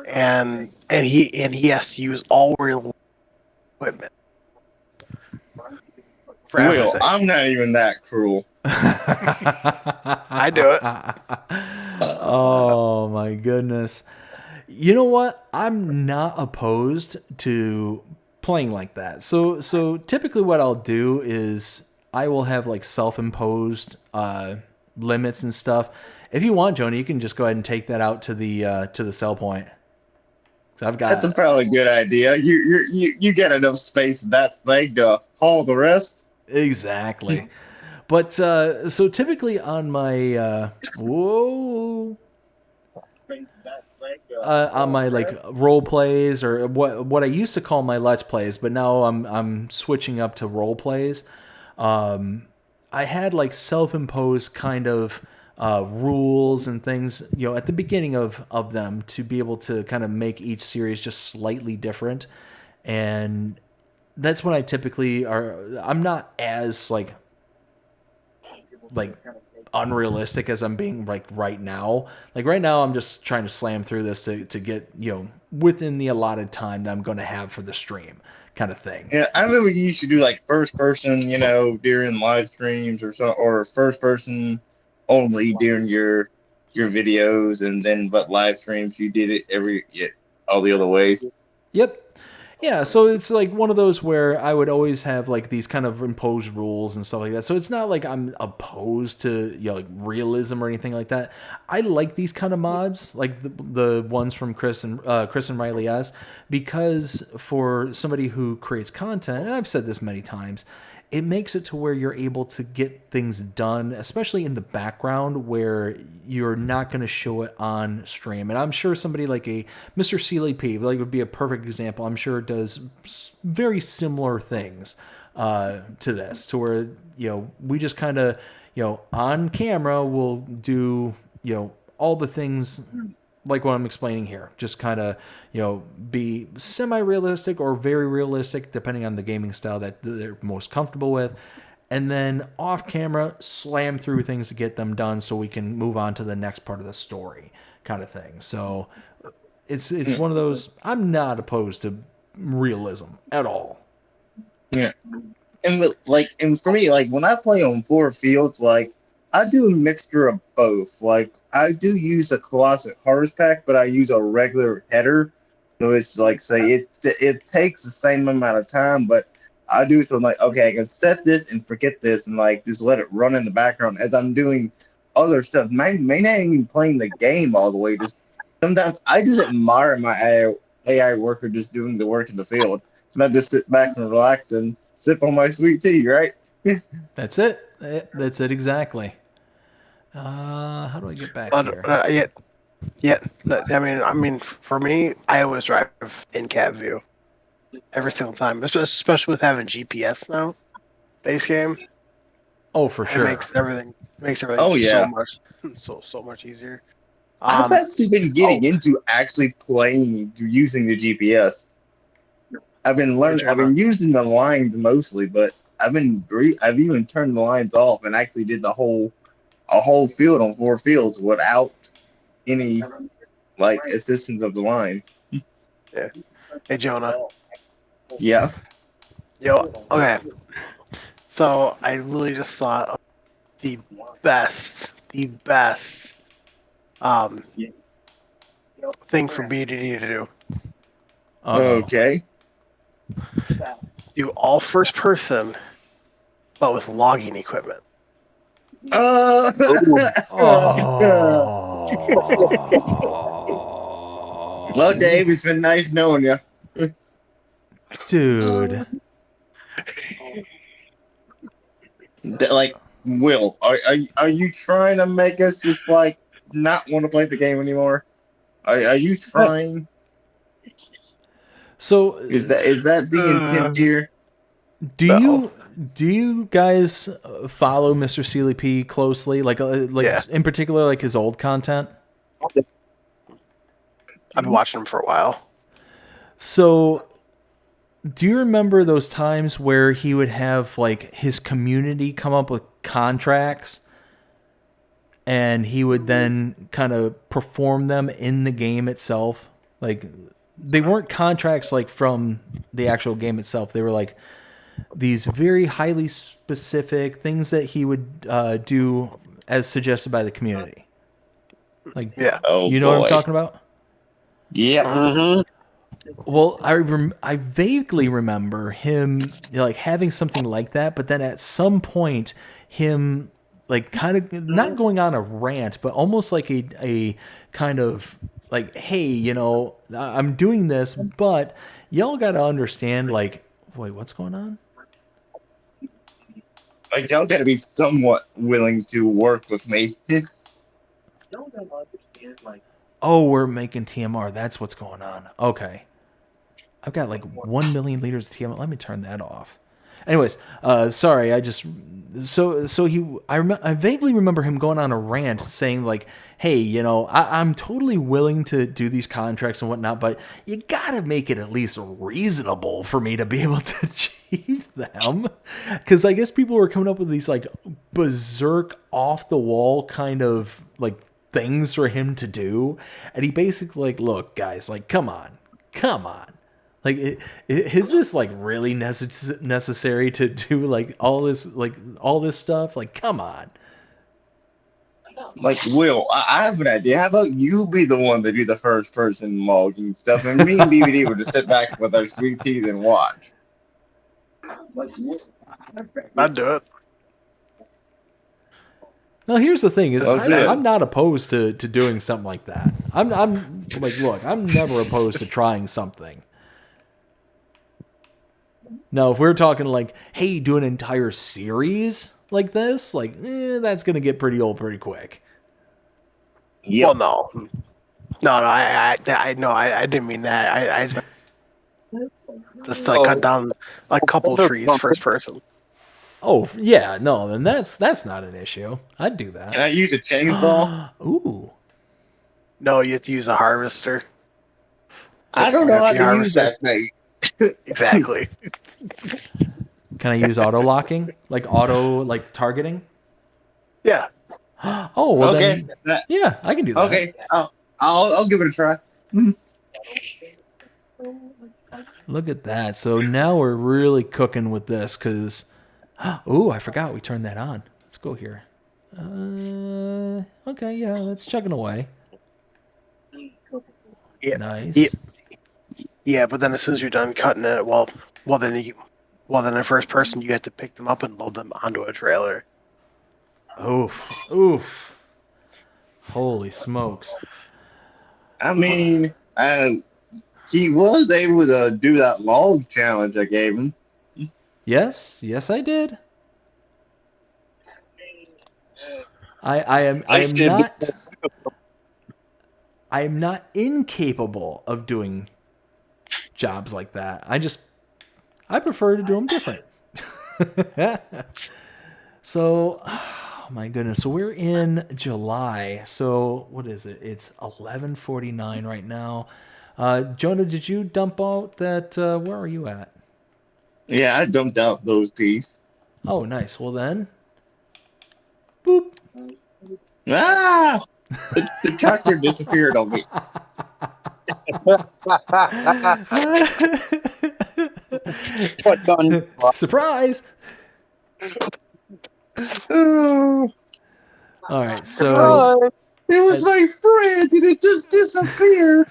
and he has to use all real equipment. For Will, everything. I'm not even that cruel. I do it. Oh my goodness. You know what? I'm not opposed to playing like that. So typically what I'll do is I will have like self-imposed limits and stuff. If you want, Joni, you can just go ahead and take that out to the sell point. So I've got That's a probably good idea. You get enough space in that leg to haul the rest. Exactly. But so typically on my on my like role plays, or what I used to call my let's plays, but now I'm switching up to role plays. I had like self-imposed kind of rules and things, you know, at the beginning of them to be able to kind of make each series just slightly different. And that's when I typically I'm not as like unrealistic as I'm being like right now. Like right now I'm just trying to slam through this to get, you know, within the allotted time that I'm going to have for the stream kind of thing. Yeah, I remember you used to do like first person, you know, during live streams or first person only during your videos, and then but live streams you did it all the other ways. Yep. Yeah, so it's like one of those where I would always have like these kind of imposed rules and stuff like that. So it's not like I'm opposed to, you know, like realism or anything like that. I like these kind of mods, like the ones from Chris and Riley S, because for somebody who creates content, and I've said this many times, it makes it to where you're able to get things done, especially in the background where you're not going to show it on stream. And I'm sure somebody like a Mr. Sealy P like would be a perfect example. I'm sure it does very similar things to this, to where, you know, we just kind of, you know, on camera we'll do, you know, all the things like what I'm explaining here, just kind of, you know, be semi-realistic or very realistic, depending on the gaming style that they're most comfortable with. And then off camera, slam through things to get them done so we can move on to the next part of the story kind of thing. So it's one of those, I'm not opposed to realism at all. Yeah. And for me, like when I play on 4 fields, like I do a mixture of both. Like I do use a Colossus Harvest Pack, but I use a regular header. So it's like, say it takes the same amount of time, but I do something like, okay, I can set this and forget this and like just let it run in the background as I'm doing other may not even playing the game all the way. Just sometimes I just admire AI worker just doing the work in the field. And I just sit back and relax and sip on my sweet tea, right? That's it. That's it exactly. How do I get back But here? yeah. I mean, for me, I always drive in cab view every single time, especially with having GPS now, base game. Oh, for It sure. makes everything Oh yeah. so much easier. I've actually been getting into actually playing using the GPS. I've been using the lines mostly, but I've even turned the lines off and actually did a whole field on 4 fields without any like assistance of the line. Yeah. Hey, Jonah. Yeah. Yo. Okay. So I literally just thought of the best um thing for BDD to do. Uh-oh. Okay. Do all first person, but with logging equipment. Uh, well, Oh. Dave, it's been nice knowing you. Dude. Like, Will, are you trying to make us just like not want to play the game anymore? Are you trying? So Is that the intent here? do No. you guys follow Mr. Sealy P closely? Like Yeah. in particular, like his old content? I've been watching him for a while. So do you remember those times where he would have like his community come up with contracts and he would then kind of perform them in the game itself? Like they weren't contracts like from the actual game itself. They were like these very highly specific things that he would do as suggested by the community. Like, Yeah. Oh, you know what I'm boy. talking about? Yeah. Well, I vaguely remember him like having something like that, but then at some point him like kind of not going on a rant, but almost like a kind of like, hey, I'm doing this, but y'all got to understand, like, wait, what's going on? Like, y'all gotta be somewhat willing to work with me. Y'all gotta understand, like, Oh, we're making TMR. That's what's going on. Okay. I've got like 1 million liters of TMR. Let me turn that off. Anyways, sorry. I vaguely remember him going on a rant saying like, hey, I'm totally willing to do these contracts and whatnot, but you gotta make it at least reasonable for me to be able to achieve them. Because I guess people were coming up with these like berserk off the wall kind of like things for him to do. And he basically like, look, guys, like, come on. Like, is this like really necessary to do like all this stuff? Like, come on. Like, Will, I have an idea. How about you be the one to do the first person logging stuff, and me and DVD would just sit back with our sweet teas and watch. I'd do it. Now, here's the thing: is Okay. I'm not opposed to doing something like that. I'm like, look, I'm never opposed to trying something. Now, if we're talking like, hey, do an entire series like this, like, that's gonna get pretty old pretty quick. Yep. Well, no, I didn't mean that. I just like cut down a couple trees first person. Oh yeah, no, then that's not an issue. I'd do Can that. I use a chainsaw? Ooh, No, you have to use a harvester. I don't know how The to use harvester. that thing. Exactly. can I use auto locking, like auto like targeting? Yeah. Oh well, Okay. then yeah, I can do that. Okay. I'll give it a try. Look at that. So now we're really cooking with this because, oh, I forgot we turned that on. Let's go here. Okay, yeah, that's chugging away. Yeah. Nice. Yeah, but then as soon as you're done cutting it, well then in first person you have to pick them up and load them onto a trailer. Oof. Holy smokes. I mean, he was able to do that log challenge I gave him. Yes, I did. I am not incapable of doing jobs like that. I prefer to do them different. So, oh my goodness. So we're in July. So what is it? It's 11:49 right now. Jonah, did you dump out that? Where are you at? Yeah, I dumped out those peas. Oh, nice. Well then, boop. Ah! The tractor disappeared on me. Surprise! Oh, All right, so it was my friend, and it just disappeared.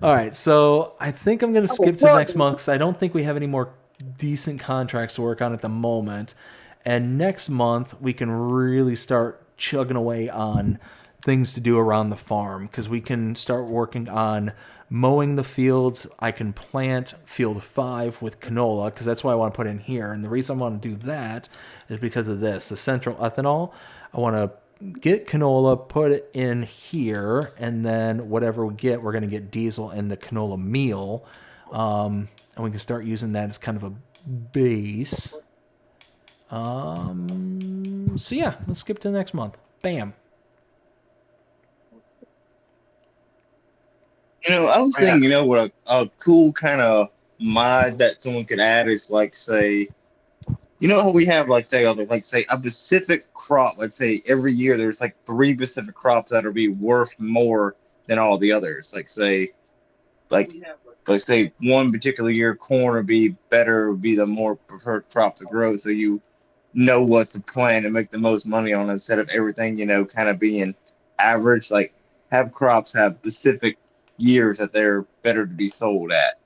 all right, so I think I'm going to skip to next month because I don't think we have any more decent contracts to work on at the moment. And next month, we can really start chugging away on things to do around the farm because we can start working on mowing the fields. I can plant field 5 with canola because that's what I want to put in here. And the reason I want to do that is because of this, the central ethanol. I want to get canola, put it in here, and then whatever we get, we're going to get diesel and the canola meal. And we can start using that as kind of a base. So yeah, let's skip to the next month. Bam. I was thinking, what a cool kind of mod that someone could add is like, say, how we have like say a specific crop. Let's say every year there's like 3 specific crops that'll be worth more than all the others. Like say one particular year corn would be better, would be the more preferred crop to grow. So you know what to plant and make the most money on instead of everything, kind of being average. Like have crops have specific years that they're better to be sold at.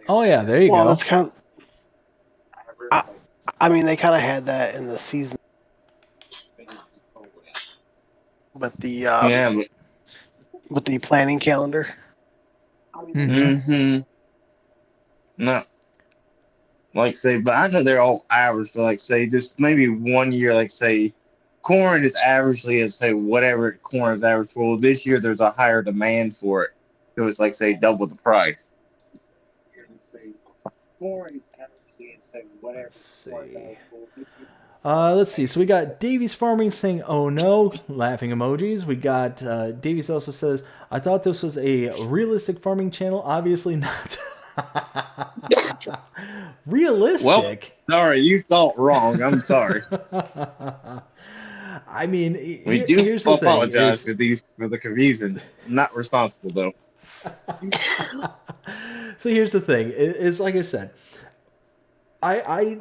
Oh yeah, there you go. That's kind of, I mean, they kind of had that in the season with the with the planning calendar. Mm-hmm. No. Like say, but I know they're all average. So like say, just maybe one year, like say, corn is averagely as say whatever corn is average for. This year there's a higher demand for it, so it's like say double the price. Let's see. So we got Davies Farming saying, "Oh no," laughing emojis. We got Davies also says, "I thought this was a realistic farming channel. Obviously not." Realistic? Well, sorry, you thought wrong. I'm sorry. I mean, we do apologize for the confusion. I'm not responsible though. So here's the thing: is like I said, I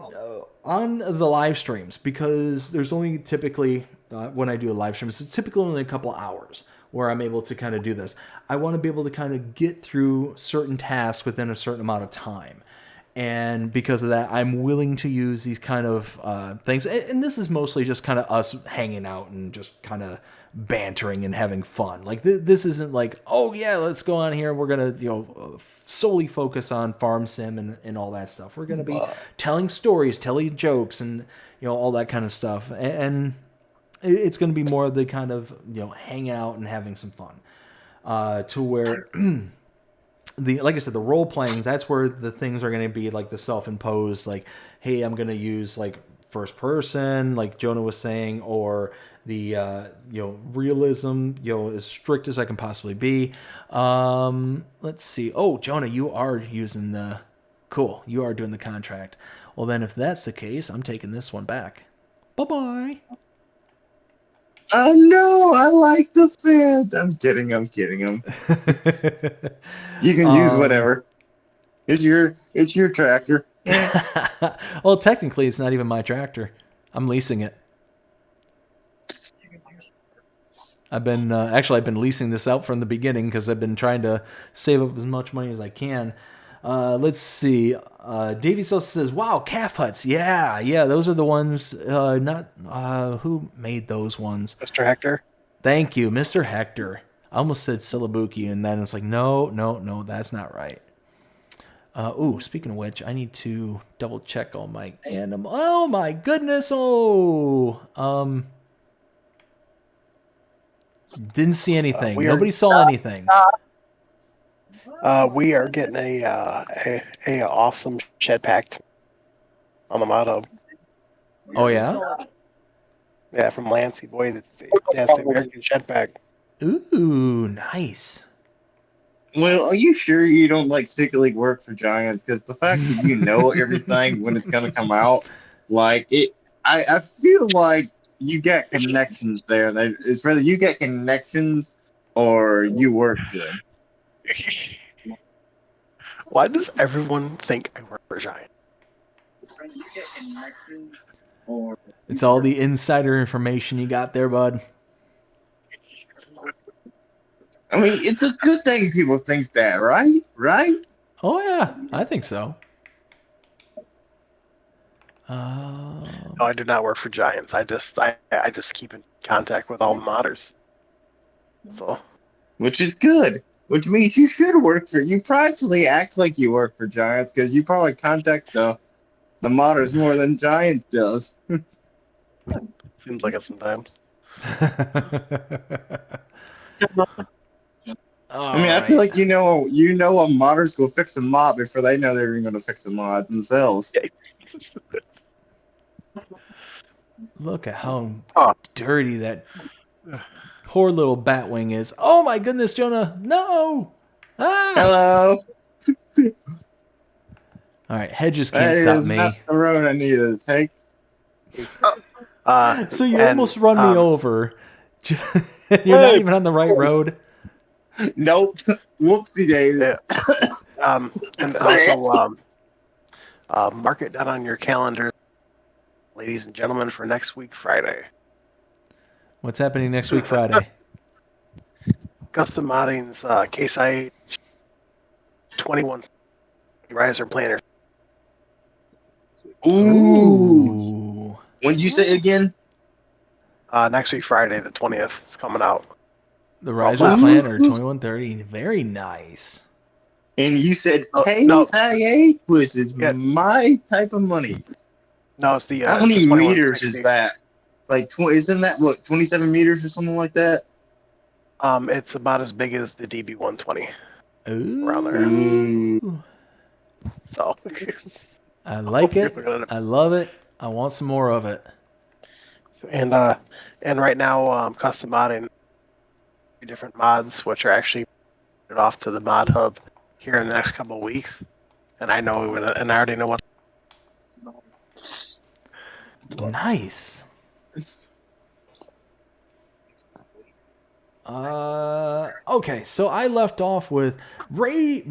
on the live streams, because there's only typically when I do a live stream, it's typically only a couple hours where I'm able to kind of do this. I want to be able to kind of get through certain tasks within a certain amount of time. And because of that, I'm willing to use these kind of things. And this is mostly just kind of us hanging out and just kind of bantering and having fun. Like this isn't like, oh yeah, let's go on here. We're going to, solely focus on farm sim and all that stuff. We're going to be telling stories, telling jokes and, all that kind of stuff. And it's going to be more of the kind of, hanging out and having some fun to where like I said, the role playing, that's where the things are going to be like the self-imposed, like, hey, I'm going to use like first person, like Jonah was saying, or the, realism, as strict as I can possibly be. Let's see. Oh, Jonah, you are using cool. You are doing the contract. Well, then if that's the case, I'm taking this one back. Bye-bye. Oh no, I like the fit. I'm kidding him. You can use whatever. It's your tractor. Well, technically, it's not even my tractor. I'm leasing it. I've been leasing this out from the beginning because I've been trying to save up as much money as I can. Let's see. Davey Sosa says, "Wow, calf huts. Yeah, those are the ones. Not who made those ones? Mr. Hector. Thank you, Mr. Hector. I almost said Silabuki, and then it's like, no, that's not right. Speaking of which, I need to double check all my animal. Oh my goodness! Didn't see anything. Nobody saw anything. We are getting a awesome shed pack on the mod hub. Oh yeah. Yeah, from Lancey. Boy, that's the fantastic American shed pack. Ooh, nice. Well, are you sure you don't like secretly work for Giants? Because the fact that you know everything when it's gonna come out, like it, I feel like you get connections there. It's whether you get connections or you work good. Why does everyone think I work for Giant? It's all the insider information you got there, bud. I mean, it's a good thing people think that, right? Right? Oh yeah, I think so. No, I do not work for Giants. I just keep in contact with all the modders. So, Which is good. Which means you should work for. You probably act like you work for Giants because you probably contact the modders more than Giants does. seems like it sometimes. I mean, I feel like you know a modders will fix a mod before they know they're even going to fix a mod themselves. Look at how dirty that poor little Batwing is. Oh my goodness, Jonah! No! Ah! Hello. All right, hedges can't stop me. That's the road I needed to take. So you almost run me over. You're not even on the right road. Nope. Whoopsie daisy. Yeah. And also, mark it down on your calendar, ladies and gentlemen, for next week Friday. What's happening next week Friday? Custom Modding's Case IH 21 Riser Planner. Ooh. When did you say it again? Next week Friday, the 20th, it's coming out. The Riser Planner 2130. Very nice. And you said Case no. IH, which is my type of money. No, it's the. How many meters is that? Like, isn't that what 27 meters or something like that? It's about as big as the DB120. Ooh. Around there. Ooh. So. I like it. I love it. I want some more of it. And right now, custom modding different mods, which are actually put off to the mod hub here in the next couple of weeks. And I already know what. Nice. Okay, so I left off with Brady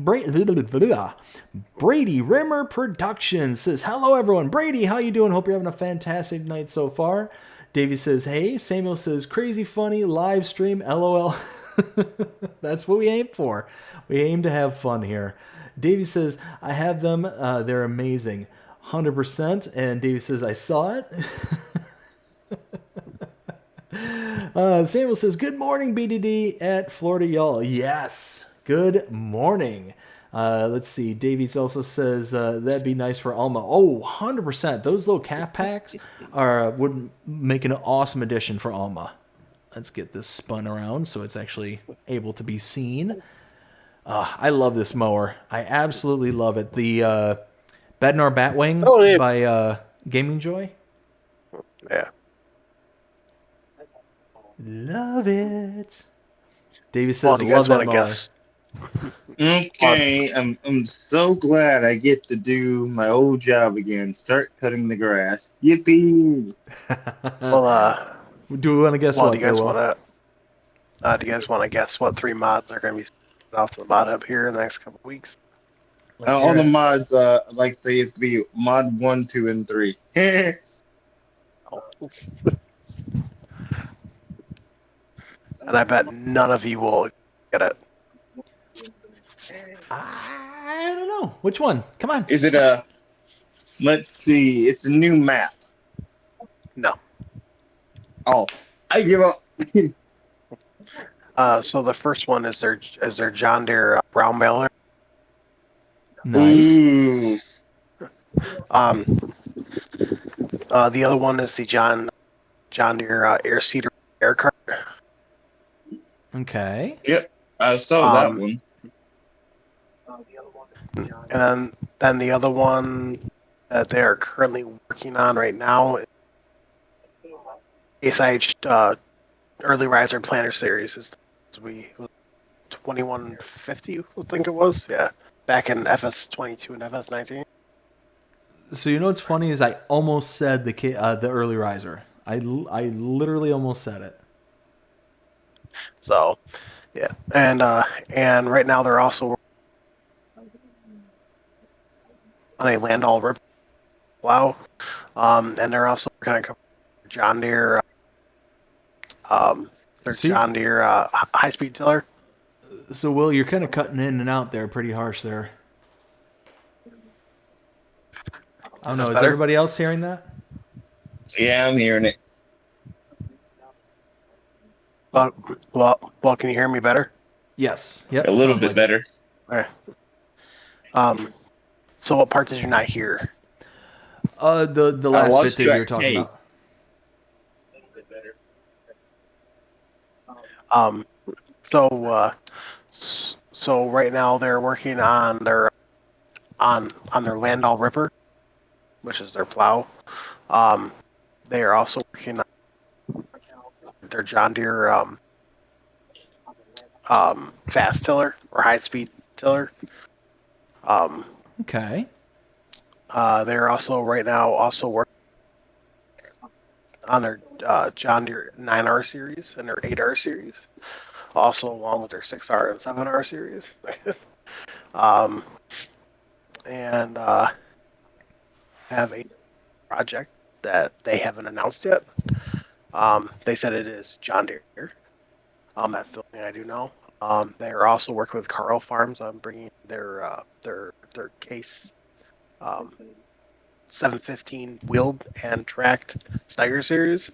Rimmer Productions says, hello everyone. Brady, how you doing? Hope you're having a fantastic night so far. Davey says, hey. Samuel says, crazy funny live stream, LOL. That's what we aim for. We aim to have fun here. Davey says, I have them. They're amazing. 100%. And Davey says, I saw it. Samuel says, good morning, BDD at Florida, y'all. Yes, good morning. Let's see. Davies also says, that'd be nice for Alma. Oh, 100%. Those little calf packs would make an awesome addition for Alma. Let's get this spun around so it's actually able to be seen. I love this mower. I absolutely love it. The Bednar Batwing by Gaming Joy. Yeah. Love it. Davey says, do you guys love that want to mower. guess? Okay, I'm so glad I get to do my old job again. Start cutting the grass. Yippee! Well, do we want to guess what? Do you guys want to guess what 3 mods are going to be off the mod hub here in the next couple of weeks? All the mods, like say it's to be mod 1, 2, and 3. And I bet none of you will get it. I don't know. Which one? Come on. Is it a? Let's see. It's a new map. No. Oh, I give up. So the first one is their John Deere brown baler. Nice. Ooh. The other one is the John Deere air seeder air cart. Okay. Yep, I saw that one. And then the other one that they are currently working on right now is ASIH Early Riser Planter Series. Is 2150, I think it was. Yeah, back in FS22 and FS19. So you know what's funny is I almost said the early riser. I literally almost said it. So, yeah, and right now they're also on a Landall Rip plow, and they're also kind of John Deere, John Deere high-speed tiller. So Will, you're kind of cutting in and out there, pretty harsh there. I don't know. Is everybody else hearing that? Yeah, I'm hearing it. Well, can you hear me better? Yes. Yep. A little bit better. Okay. So what part did you not hear? The last bit that you were talking about. So right now they're working on their Landau Ripper, which is their plow. They are also working on their John Deere fast tiller or high speed tiller. Okay. They're also right now working on their John Deere 9R series and their 8R series, also along with their 6R and 7R series. And have a project that they haven't announced yet. They said it is John Deere. That's the only thing I do know. They are also working with Carl Farms on bringing their case 715 wheeled and tracked Steiger series.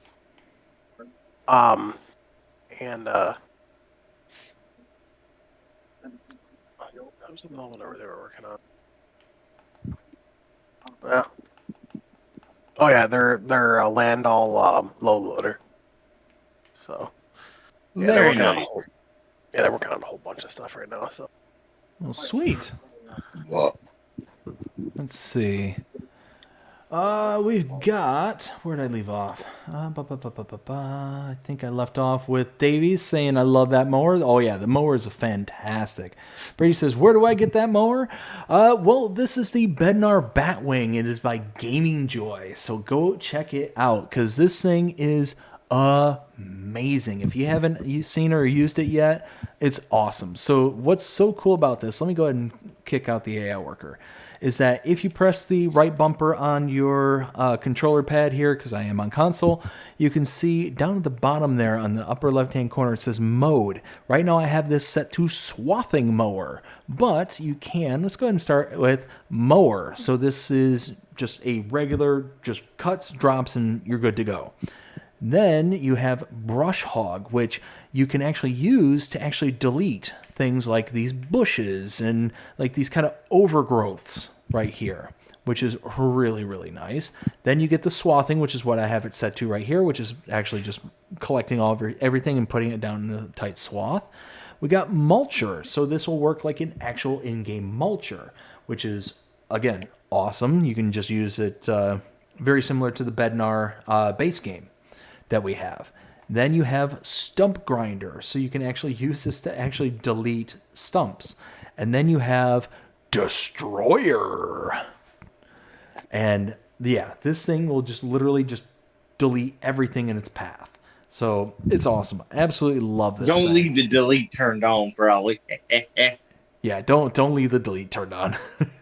And that was another one they were working on. Yeah. Oh yeah, they're a Landau low loader. So yeah, Very nice. they're working on a whole bunch of stuff right now. So Well, sweet. Well, Let's see. We've got. Where did I leave off? I think I left off with Davies saying, I love that mower. Oh, yeah, the mower is fantastic. Brady says, where do I get that mower? Well, this is the Bednar Batwing. It is by Gaming Joy. So go check it out because this thing is amazing. If you haven't seen or used it yet, it's awesome. So what's so cool about this, let me go ahead and kick out the AI worker, is that if you press the right bumper on your controller pad here, because I am on console, you can see down at the bottom there on the upper left-hand corner, it says mode. Right now I have this set to swathing mower, but you can, let's go ahead and start with mower. So this is just a regular, just cuts, drops, and you're good to go. Then you have brush hog, which you can actually use to actually delete things like these bushes and like these kind of overgrowths right here, which is really, really nice. Then you get the swathing, which is what I have it set to right here, which is actually just collecting all of everything and putting it down in a tight swath. We got mulcher, so this will work like an actual in-game mulcher, which is, again, awesome. You can just use it very similar to the Bednar base game that we have. Then you have stump grinder, so you can actually use this to actually delete stumps. And then you have destroyer. And yeah, this thing will just literally just delete everything in its path. So it's awesome. Absolutely love this. Don't leave the delete turned on, probably. Yeah, don't leave the delete turned on.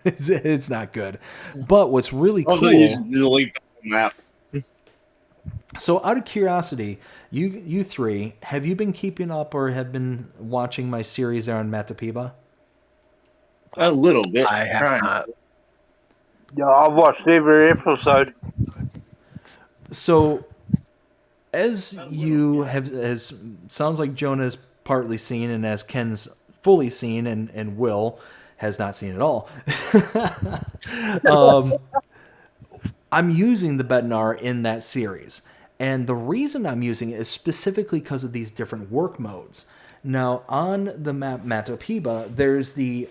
it's not good. But what's really cool. Also, use the delete map. So out of curiosity, you three, have you been keeping up or have been watching my series there on Matapiba? A little bit. I have not. Yeah, I've watched every episode. So as you have, as sounds like Jonah has partly seen, and as Ken's fully seen, and Will has not seen at all, I'm using the Bednar in that series. And the reason I'm using it is specifically because of these different work modes. Now, on the map Matopiba, there's the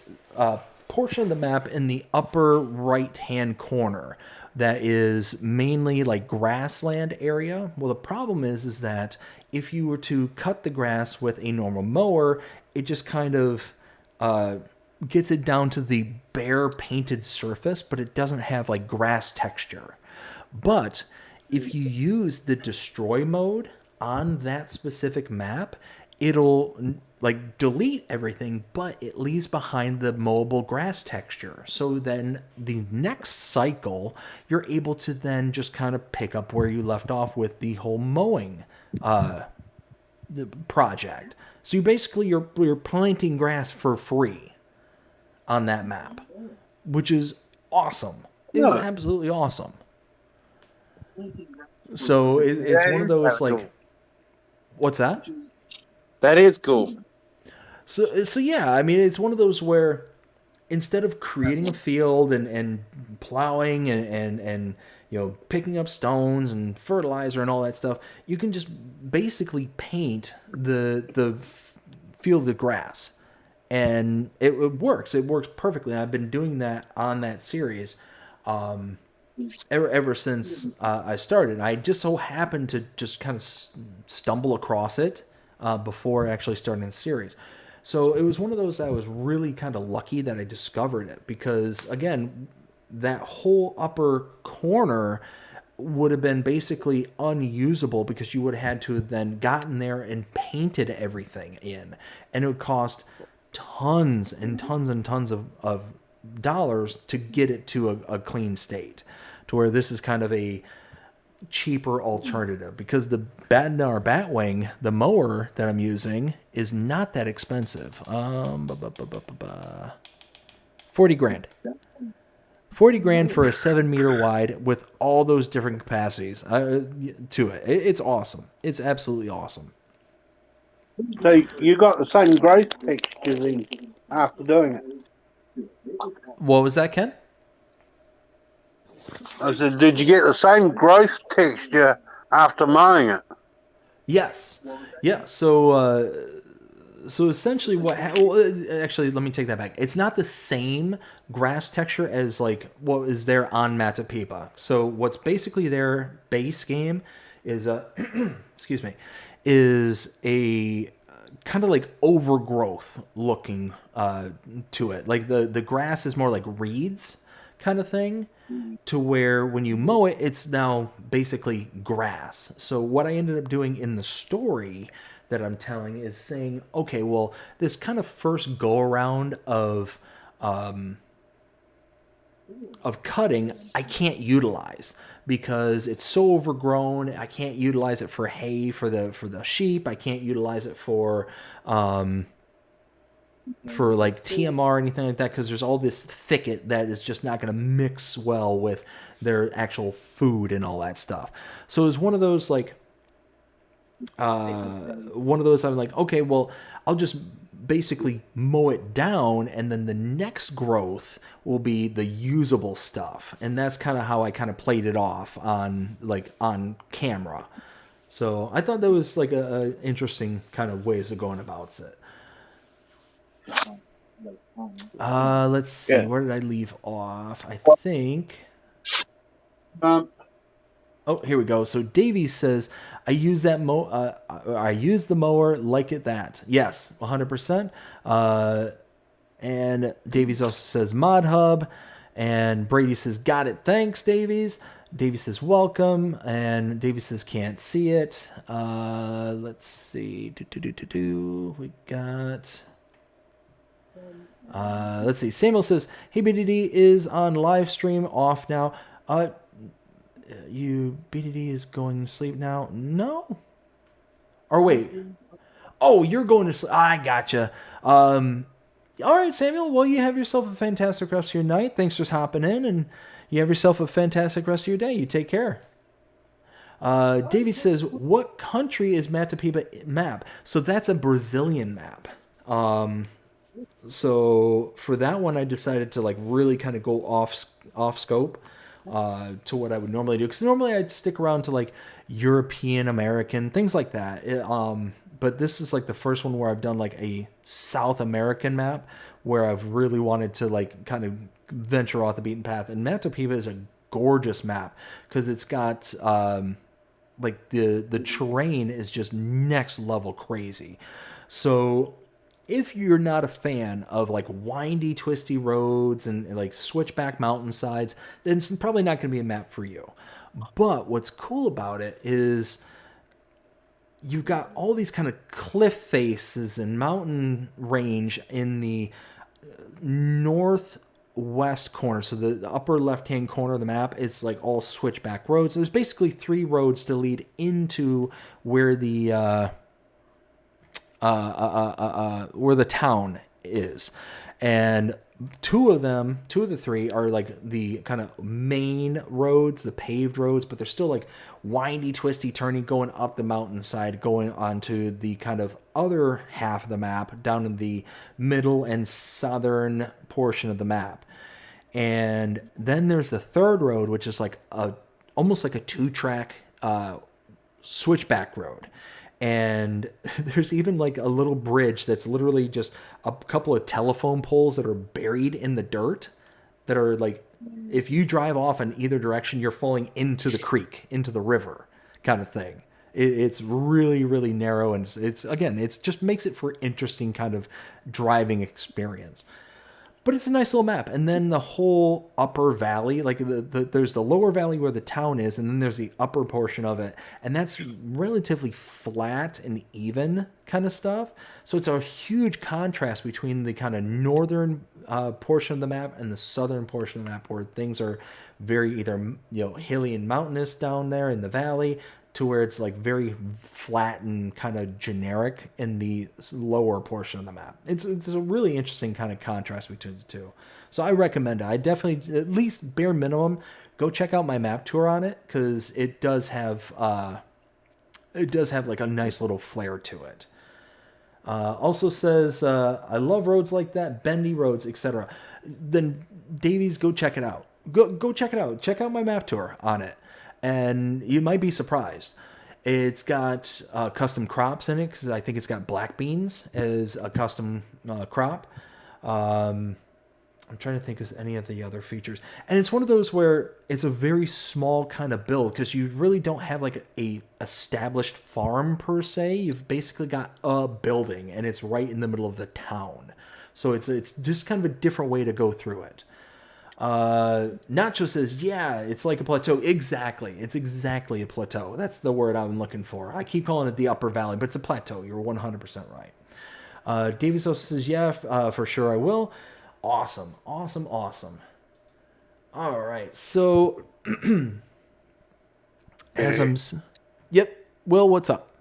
portion of the map in the upper right-hand corner that is mainly like grassland area. Well, the problem is that if you were to cut the grass with a normal mower, it just kind of gets it down to the bare painted surface, but it doesn't have like grass texture. But if you use the destroy mode on that specific map, it'll like delete everything, but it leaves behind the mowable grass texture. So then the next cycle, you're able to then just kind of pick up where you left off with the whole mowing the project. So you basically you're planting grass for free on that map, which is awesome. It's absolutely awesome. So it's one of those like, cool. What's that? That is cool. So yeah, I mean, it's one of those where instead of creating a field and plowing and you know, picking up stones and fertilizer and all that stuff, you can just basically paint the field of grass, and it works. It works perfectly. And I've been doing that on that series ever since I started. I just so happened to just kind of stumble across it before actually starting the series. So it was one of those that I was really kind of lucky that I discovered it, because again, that whole upper corner would have been basically unusable because you would have had to have then gotten there and painted everything in, and it would cost tons and tons and tons of dollars to get it to a clean state, to where this is kind of a cheaper alternative, because the Batwing, the mower that I'm using, is not that expensive. 40 grand. 40 grand for a 7 meter wide with all those different capacities to it. It's awesome. It's absolutely awesome. So you got the same growth textures in after doing it? What was that, Ken? I said, did you get the same growth texture after mowing it? Yes. Yeah. So essentially actually, let me take that back. It's not the same grass texture as like what is there on Matapipa. So what's basically their base game is excuse me, is a kind of like overgrowth looking to it. Like the grass is more like reeds kind of thing, to where when you mow it, it's now basically grass. So what I ended up doing in the story that I'm telling is saying, okay, well, this kind of first go around of cutting, I can't utilize because it's so overgrown. I can't utilize it for hay for the sheep. I can't utilize it for like TMR or anything like that, because there's all this thicket that is just not going to mix well with their actual food and all that stuff. So it was one of those like I'm like, okay, well, I'll just basically mow it down, and then the next growth will be the usable stuff. And that's kind of how I kind of played it off on camera. So I thought that was like a interesting kind of ways of going about it. Let's see. Yeah. Where did I leave off? I think. Oh, here we go. So Davies says, I use that I use the mower like it that. Yes, 100%. And Davies also says Mod Hub, and Brady says, got it. Thanks, Davies. Davies says welcome, and Davies says can't see it. Let's see. We got. Let's see. Samuel says, hey, BDD is on live stream off now. BDD is going to sleep now? No? Or wait. Oh, you're going to sleep. I gotcha. All right, Samuel. Well, you have yourself a fantastic rest of your night. Thanks for hopping in, and you have yourself a fantastic rest of your day. You take care. Davey says, what country is Matapiba map? So that's a Brazilian map. So for that one, I decided to like really kind of go off scope to what I would normally do, because normally I'd stick around to like European American things like that. But this is like the first one where I've done like a South American map where I've really wanted to like kind of venture off the beaten path. And Matopiba is a gorgeous map because it's got like the terrain is just next level crazy. So if you're not a fan of like windy, twisty roads and like switchback mountainsides, then it's probably not going to be a map for you. But what's cool about it is you've got all these kind of cliff faces and mountain range in the northwest corner. So the upper left-hand corner of the map is like all switchback roads. So there's basically 3 roads to lead into where the where the town is, and two of the 3 are like the kind of main roads, the paved roads, but they're still like windy, twisty, turning, going up the mountainside, going onto the kind of other half of the map, down in the middle and southern portion of the map. And then there's the 3rd road, which is like almost like a 2-track switchback road. And there's even like a little bridge that's literally just a couple of telephone poles that are buried in the dirt, that are like, if you drive off in either direction, you're falling into the creek, into the river kind of thing. It's really, really narrow. And it's just makes it for interesting kind of driving experience. But it's a nice little map. And then the whole upper valley, like there's the lower valley where the town is, and then there's the upper portion of it. And that's relatively flat and even kind of stuff. So it's a huge contrast between the kind of northern portion of the map and the southern portion of the map, where things are very either, hilly and mountainous down there in the valley, to where it's like very flat and kind of generic in the lower portion of the map. It's a really interesting kind of contrast between the two. So I recommend it. I definitely, at least bare minimum, go check out my map tour on it, because it does have like a nice little flair to it. Also says, I love roads like that, bendy roads, etc. Then Davies, go check it out. Go check it out. Check out my map tour on it. And you might be surprised. It's got custom crops in it, because I think it's got black beans as a custom crop. I'm trying to think of any of the other features. And it's one of those where it's a very small kind of build, because you really don't have like a established farm per se. You've basically got a building, and it's right in the middle of the town. So it's just kind of a different way to go through it. Nacho says, yeah, it's like a plateau. Exactly. It's exactly a plateau. That's the word I'm looking for. I keep calling it the upper valley, but it's a plateau. You're 100% right. Davies also says, yeah, for sure I will. Awesome. All right. So, yep. Will, what's up?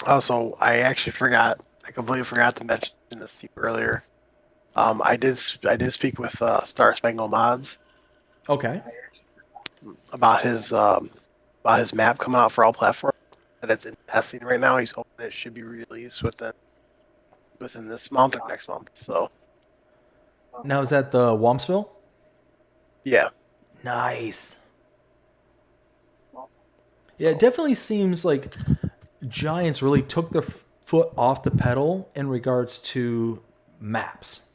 Also, I completely forgot to mention this to you earlier. I did speak with Star Spangled Mods. Okay. About his map coming out for all platforms. That it's in testing right now. He's hoping it should be released within this month or next month. So. Now, is that the Wompsville? Yeah. Nice. Yeah, it definitely seems like Giants really took their foot off the pedal in regards to maps.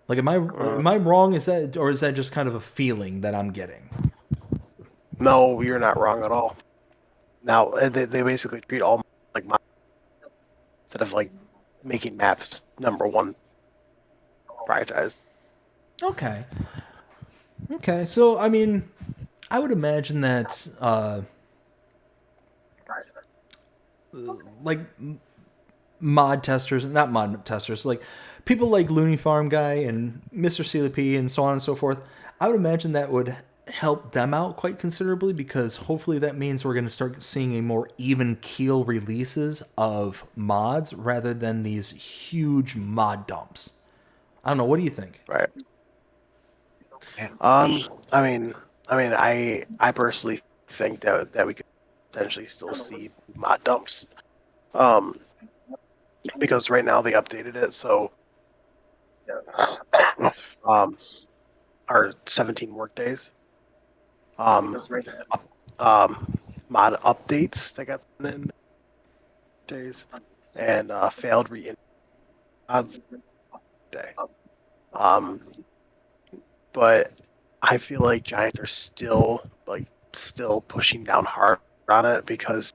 Like, am I wrong? Is that just kind of a feeling that I'm getting? No, you're not wrong at all. Now they basically treat all like maps instead of like making maps number one prioritized. Okay. So I mean, I would imagine that like mod testers, not mod testers, like people like Looney Farm Guy and Mr. CLP and so on and so forth, I would imagine that would help them out quite considerably, because hopefully that means we're going to start seeing a more even keel releases of mods rather than these huge mod dumps. I don't know. What do you think? Right. I personally think that we could potentially still see mod dumps. Because right now they updated it, so our 17 work days. Mod updates that got sent in days, and failed mods day. But I feel like Giants are still pushing down hard on it because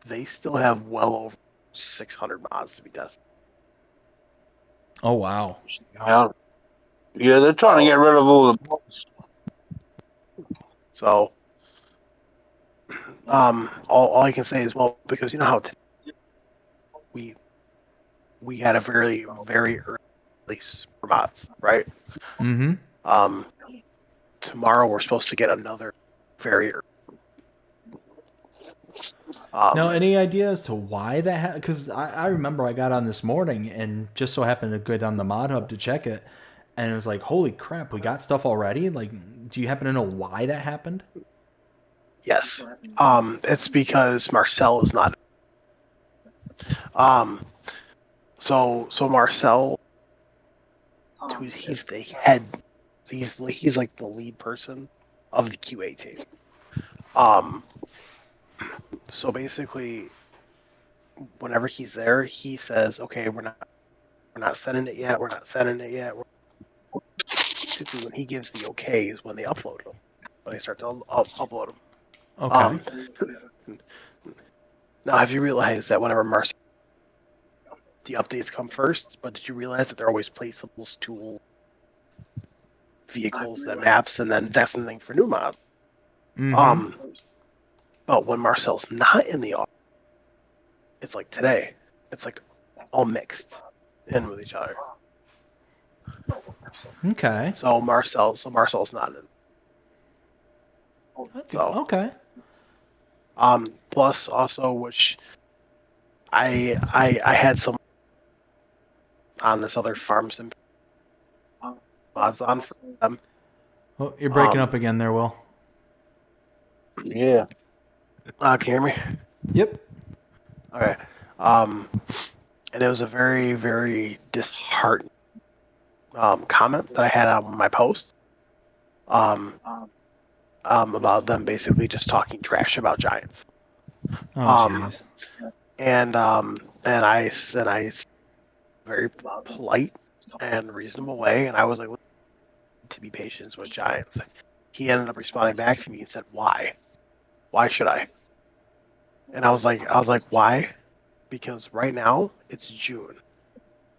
they still have well over 600 mods to be tested. Oh wow. Yeah, they're trying to get rid of all the mods. So, all I can say is, well, because you know how we had a very early release for mods, right? Mm-hmm. Tomorrow we're supposed to get another very early. Now, any idea as to why that happened? Because I remember I got on this morning and just so happened to get on the mod hub to check it, and it was like, holy crap, we got stuff already? Like, do you happen to know why that happened? Yes. It's because Marcel is not. So Marcel, he's the head. He's like the lead person of the QA team. So basically, whenever he's there, he says, "Okay, we're not sending it yet. We're not sending it yet." Basically, when he gives the okay is when they upload them. When they start to upload them. Okay. Now, have you realized that whenever Marcel, the updates come first, but did you realize that they're always placeables, tools, vehicles, and maps, and then that's the thing for new mods. Mm-hmm. But when Marcel's not in the office, it's like today. It's like all mixed in with each other. Okay. So Marcel's not in. So okay. Plus also, which I had some on this other farms and mods on for them. Oh, you're breaking up again there, Will. Yeah. Can you hear me? Yep. Okay. And it was a very, very disheartening comment that I had on my post. About them basically just talking trash about Giants. Oh, jeez. And I very polite and reasonable way, and I was like, to be patient with Giants. He ended up responding back to me and said, "Why? Why should I?" And I was like, "Why? Because right now it's June.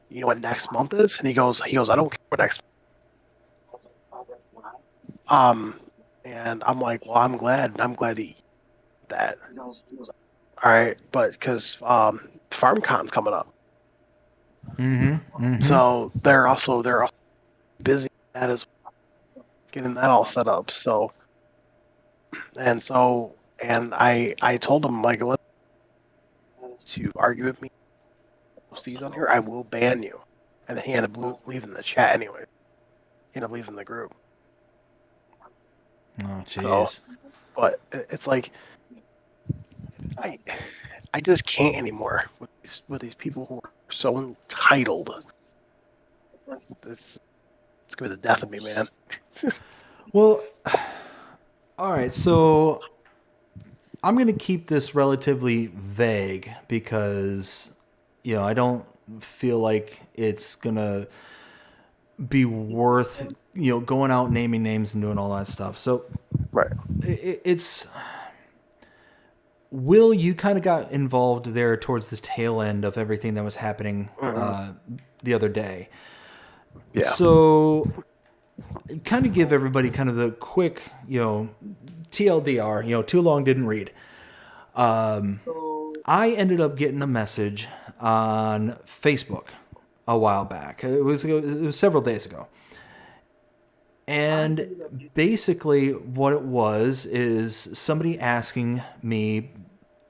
You know what next month is?" And he goes, "I don't care what next month." And I'm like, "Well, I'm glad to eat that." All right, but because FarmCon's coming up. Mm-hmm. Mm-hmm. So they're also busy at as getting that all set up. So I told him, like, let to argue with me on here, I will ban you. And he ended up leaving the chat anyway. He ended up leaving the group. Oh, jeez. So, but it's like I just can't anymore with these people who are so entitled. It's gonna be the death of me, man. Well, all right. So I'm going to keep this relatively vague because, I don't feel like it's going to be worth, going out naming names and doing all that stuff. So Right. it's Will, you kind of got involved there towards the tail end of everything that was happening the other day. Yeah. So kind of give everybody kind of the quick, TLDR, too long didn't read. I ended up getting a message on Facebook a while back. It was several days ago. And basically what it was is somebody asking me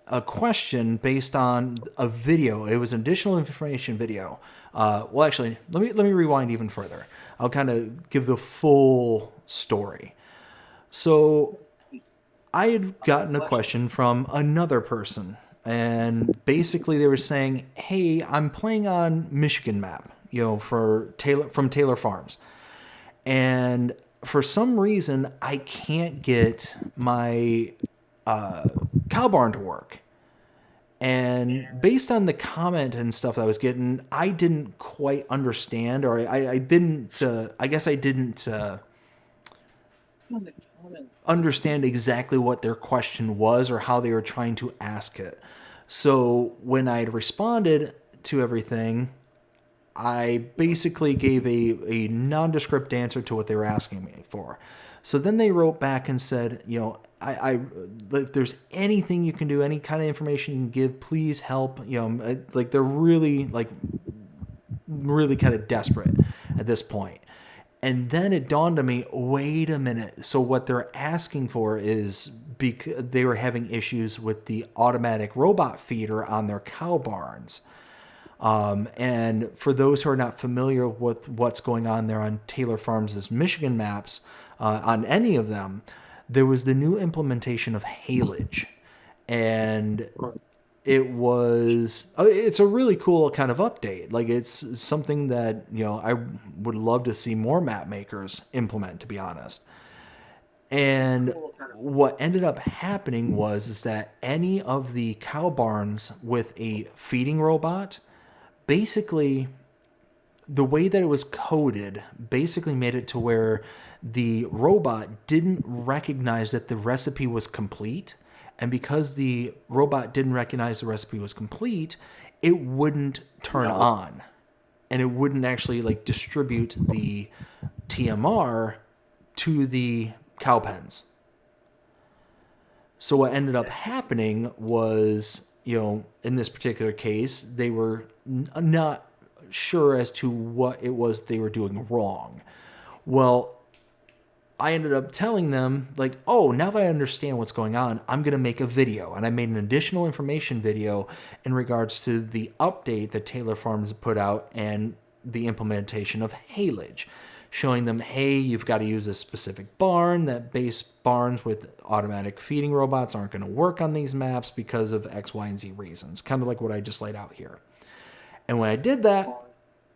a question based on a video. It was an additional information video. Well, actually, let me rewind even further. I'll kind of give the full story. So I had gotten a question from another person, and basically they were saying, "Hey, I'm playing on Michigan map, from Taylor Farms, and for some reason I can't get my cow barn to work." And based on the comment and stuff that I was getting, I didn't quite understand, or I didn't. I guess I didn't understand exactly what their question was or how they were trying to ask it. So when I responded to everything, I basically gave a nondescript answer to what they were asking me for. So then they wrote back and said, if there's anything you can do, any kind of information you can give, please help. They're really kind of desperate at this point. And then it dawned on me, wait a minute. So what they're asking for is because they were having issues with the automatic robot feeder on their cow barns. And for those who are not familiar with what's going on there on Taylor Farms' Michigan maps, on any of them, there was the new implementation of haylage. And it's a really cool kind of update. Like, it's something that, I would love to see more map makers implement, to be honest. And what ended up happening is that any of the cow barns with a feeding robot, basically the way that it was coded basically made it to where the robot didn't recognize that the recipe was complete. And because the robot didn't recognize the recipe was complete, it wouldn't turn on. And it wouldn't actually distribute the TMR to the cow pens. So what ended up happening was, in this particular case, they were not sure as to what it was they were doing wrong. Well, I ended up telling them, now that I understand what's going on, I'm going to make a video. And I made an additional information video in regards to the update that Taylor Farms put out and the implementation of haylage, showing them, hey, you've got to use a specific barn. That base barns with automatic feeding robots aren't going to work on these maps because of X, Y, and Z reasons. Kind of like what I just laid out here. And when I did that,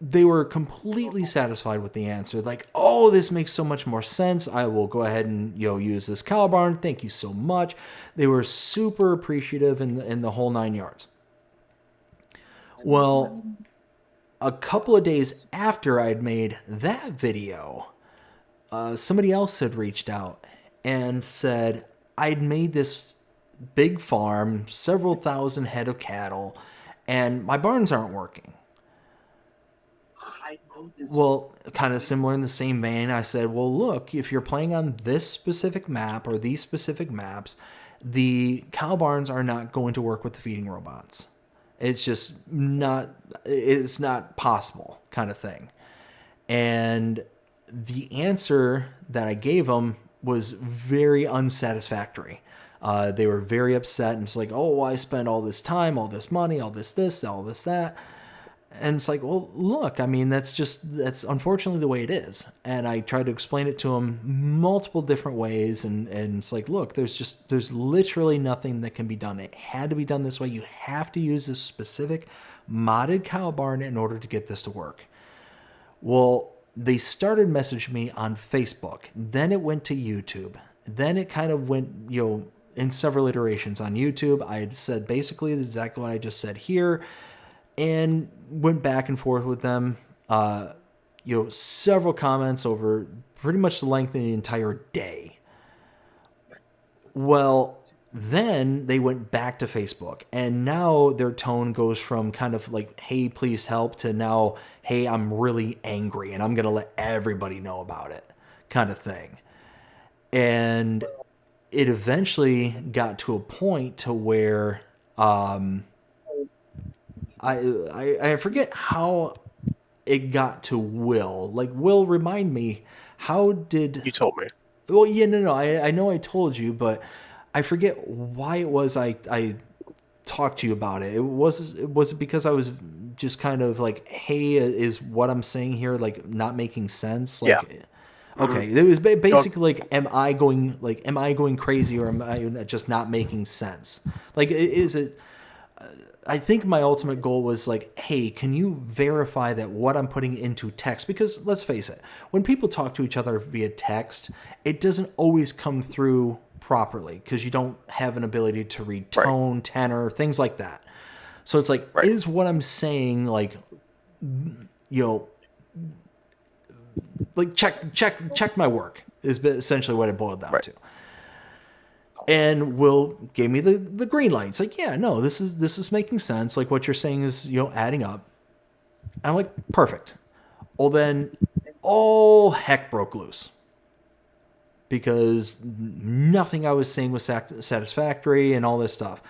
they were completely satisfied with the answer. Oh, this makes so much more sense. I will go ahead and use this cow barn. Thank you so much. They were super appreciative in the whole 9 yards. Well, a couple of days after I'd made that video, somebody else had reached out and said, I'd made this big farm, several thousand head of cattle, and my barns aren't working. Well, kind of similar in the same vein, I said, well, look, if you're playing on this specific map or these specific maps, the cow barns are not going to work with the feeding robots. It's just it's not possible, kind of thing. And the answer that I gave them was very unsatisfactory. They were very upset, and it's I spent all this time, all this money, all this, all this, that. And it's well, look, I mean, that's unfortunately the way it is. And I tried to explain it to them multiple different ways. And it's look, there's literally nothing that can be done. It had to be done this way. You have to use this specific modded cow barn in order to get this to work. Well, they started messaging me on Facebook. Then it went to YouTube. Then it kind of went, in several iterations on YouTube. I had said basically exactly what I just said here. And went back and forth with them, several comments over pretty much the length of the entire day. Well, then they went back to Facebook, and now their tone goes from kind of hey, please help, to now, hey, I'm really angry, and I'm going to let everybody know about it, kind of thing. And it eventually got to a point to where... I forget how it got to Will. Will, remind me, how did... You told me. Well, yeah, no, I know I told you, but I forget why it was I talked to you about it. Was it because I was just kind of hey, is what I'm saying here not making sense? Yeah. Okay, it was basically like, am I going crazy, or am I just not making sense? Like, is it? I think my ultimate goal was like, hey, can you verify that what I'm putting into text? Because let's face it, when people talk to each other via text, it doesn't always come through properly because you don't have an ability to read tone, tenor, things like that. So it's like, is what I'm saying like, like check my work is essentially what it boiled down to. And Will gave me the green light. It's like, yeah, no, this is making sense. Like what you're saying is, adding up. And I'm like, perfect. Well, then all heck broke loose because nothing I was saying was satisfactory and all this stuff.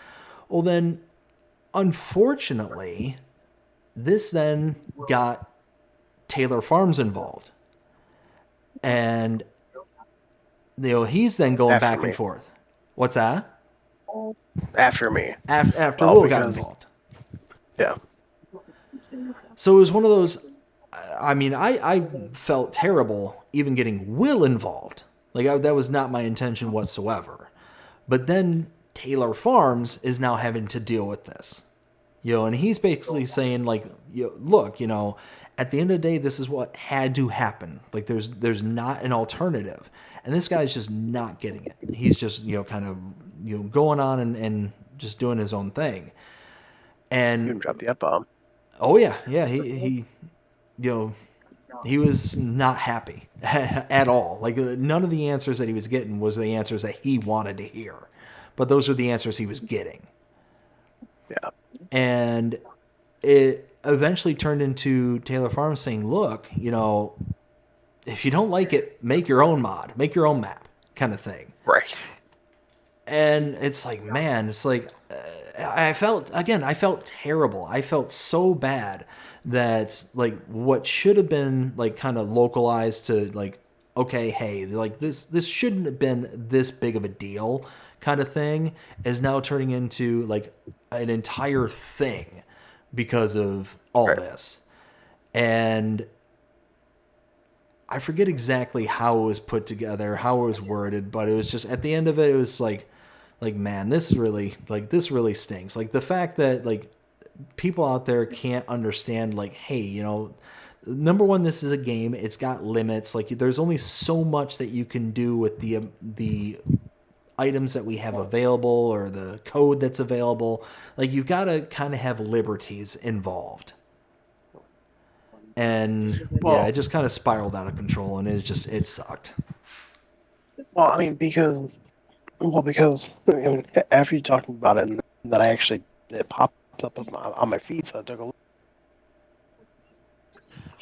Well, then, unfortunately, this then got Taylor Farms involved. And, he's then going back and forth. What's that? After me. After Will got involved. Yeah. So it was one of those, I mean, I felt terrible even getting Will involved. Like, that was not my intention whatsoever. But then Taylor Farms is now having to deal with this. And he's basically saying, like, look, at the end of the day, this is what had to happen. Like, there's not an alternative. And this guy's just not getting it. He's just, kind of, going on and just doing his own thing. And you dropped the F-bomb. Oh yeah, he he was not happy at all. Like none of the answers that he was getting was the answers that he wanted to hear, but those are the answers he was getting. Yeah, and it eventually turned into Taylor Farms saying, "Look, if you don't like it, make your own mod, make your own map, kind of thing." Right. And it's like, man, it's like, I felt terrible. I felt so bad that like what should have been like kind of localized to like, okay, hey, like this shouldn't have been this big of a deal kind of thing is now turning into like an entire thing because of all this. And I forget exactly how it was put together, how it was worded, but it was just at the end of it, it was like, man, this really stinks. Like the fact that like people out there can't understand, like, hey, number one, this is a game. It's got limits. Like there's only so much that you can do with the items that we have available or the code that's available. Like you've got to kind of have liberties involved. And it just kind of spiraled out of control, and it sucked. Well, I mean, because after you talking about it, and that it popped up on my feed, so I took a look.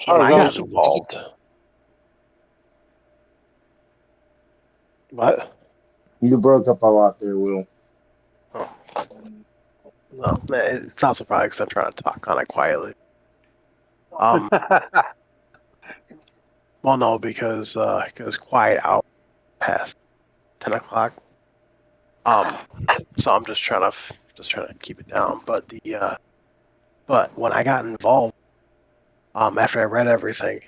When I got involved. What? You broke up a lot there, Will. Oh. No, it's not surprising because I'm trying to talk kind of quietly. Well, no, because it goes quiet out past 10 o'clock. So I'm just trying to keep it down. But but when I got involved, after I read everything,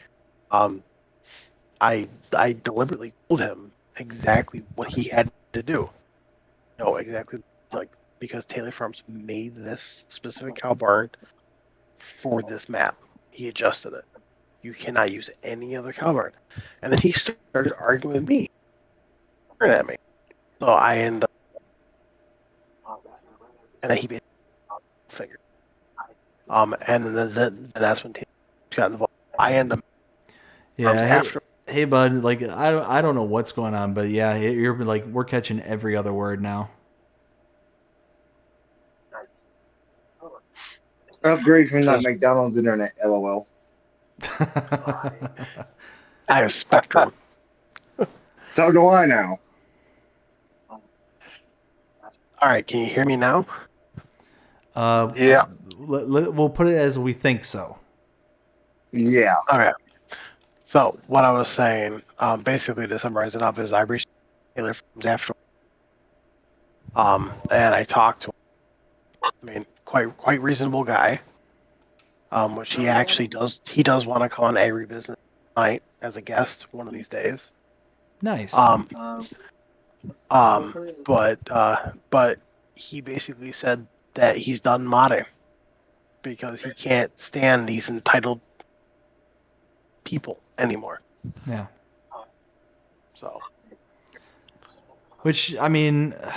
I deliberately told him exactly what he had to do. Exactly like because Taylor Farms made this specific cow barn for this map. He adjusted it. You cannot use any other cow barn. And then he started arguing with me, at me. So I end up, and then he made a finger. And then that's when Taylor got involved. I end up. Yeah. Hey, bud. Like I don't know what's going on, but yeah, you're like we're catching every other word now. Upgrades from that McDonald's internet, LOL. I have Spectrum. So do I now. All right, can you hear me now? Yeah. We'll put it as we think so. Yeah. Okay. So what I was saying, basically to summarize it up, is I reached Taylor Farms after, and I talked to him. I mean, quite reasonable guy. Which he actually does. He does want to come on agribusiness night as a guest one of these days. Nice. But he basically said that he's done modding because he can't stand these entitled people anymore. Yeah. So, Which, I mean, it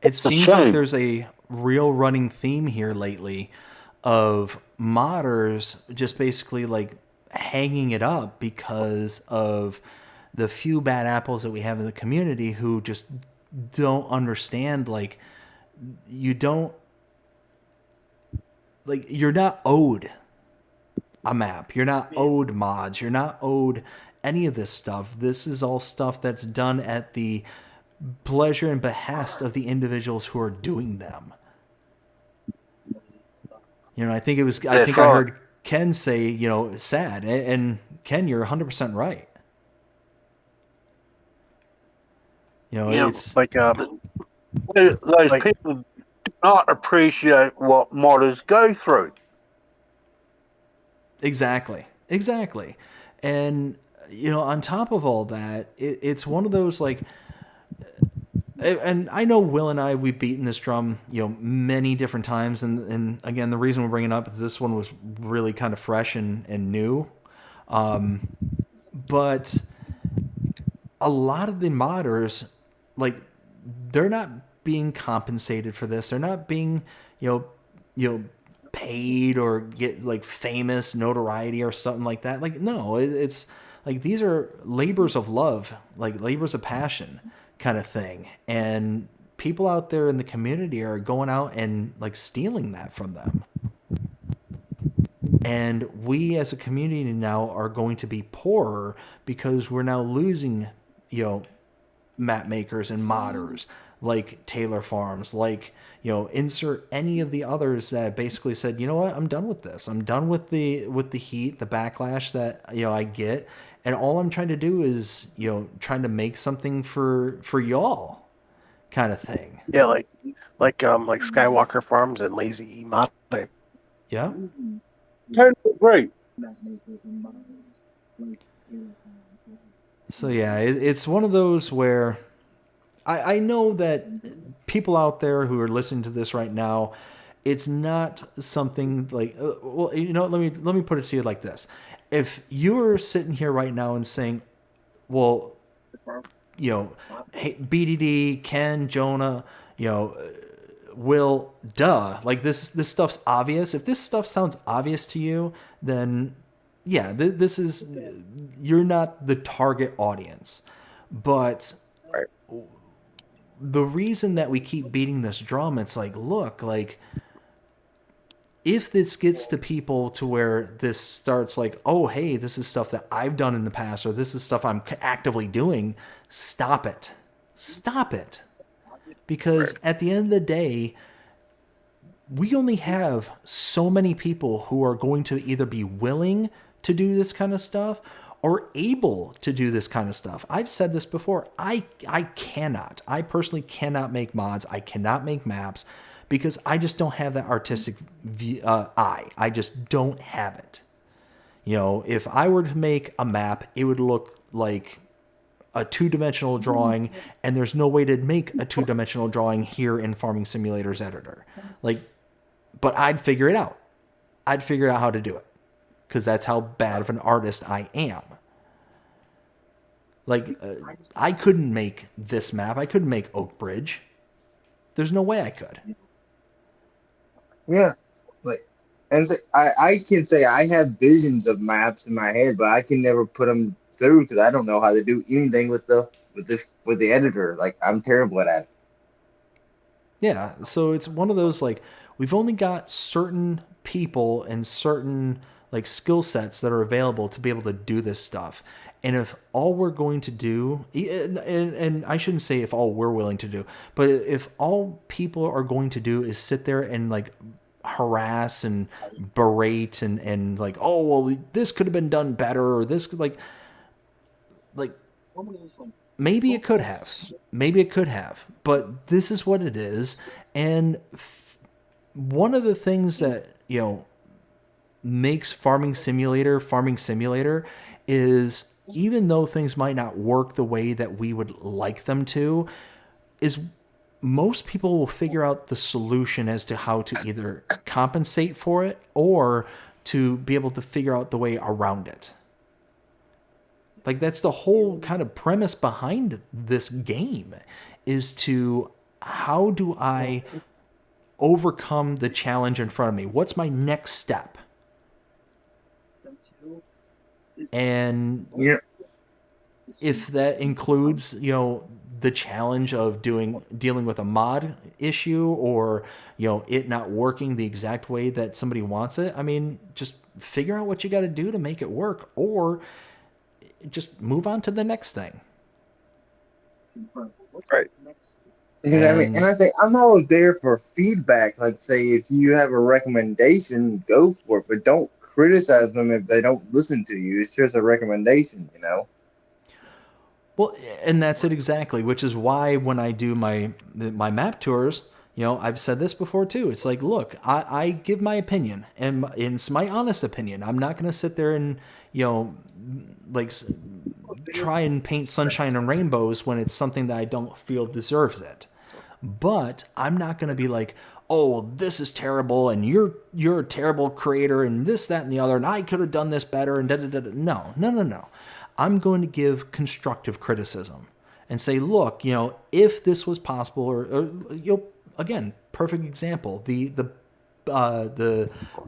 It's a seems like shame. there's a real running theme here lately of modders just basically like hanging it up because of the few bad apples that we have in the community who just don't understand, like, you don't, like, you're not owed a map. You're not owed mods. You're not owed any of this stuff. This is all stuff that's done at the pleasure and behest of the individuals who are doing them. You know, I think I heard Ken say, you know, sad. And Ken, you're 100% right. You know, yeah, it's like Those Like- people do not appreciate what modders go through. exactly. And, you know, on top of all that, it's one of those, like, and I know Will and I, we've beaten this drum, you know, many different times. And again, the reason we're bringing it up is this one was really kind of fresh and new. But a lot of the modders, like, they're not being compensated for this. They're not being, you know, paid or get like famous notoriety or something like that. Like, no, it's like, these are labors of love, like labors of passion kind of thing. And people out there in the community are going out and like stealing that from them. And we as a community now are going to be poorer because we're now losing, you know, map makers and modders like Taylor Farms, like, you know, insert any of the others that basically said, you know what, I'm done with this. I'm done with the heat, the backlash that, you know, I get. And all I'm trying to do is, you know, trying to make something for y'all kind of thing. yeah, like Skywalker Farms and Lazy E modding. Yeah. Totally agree. So yeah, it's one of those where I know that people out there who are listening to this right now, it's not something like, well, you know, let me put it to you like this. If you were sitting here right now and saying, well, you know, hey, BDD, Ken, Jonah, you know, Will, duh, like this stuff's obvious. If this stuff sounds obvious to you, then yeah, this is, you're not the target audience. But the reason that we keep beating this drum, it's like, look, like, if this gets to people to where this starts like, oh, hey, this is stuff that I've done in the past, or this is stuff I'm actively doing, stop it. Stop it. Because at the end of the day, we only have so many people who are going to either be willing to do this kind of stuff or able to do this kind of stuff. I've said this before. I personally cannot make mods. I cannot make maps because I just don't have that artistic eye. I just don't have it. You know, if I were to make a map, it would look like a two-dimensional drawing, and there's no way to make a two-dimensional drawing here in Farming Simulator's editor. Like, but I'd figure it out. I'd figure out how to do it because that's how bad of an artist I am. Like, I couldn't make this map. I couldn't make Oak Bridge. There's no way I could. Yeah, like, and I can say I have visions of maps in my head, but I can never put them through because I don't know how to do anything with the editor. Like, I'm terrible at it. Yeah, so it's one of those, like, we've only got certain people and certain like skill sets that are available to be able to do this stuff. And if all we're going to do, and I shouldn't say if all we're willing to do, but if all people are going to do is sit there and like harass and berate and like, oh, well, this could have been done better, or this could like maybe it could have, but this is what it is. And one of the things that, you know, makes Farming Simulator is, even though things might not work the way that we would like them to, is most people will figure out the solution as to how to either compensate for it or to be able to figure out the way around it. Like, that's the whole kind of premise behind this game, is to, how do I overcome the challenge in front of me? What's my next step? And if that includes, the challenge of dealing with a mod issue, or, it not working the exact way that somebody wants it, I mean, just figure out what you got to do to make it work, or just move on to the next thing. Right. Because and I think I'm always there for feedback. Like, say, if you have a recommendation, go for it, but don't criticize them if they don't listen to you. It's just a recommendation, Well, and that's it exactly, which is why when I do my map tours, I've said this before too. It's like, look, I give my opinion, and it's my honest opinion. I'm not going to sit there and, like, try and paint sunshine and rainbows when it's something that I don't feel deserves it. But I'm not going to be like, oh, this is terrible, and you're a terrible creator, and this, that, and the other, and I could have done this better, and da-da-da-da. No. I'm going to give constructive criticism and say, look, if this was possible, or again, perfect example, the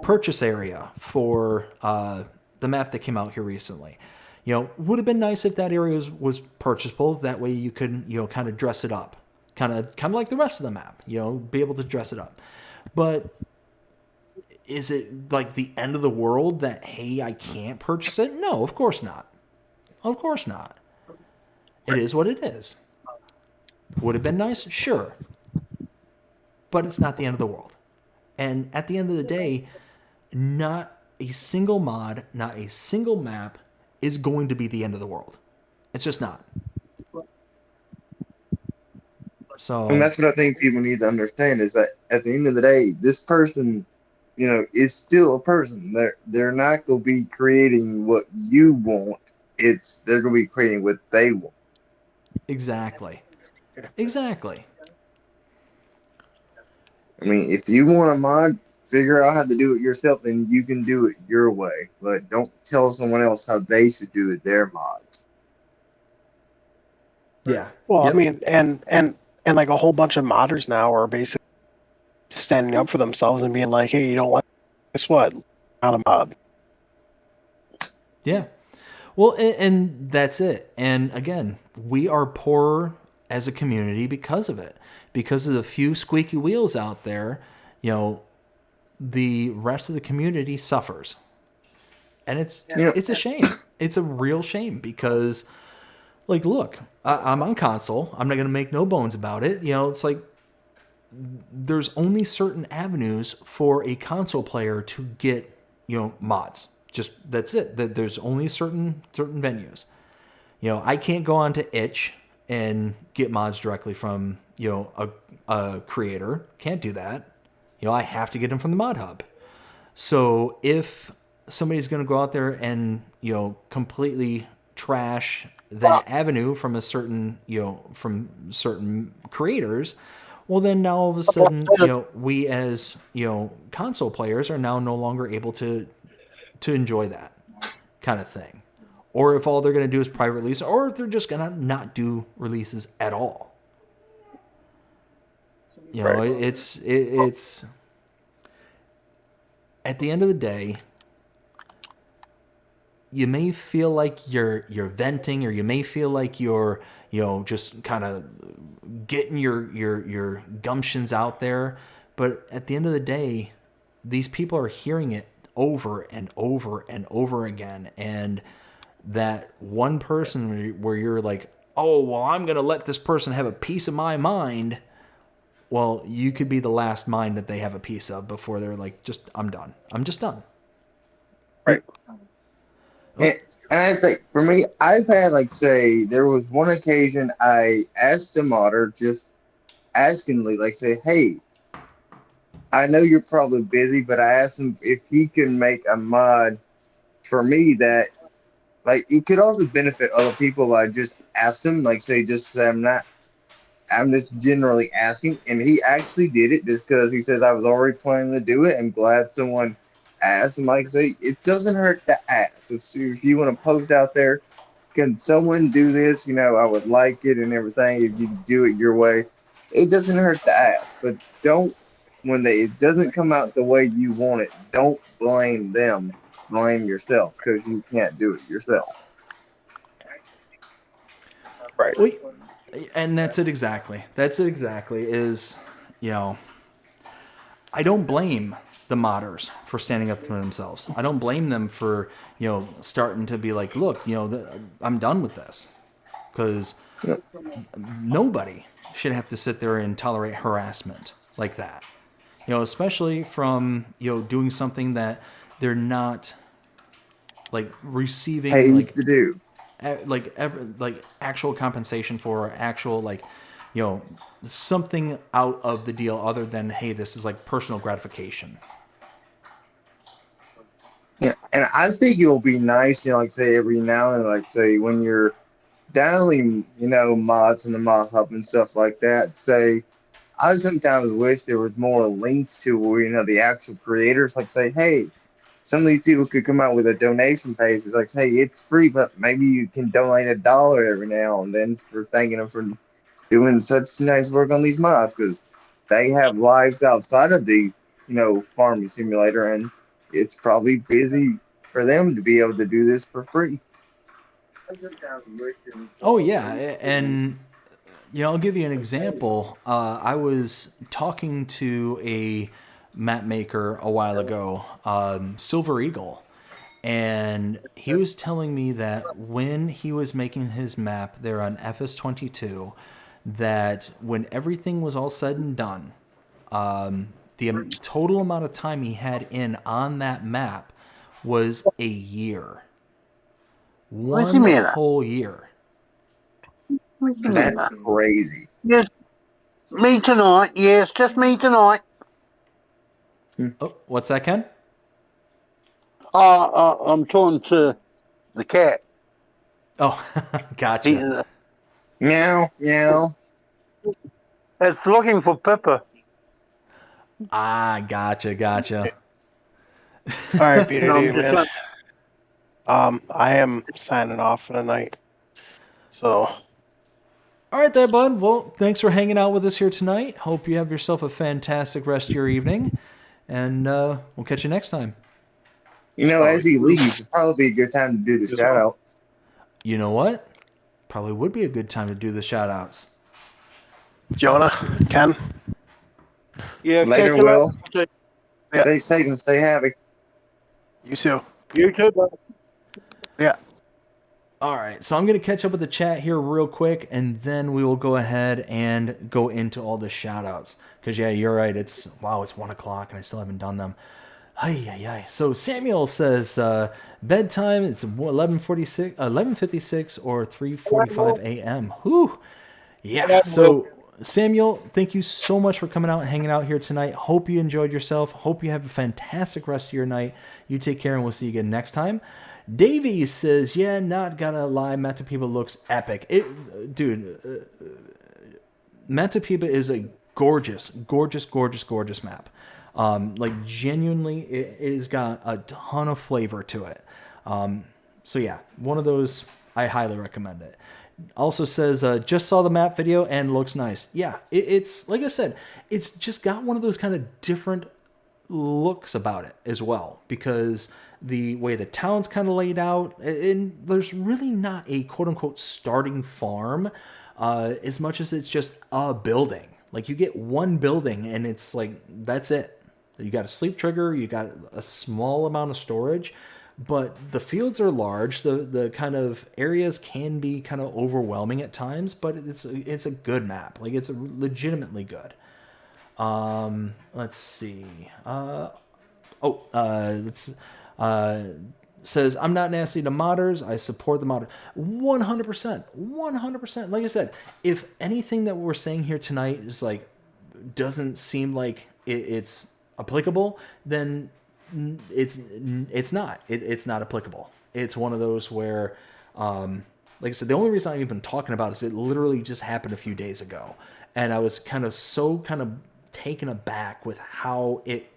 purchase area for the map that came out here recently. Would have been nice if that area was purchasable. That way you could, kind of dress it up, kind of like the rest of the map, be able to dress it up. But is it like the end of the world that, hey, I can't purchase it? No, of course not. Of course not. It is what it is. Would have been nice? Sure. But it's not the end of the world. And at the end of the day, not a single mod, not a single map is going to be the end of the world. It's just not. So, and that's what I think people need to understand, is that at the end of the day, this person, is still a person. They're not going to be creating what you want. They're going to be creating what they want. Exactly. I mean, if you want a mod, figure out how to do it yourself, and you can do it your way. But don't tell someone else how they should do it, their mods. Yeah. Well, yep. I mean, and like a whole bunch of modders now are basically standing up for themselves and being like, hey, you don't like, guess what? Not a mod. Yeah. Well, and that's it. And again, we are poorer as a community because of it. Because of the few squeaky wheels out there, the rest of the community suffers. And it's a shame. It's a real shame because, like, look, I'm on console. I'm not going to make no bones about it. It's like there's only certain avenues for a console player to get, mods. Just that's it. There's only certain venues. I can't go on to itch and get mods directly from a creator. Can't do that. I have to get them from the mod hub. So if somebody's going to go out there and completely trash that avenue from a certain from certain creators, well then now all of a sudden we as console players are now no longer able to enjoy that kind of thing. Or if all they're going to do is private release, or if they're just going to not do releases at all. It's at the end of the day, you may feel like you're venting, or you may feel like you're just kind of getting your gumptions out there, but at the end of the day, these people are hearing it over and over and over again, and that one person where you're like, oh, well, I'm going to let this person have a piece of my mind. Well, you could be the last mind that they have a piece of before they're like, I'm done. I'm just done. Right. And I'd say, for me, I've had, say, there was one occasion I asked a modder, just askingly, say, hey, I know you're probably busy, but I asked him if he can make a mod for me that like it could also benefit other people. I just asked him, like say just say I'm just generally asking, and he actually did it just because he says I was already planning to do it. I'm glad someone asked. And like I say, it doesn't hurt to ask. If you want to post out there, can someone do this? You know, I would like it and everything. If you do it your way, it doesn't hurt to ask. But don't when it doesn't come out the way you want it. Don't blame them. Blame yourself because you can't do it yourself. Right. We, and that's it exactly. That's it exactly. Is, you know, I don't blame the modders for standing up for themselves. I don't blame them for, you know, starting to be like, look, you know, I'm done with this, because nobody should have to sit there and tolerate harassment like that. You know, especially from, you know, doing something that they're not like receiving Paid to do. like actual compensation for, or actual like, you know, something out of the deal other than, hey, this is like personal gratification. Yeah, and I think it will be nice, you know, like say every now and then, like say when you're downloading, you know, mods in the mod hub and stuff like that. Say, I sometimes wish there was more links to where you know the actual creators, like say, hey, some of these people could come out with a donation page. It's like, hey, it's free, but maybe you can donate $1 every now and then for thanking them for doing such nice work on these mods because they have lives outside of the, you know, farming simulator, and it's probably busy for them to be able to do this for free. Oh yeah, and you know, I'll give you an example. I was talking to a map maker a while ago, Silver Eagle, and he was telling me that when he was making his map there on FS22, that when everything was all said and done, the total amount of time he had in on that map was a year. What's the One matter? whole year. What's the That's matter? crazy. Yes, me tonight. Yes, just me tonight. Oh, what's that, Ken? I'm talking to the cat. Oh, gotcha. He, Meow, meow. it's looking for Pippa. Ah, gotcha. All right, Peter, No, I'm dude, just man. trying. I am signing off for the night. So, All right, there, bud. Well, thanks for hanging out with us here tonight. Hope you have yourself a fantastic rest of your evening, and we'll catch you next time. You know, as he leaves, it'd probably be a good time to do the shout out. You know what? Probably would be a good time to do the shout outs. Jonah, Ken, Yeah, Later, catch you Will. later. Yeah. Stay safe and stay happy. you too. You too, bud. Yeah. All right, so I'm going to catch up with the chat here real quick, and then we will go ahead and go into all the shout outs. Because, yeah, you're right. It's 1 o'clock, and I still haven't done them. Ay. So Samuel says bedtime, it's 11:56 or 3:45 a.m. Whew. Yeah, so Samuel, thank you so much for coming out and hanging out here tonight. Hope you enjoyed yourself. Hope you have a fantastic rest of your night. You take care, and we'll see you again next time. Davey says, yeah, not gonna lie, Matapiba looks epic. Matapiba is a gorgeous map. Like genuinely, it has got a ton of flavor to it. So yeah, one of those, I highly recommend it. Also says, just saw the map video and looks nice. Yeah, it's like I said, it's just got one of those kind of different looks about it as well, because the way the town's kind of laid out, and there's really not a quote-unquote starting farm as much as it's just a building. Like you get one building and it's like that's it. You got a sleep trigger, you got a small amount of storage, but the fields are large. The kind of areas can be kind of overwhelming at times, but it's a good map. Like it's legitimately good. Let's see. Says, I'm not nasty to modders. I support the modder. 100%. Like I said, if anything that we're saying here tonight is like, doesn't seem like it's applicable, then it's not. It's not applicable. It's one of those where, like I said, the only reason I'm even talking about it is it literally just happened a few days ago, and I was kind of taken aback with how it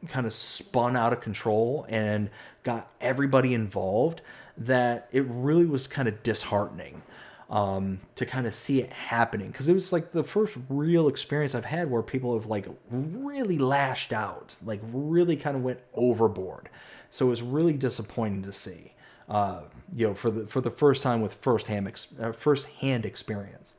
kind of spun out of control and got everybody involved, that it really was kind of disheartening to kind of see it happening, because it was like the first real experience I've had where people have like really lashed out, like really kind of went overboard. So it was really disappointing to see, for the first time with firsthand experience.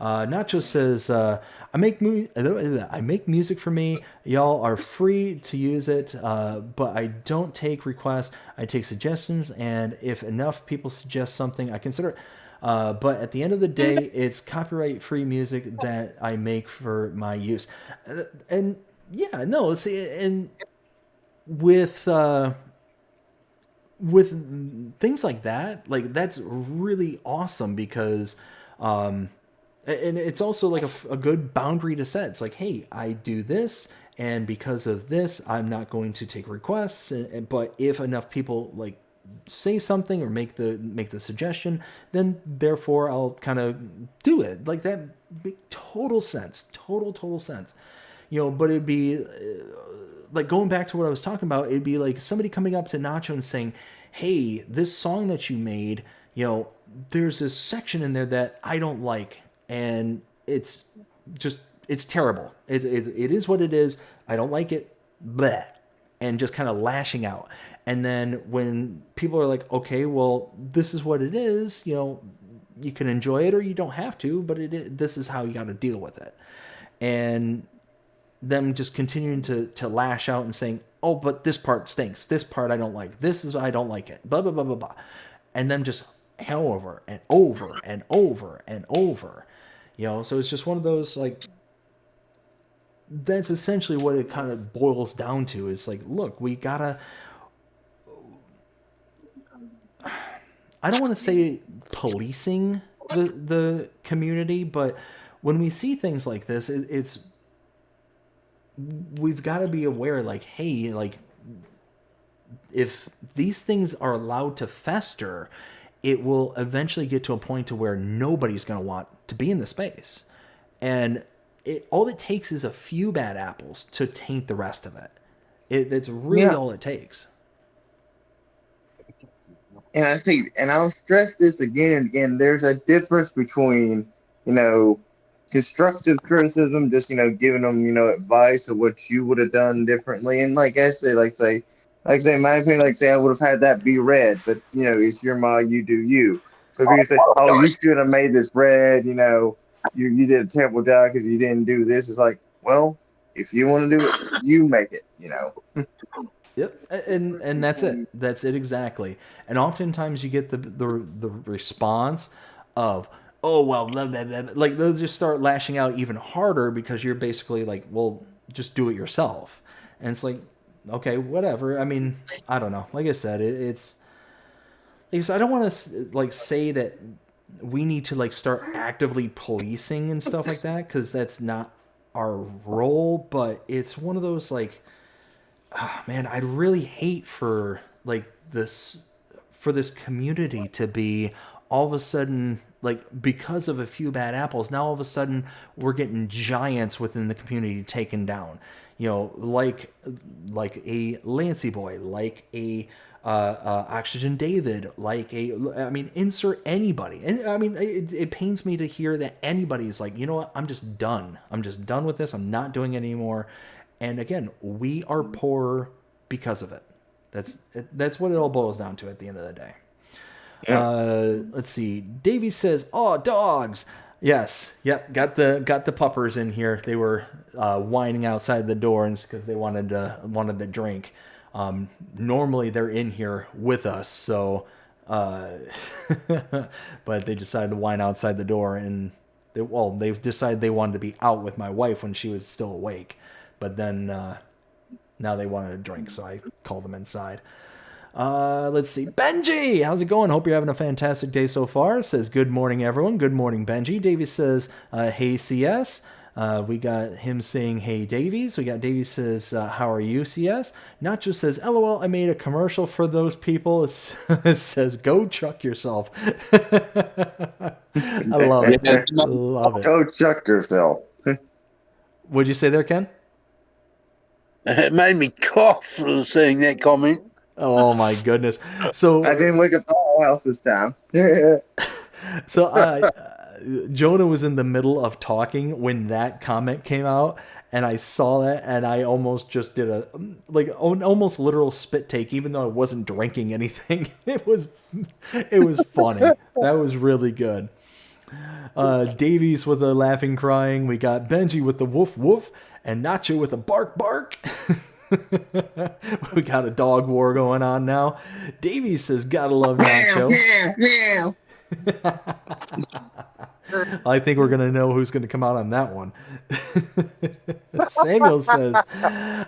Nacho says, I make music for me. Y'all are free to use it, but I don't take requests. I take suggestions, and if enough people suggest something, I consider it. But at the end of the day, it's copyright-free music that I make for my use. And yeah, no, see, and with things like that, like that's really awesome, because and it's also like a good boundary to set. It's like, hey, I do this, and because of this, I'm not going to take requests. But if enough people like say something or make the suggestion, then therefore I'll kind of do it. Like that make total sense, total sense. But it'd be like going back to what I was talking about. It'd be like somebody coming up to Nacho and saying, "Hey, this song that you made, there's this section in there that I don't like, and it's terrible. It is what it is. I don't like it, bleh," and just kind of lashing out. And then when people are like, okay, well, this is what it is, you can enjoy it or you don't have to, but this is how you got to deal with it. And them just continuing to lash out and saying, oh, but this part stinks. This part I don't like. I don't like it. Blah, blah, blah, blah, blah. And them just hell over and over and over and over. So it's just one of those, like, that's essentially what it kind of boils down to. Is like, look, we gotta, I don't want to say policing the community, but when we see things like this, we've got to be aware, like, hey, like, if these things are allowed to fester, it will eventually get to a point to where nobody's going to want to be in the space. And all it takes is a few bad apples to taint the rest of it. That's really all it takes. And I think, and I'll stress this again and again, there's a difference between, constructive criticism, just, giving them, advice of what you would have done differently. And like I said, my opinion, I would have had that be red, but, it's your mod, you do you. So if you say, oh, you should have made this red, you did a terrible job because you didn't do this. It's like, well, if you want to do it, you make it, Yep, and that's it. That's it exactly. And oftentimes you get the response of, oh, well, blah, blah, blah. Like they'll just start lashing out even harder because you're basically like, well, just do it yourself. And it's like, okay, whatever. I mean, I don't know. Like I said, it's I don't want to like say that we need to like start actively policing and stuff like that, because that's not our role. But it's one of those like, oh, man, I'd really hate for this community to be all of a sudden, like, because of a few bad apples, now all of a sudden we're getting giants within the community taken down. Like a Lancey Boy, like a Oxygendavid, insert anybody. And I mean, it pains me to hear that anybody's like, you know what, I'm just done. I'm just done with this. I'm not doing it anymore. And again, we are poor because of it. That's what it all boils down to at the end of the day. Yeah. Let's see. Davey says, "Oh, dogs." Yes. Yep. Got the puppers in here. They were whining outside the doors because they wanted the drink. Normally they're in here with us, so but they decided to whine outside the door, and they decided they wanted to be out with my wife when she was still awake. But then now they wanted a drink, so I called them inside. Let's see. Benji, how's it going? Hope you're having a fantastic day so far. Says, good morning, everyone. Good morning, Benji. Davey says, hey, CS. We got him saying, "Hey, Davies." We got Davies says, "How are you, CS?" Nacho says, "LOL, I made a commercial for those people." It says, "Go chuck yourself." I love it. Yeah, Love it. Go chuck yourself. What'd you say there, Ken? it made me cough seeing that comment. Oh my goodness. So I didn't look at the whole house this time. So Jonah was in the middle of talking when that comment came out, and I saw that, and I almost just did a almost literal spit take, even though I wasn't drinking anything. It was funny. That was really good. Davies with a laughing, crying. We got Benji with the woof woof, and Nacho with a bark bark. We got a dog war going on now. Davies says, "Gotta love Nacho." I think we're gonna know who's gonna come out on that one. Samuel says,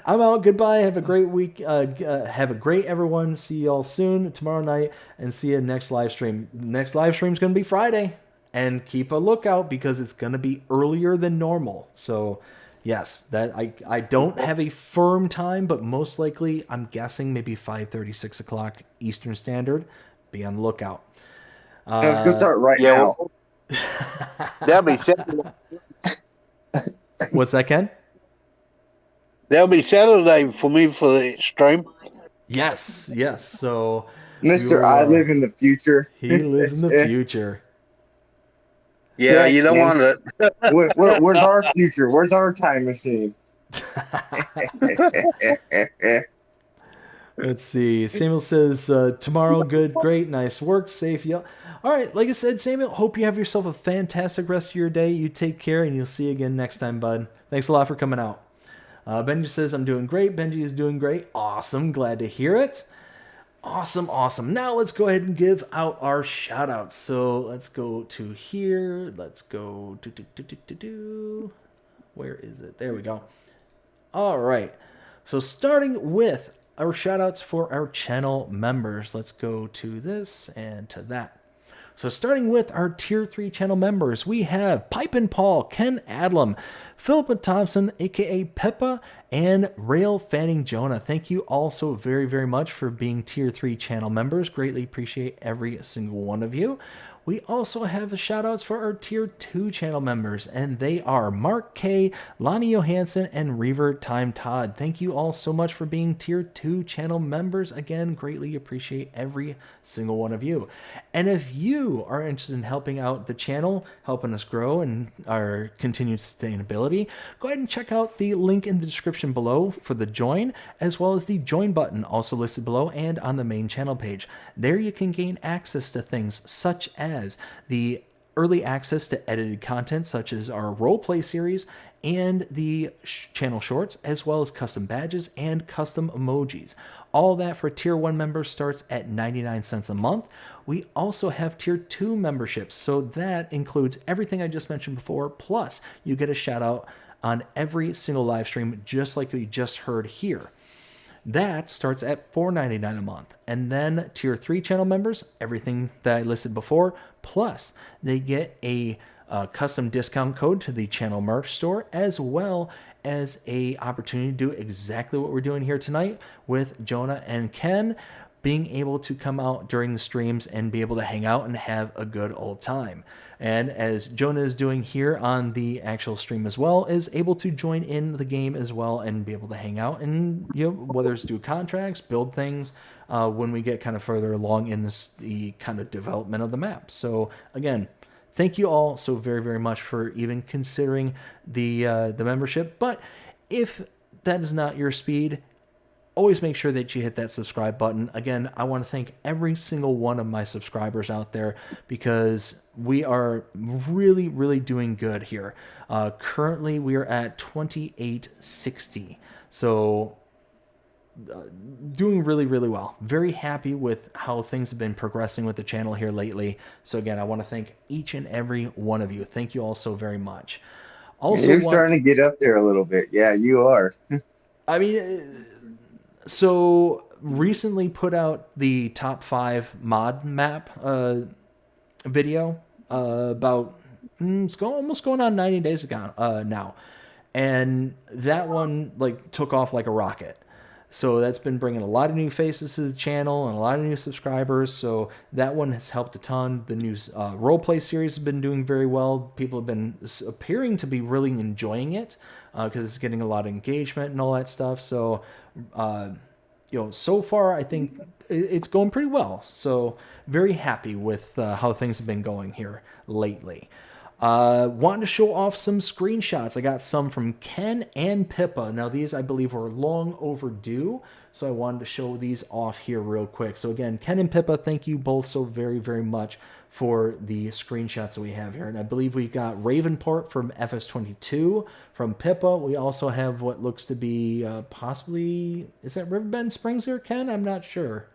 "I'm out. Goodbye. Have a great week. Have a great everyone. See y'all soon tomorrow night, and see you next live stream. Next live stream is gonna be Friday, and keep a lookout because it's gonna be earlier than normal. So." Yes, that I don't have a firm time, but most likely I'm guessing maybe 5:30, 6 o'clock Eastern Standard. Be on the lookout. Let's go start right Yeah, now. That'll be Saturday. What's that, Ken? That'll be Saturday for me for the stream. Yes. So, Mr. I live in the future. He lives in the future. Yeah, you don't want it. Where's our future? Where's our time machine? Let's see. Samuel says, "Tomorrow, good, great, nice work, safe." Yeah. All right. Like I said, Samuel, hope you have yourself a fantastic rest of your day. You take care, and you'll see you again next time, bud. Thanks a lot for coming out. Benji says, "I'm doing great." Benji is doing great. Awesome. Glad to hear it. Awesome. Now let's go ahead and give out our shout outs. So let's go to here. Let's go to where is it? There we go. All right. So starting with our shout outs for our channel members. Let's go to this and to that. So starting with our Tier 3 channel members, we have Pipe & Paul, Ken Adlam, Philippa Thompson, aka Peppa, and Rail Fanning Jonah. Thank you all so very, very much for being Tier 3 channel members. Greatly appreciate every single one of you. We also have shout outs for our Tier 2 channel members, and they are Mark K, Lonnie Johansson, and Reaver Time Todd. Thank you all so much for being Tier 2 channel members. Again, greatly appreciate every single one of you. And if you are interested in helping out the channel, helping us grow and our continued sustainability, go ahead and check out the link in the description below for the join, as well as the join button also listed below and on the main channel page. There you can gain access to things such as the early access to edited content such as our roleplay series and the channel shorts, as well as custom badges and custom emojis. All that for Tier 1 members starts at 99 cents a month. We also have Tier 2 memberships, so that includes everything I just mentioned before, plus you get a shout out on every single live stream, just like we just heard here. That starts at $4.99 a month. And then Tier 3 channel members, everything that I listed before, plus they get a custom discount code to the channel merch store, as well as a opportunity to do exactly what we're doing here tonight with Jonah and Ken, being able to come out during the streams and be able to hang out and have a good old time. And as Jonah is doing here on the actual stream as well, is able to join in the game as well and be able to hang out and, you know, whether it's do contracts, build things, when we get kind of further along in the kind of development of the map. So again, thank you all so very, very much for even considering the membership. But if that is not your speed, always make sure that you hit that subscribe button. Again, I want to thank every single one of my subscribers out there because we are really, really doing good here. Currently, we are at 2860. So doing really, really well. Very happy with how things have been progressing with the channel here lately. So again, I want to thank each and every one of you. Thank you all so very much. Also, you're starting to get up there a little bit. Yeah, you are. I mean, so recently put out the top 5 mod map video about almost going on 90 days ago now. And that one like took off like a rocket. So that's been bringing a lot of new faces to the channel and a lot of new subscribers. So that one has helped a ton. The new roleplay series has been doing very well. People have been appearing to be really enjoying it because it's getting a lot of engagement and all that stuff. So, so far I think it's going pretty well. So very happy with how things have been going here lately. Wanted to show off some screenshots. I got some from Ken and Pippa. Now these I believe were long overdue, so I wanted to show these off here real quick. So again, Ken and Pippa, thank you both so very, very much for the screenshots that we have here. And I believe we got Ravenport from FS22 from Pippa. We also have what looks to be possibly, is that Riverbend Springs here, Ken? I'm not sure.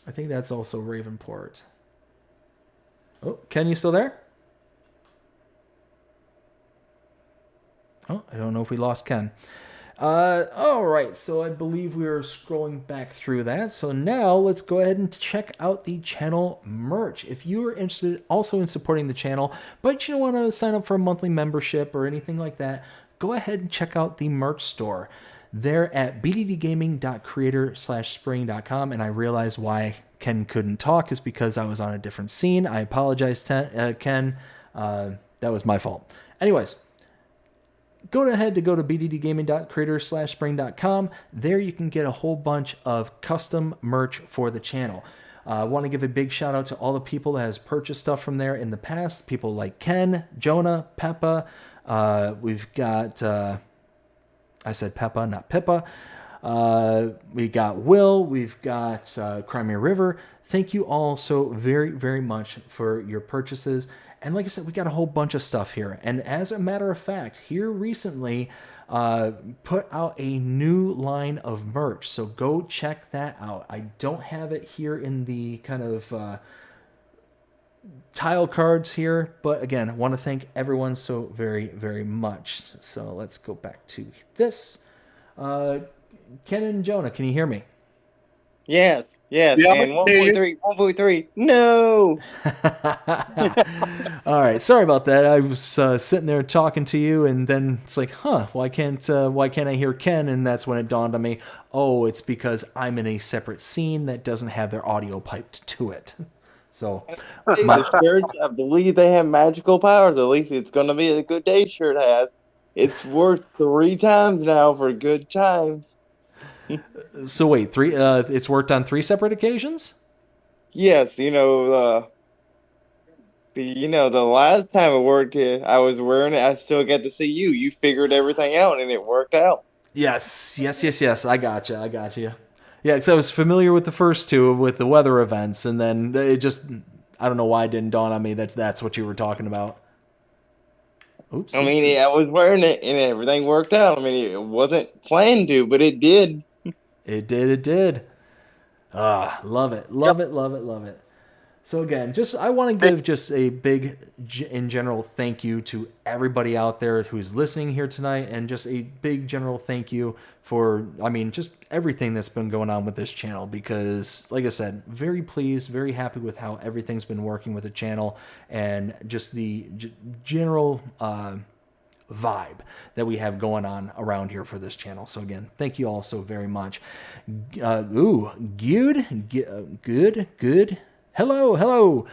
I think that's also Ravenport. Oh, Ken, you still there? Oh, I don't know if we lost Ken. All right, so I believe we are scrolling back through that. So now let's go ahead and check out the channel merch. If you are interested also in supporting the channel, but you don't want to sign up for a monthly membership or anything like that, go ahead and check out the merch store. They're at bddgaming.creator/spring.com, and I realized why Ken couldn't talk is because I was on a different scene. I apologize, Ken. That was my fault. Anyways, go ahead to bddgaming.creator/spring.com. There you can get a whole bunch of custom merch for the channel. I want to give a big shout out to all the people that has purchased stuff from there in the past. People like Ken, Jonah, Peppa. We've got... I said Peppa, not Pippa. We got Will. We've got Crimea River. Thank you all so very, very much for your purchases. And like I said, we got a whole bunch of stuff here. And as a matter of fact, here recently put out a new line of merch. So go check that out. I don't have it here in the kind of... tile cards here, but again, I want to thank everyone so very, very much. So let's go back to this. Ken and Jonah, can you hear me? Yes, Yeah, and 1.3, no! All right, sorry about that. I was sitting there talking to you, and then it's like, why can't I hear Ken? And that's when it dawned on me, oh, it's because I'm in a separate scene that doesn't have their audio piped to it. So, The shirts, I believe they have magical powers. At least it's going to be a Good Day shirt has. It's worth 3 times now for good times. So wait, it's worked on 3 separate occasions? Yes, the last time it worked, I was wearing it. I still got to see you. You figured everything out, and it worked out. Yes. I got you. Yeah, because I was familiar with the first 2 with the weather events, and then it just, I don't know why it didn't dawn on me that that's what you were talking about. Oops. I was wearing it, and everything worked out. I mean, it wasn't planned to, but it did. It did. Love it. So again, I want to give just a big, in general, thank you to everybody out there who's listening here tonight, and just a big general thank you for, just everything that's been going on with this channel, because, like I said, very pleased, very happy with how everything's been working with the channel, and just the general vibe that we have going on around here for this channel. So again, thank you all so very much. Good. Hello.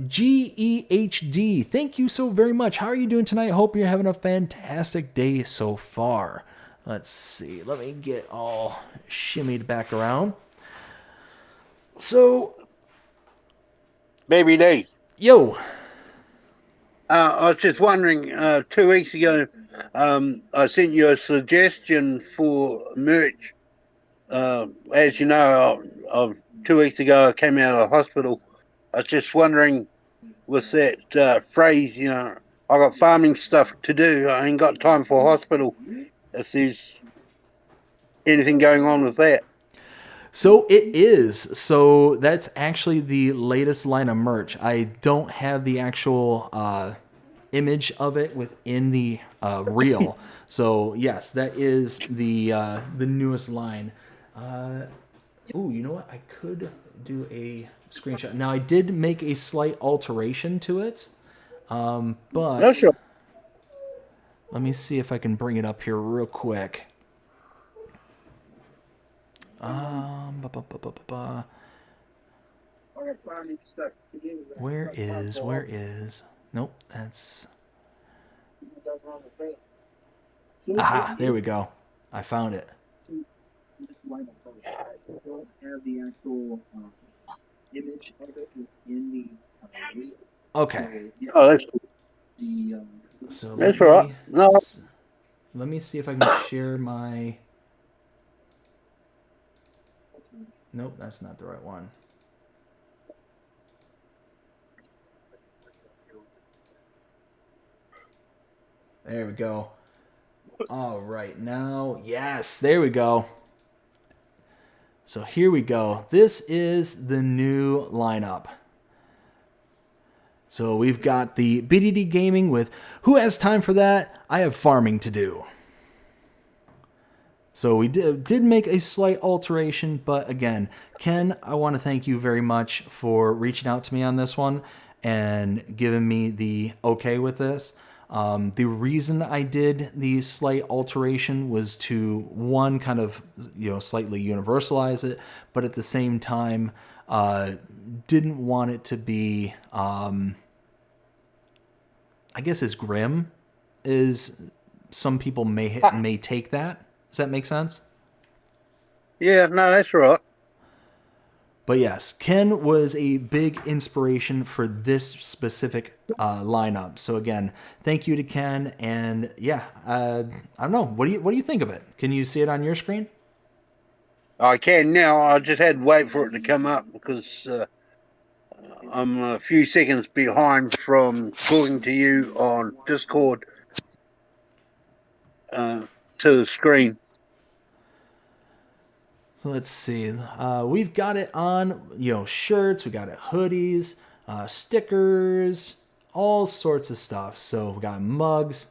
GEHD, thank you so very much. How are you doing tonight? Hope you're having a fantastic day so far. Let's see. Let me get all shimmied back around. So, Baby D. Yo. I was just wondering, 2 weeks ago, I sent you a suggestion for merch. As you know, 2 weeks ago, I came out of the hospital. I was just wondering, with that phrase, I got farming stuff to do. I ain't got time for hospital. If there's anything going on with that. So it is. So that's actually the latest line of merch. I don't have the actual image of it within the reel. So yes, that is the newest line. Ooh, you know what? I could do a screenshot. Now, I did make a slight alteration to it, No, but sure. let me see if I can bring it up here real quick. Ba, ba, ba, ba, ba, ba. Where is? Nope, that's. Aha, there we go. I found it. Don't have the actual image of it within the reel. Okay. Oh, that's cool. So That's all right. No, let me see if I can share my. Nope, that's not the right one. There we go. All right, now, yes, there we go. So here we go. This is the new lineup. So we've got the BDD Gaming with Who Has Time for That? I Have Farming to Do. So we did make a slight alteration, but again, Ken, I want to thank you very much for reaching out to me on this one and giving me the okay with this. The reason I did the slight alteration was to, one, kind of, slightly universalize it, but at the same time, didn't want it to be, I guess, as grim as some people may take that. Does that make sense? yeah, no, that's right. But yes, Ken was a big inspiration for this specific lineup. So again, thank you to Ken. And yeah, I don't know. What do you think of it? Can you see it on your screen? I can now. I just had to wait for it to come up because I'm a few seconds behind from talking to you on Discord to the screen. So let's see. We've got it on, shirts. We got it hoodies, stickers, all sorts of stuff. So we've got mugs.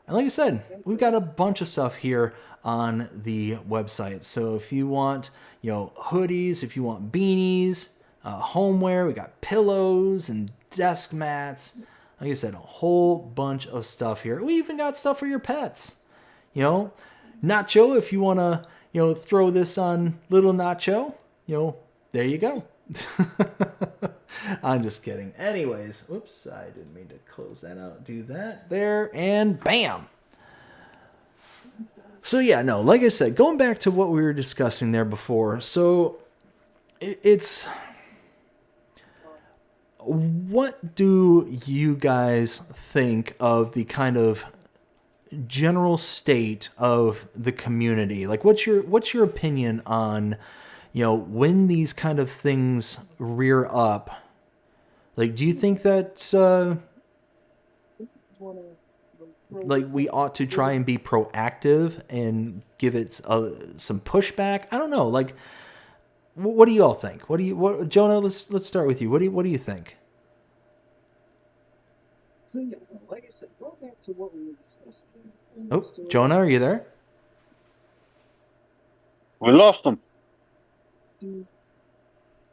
And like I said, we've got a bunch of stuff here on the website. So if you want, hoodies, if you want beanies, homeware, we got pillows and desk mats. Like I said, a whole bunch of stuff here. We even got stuff for your pets. Nacho, if you want to, throw this on little Nacho, there you go. I'm just kidding. Anyways, whoops, I didn't mean to close that out. Do that there, and bam. So yeah, no, like I said, going back to what we were discussing there before. So it's, what do you guys think of the kind of general state of the community? Like, what's your opinion on, when these kind of things rear up? Like, do you think that like we ought to try and be proactive and give it some pushback? I don't know. Like, what do you all think? Jonah? Let's start with you. What do you think? So yeah, like I said, go back to what we were discussing. Oh, Jonah, are you there? We lost them.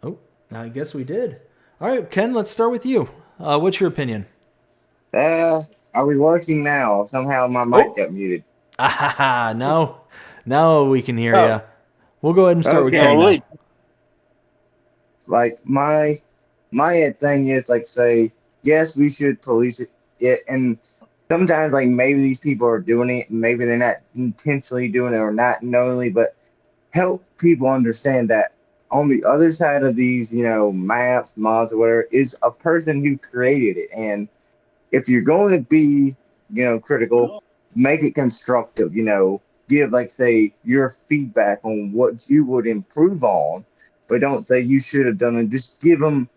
Oh, I guess we did. All right, Ken, let's start with you. What's your opinion? Are we working now? Somehow my mic got muted. Ah, now we can hear you. We'll go ahead and start with Ken now. Like my thing is, like, say, yes, we should police it, and sometimes, like, maybe these people are doing it, maybe they're not intentionally doing it or not knowingly, but help people understand that on the other side of these, maps, mods, or whatever, is a person who created it. And if you're going to be, critical, make it constructive, give, like, say, your feedback on what you would improve on, but don't say you should have done it. Just give them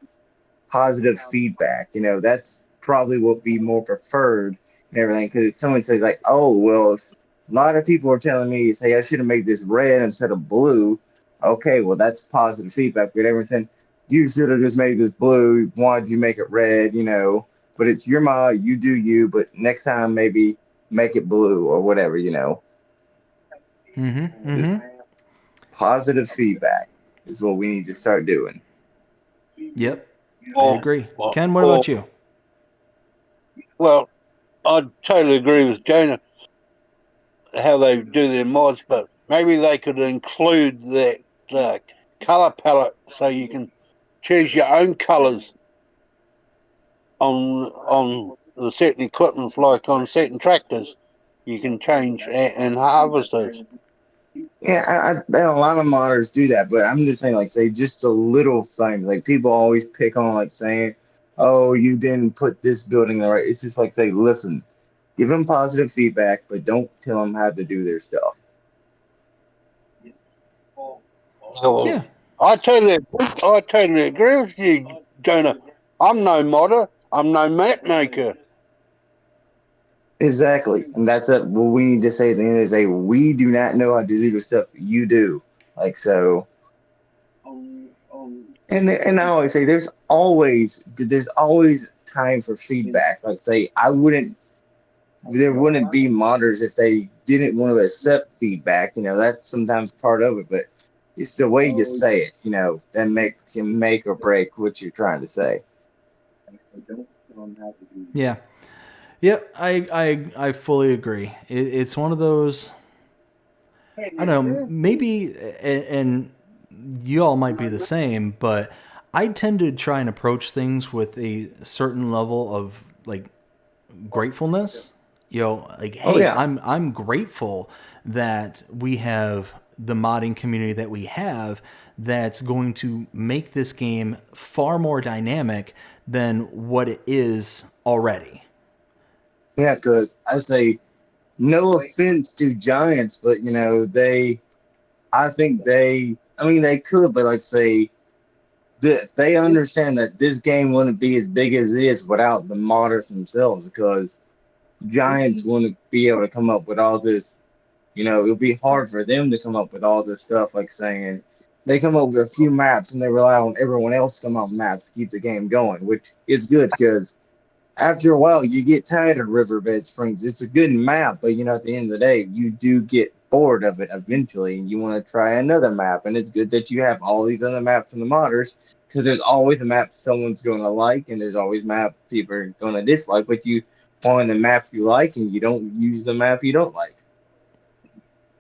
positive feedback. That's probably what be more preferred and everything. Because if someone says, like, oh, well, if a lot of people are telling me, say, I should have made this red instead of blue. Okay, well, that's positive feedback. But everything, you should have just made this blue. Why did you make it red? But it's your mod. You do you. But next time, maybe make it blue or whatever. Mm-hmm. Just positive feedback. is what we need to start doing. Yep, I Or, agree. or, Ken, what or about you? well, I totally agree with Jonah how they do their mods, but maybe they could include that color palette so you can choose your own colors on the certain equipment, like on certain tractors. You can change and harvesters. Yeah, a lot of modders do that, but I'm just saying, like, say, just the little things. Like, people always pick on, like, saying, "Oh, you didn't put this building there." Right. It's just like, say, listen, give them positive feedback, but don't tell them how to do their stuff. So, Yeah. I totally agree with you, Jonah. I'm no modder. I'm no map maker. Exactly, and that's what we need to say at the end is, we do not know how to do the stuff you do. Like, so. And I always say there's always time for feedback. Like, say, there wouldn't be modders if they didn't want to accept feedback. That's sometimes part of it, but it's the way you say it, that makes you make or break what you're trying to say. Yeah. Yep, I fully agree. It's one of those. I don't know. Maybe, and you all might be the same, but I tend to try and approach things with a certain level of like gratefulness. Like, Oh hey, yeah, I'm grateful that we have the modding community that we have that's going to make this game far more dynamic than what it is already. yeah, because I say no offense to Giants, but I mean, they could, but like, say, they understand that this game wouldn't be as big as it is without the modders themselves, because Giants wouldn't be able to come up with all this. It would be hard for them to come up with all this stuff, like saying they come up with a few maps and they rely on everyone else to come up with maps to keep the game going, which is good because after a while you get tired of Riverbed Springs. It's a good map, but at the end of the day, you do get bored of it eventually and you want to try another map. And it's good that you have all these other maps in the modders, because there's always a map someone's going to like and there's always a map people are going to dislike, but you find the map you like and you don't use the map you don't like.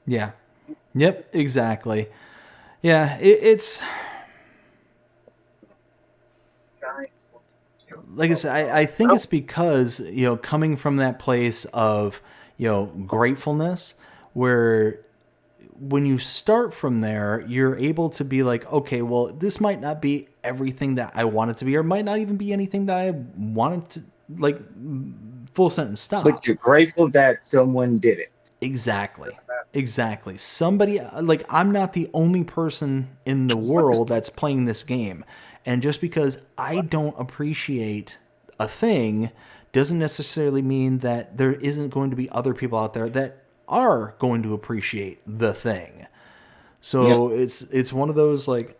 Yeah. Yep, exactly. Yeah, it's like I said, I think it's because, coming from that place of, gratefulness, where when you start from there, you're able to be like, okay, well, this might not be everything that I want it to be, or might not even be anything that I wanted to, like, full sentence stop. But you're grateful that someone did it. Exactly. Somebody, like, I'm not the only person in the world that's playing this game. And just because I don't appreciate a thing doesn't necessarily mean that there isn't going to be other people out there that are going to appreciate the thing. So Yep. it's one of those, like,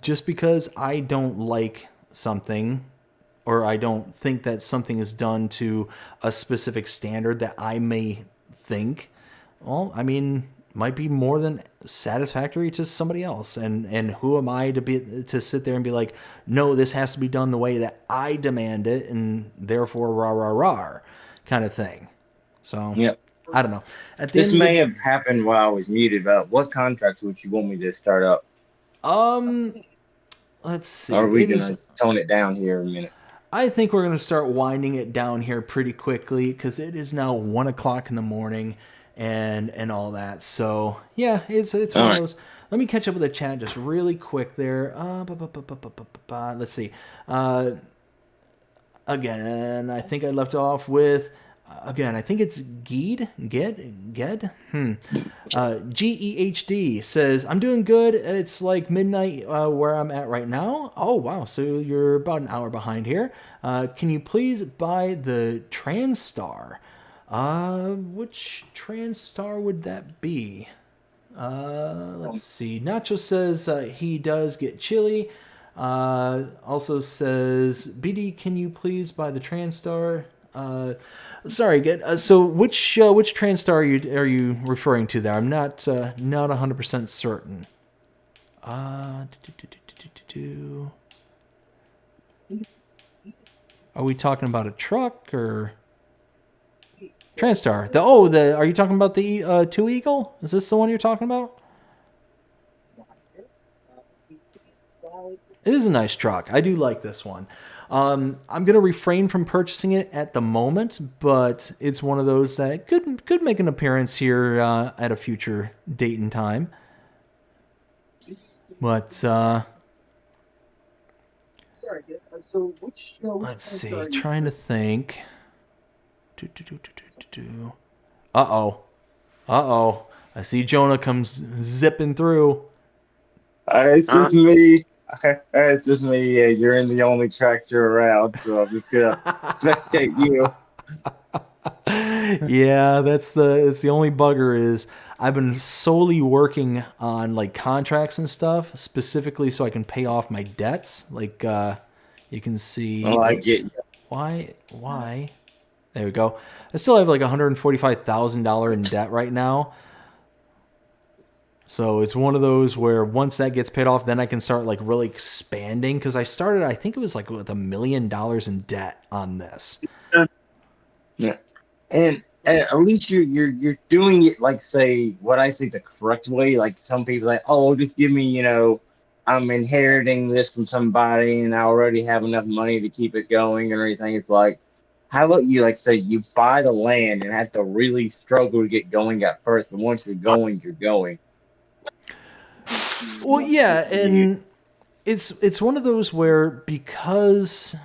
just because I don't like something, or I don't think that something is done to a specific standard that I may think, well, I mean, might be more than satisfactory to somebody else. And who am I to sit there and be like, no, this has to be done the way that I demand it, and therefore rah rah rah kind of thing. So Yep. I don't know. At the This end may have happened while I was muted, but what contracts would you want me to start up? Let's see. Or are we gonna tone it down here in a minute? I think we're going to start winding it down here pretty quickly because it is now 1 o'clock in the morning and all that. So, yeah, it's one of those. Let me catch up with the chat just really quick there. Let's see. Again, I think I left off with... Again, I think it's Ged. GEHD says, I'm doing good. It's like midnight where I'm at right now. Oh, wow. So you're about an hour behind here. Can you please buy the TransStar? Which TransStar would that be? Let's see. Nacho says he does get chilly. Also says, BD, can you please buy the TransStar? Sorry, so which TransStar are you referring to there? I'm not 100% certain. Are we talking about a truck or TranStar? Are you talking about the 2 Eagle? Is this the one you're talking about? It is a nice truck. I do like this one. I'm going to refrain from purchasing it at the moment, but it's one of those that could make an appearance here at a future date and time. But let's see. Trying to think. Uh-oh. I see Jonah comes zipping through. It's just me. It's just me. Yeah, you're in the only tractor around, so I'm just gonna spectate you. Yeah, that's the only bugger is I've been solely working on like contracts and stuff specifically so I can pay off my debts. Like you can see. Well, I get you. Why? There we go. I still have like $145,000 in debt right now. So it's one of those where once that gets paid off, then I can start like really expanding. Because I started, I think it was like with $1 million in debt on this. Yeah, and at least you're doing it like say what I say the correct way. Like some people like, oh, just give me, I'm inheriting this from somebody and I already have enough money to keep it going and everything. It's like, how about you like say you buy the land and have to really struggle to get going at first, but once you're going, you're going. Well, yeah, and it's one of those where because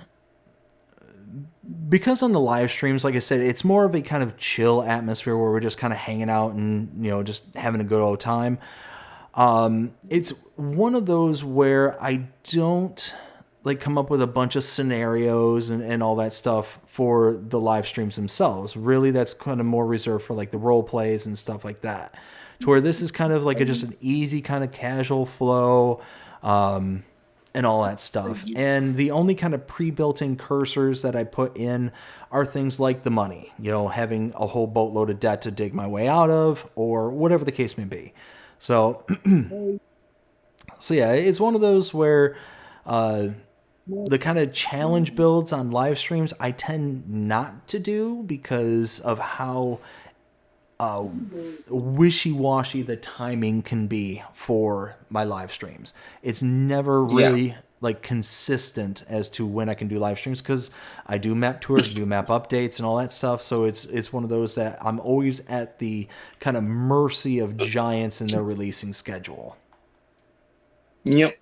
on the live streams, like I said, it's more of a kind of chill atmosphere where we're just kind of hanging out and just having a good old time. It's one of those where I don't like come up with a bunch of scenarios and all that stuff for the live streams themselves. Really, that's kind of more reserved for like the role plays and stuff like that. To where this is kind of like just an easy kind of casual flow, and all that stuff. And the only kind of pre-built-in cursors that I put in are things like the money, having a whole boatload of debt to dig my way out of, or whatever the case may be. So, yeah, it's one of those where the kind of challenge builds on live streams I tend not to do because of how wishy-washy the timing can be for my live streams. It's never really like consistent as to when I can do live streams because I do map tours, do map updates and all that stuff. So it's one of those that I'm always at the kind of mercy of giants in their releasing schedule. Yep.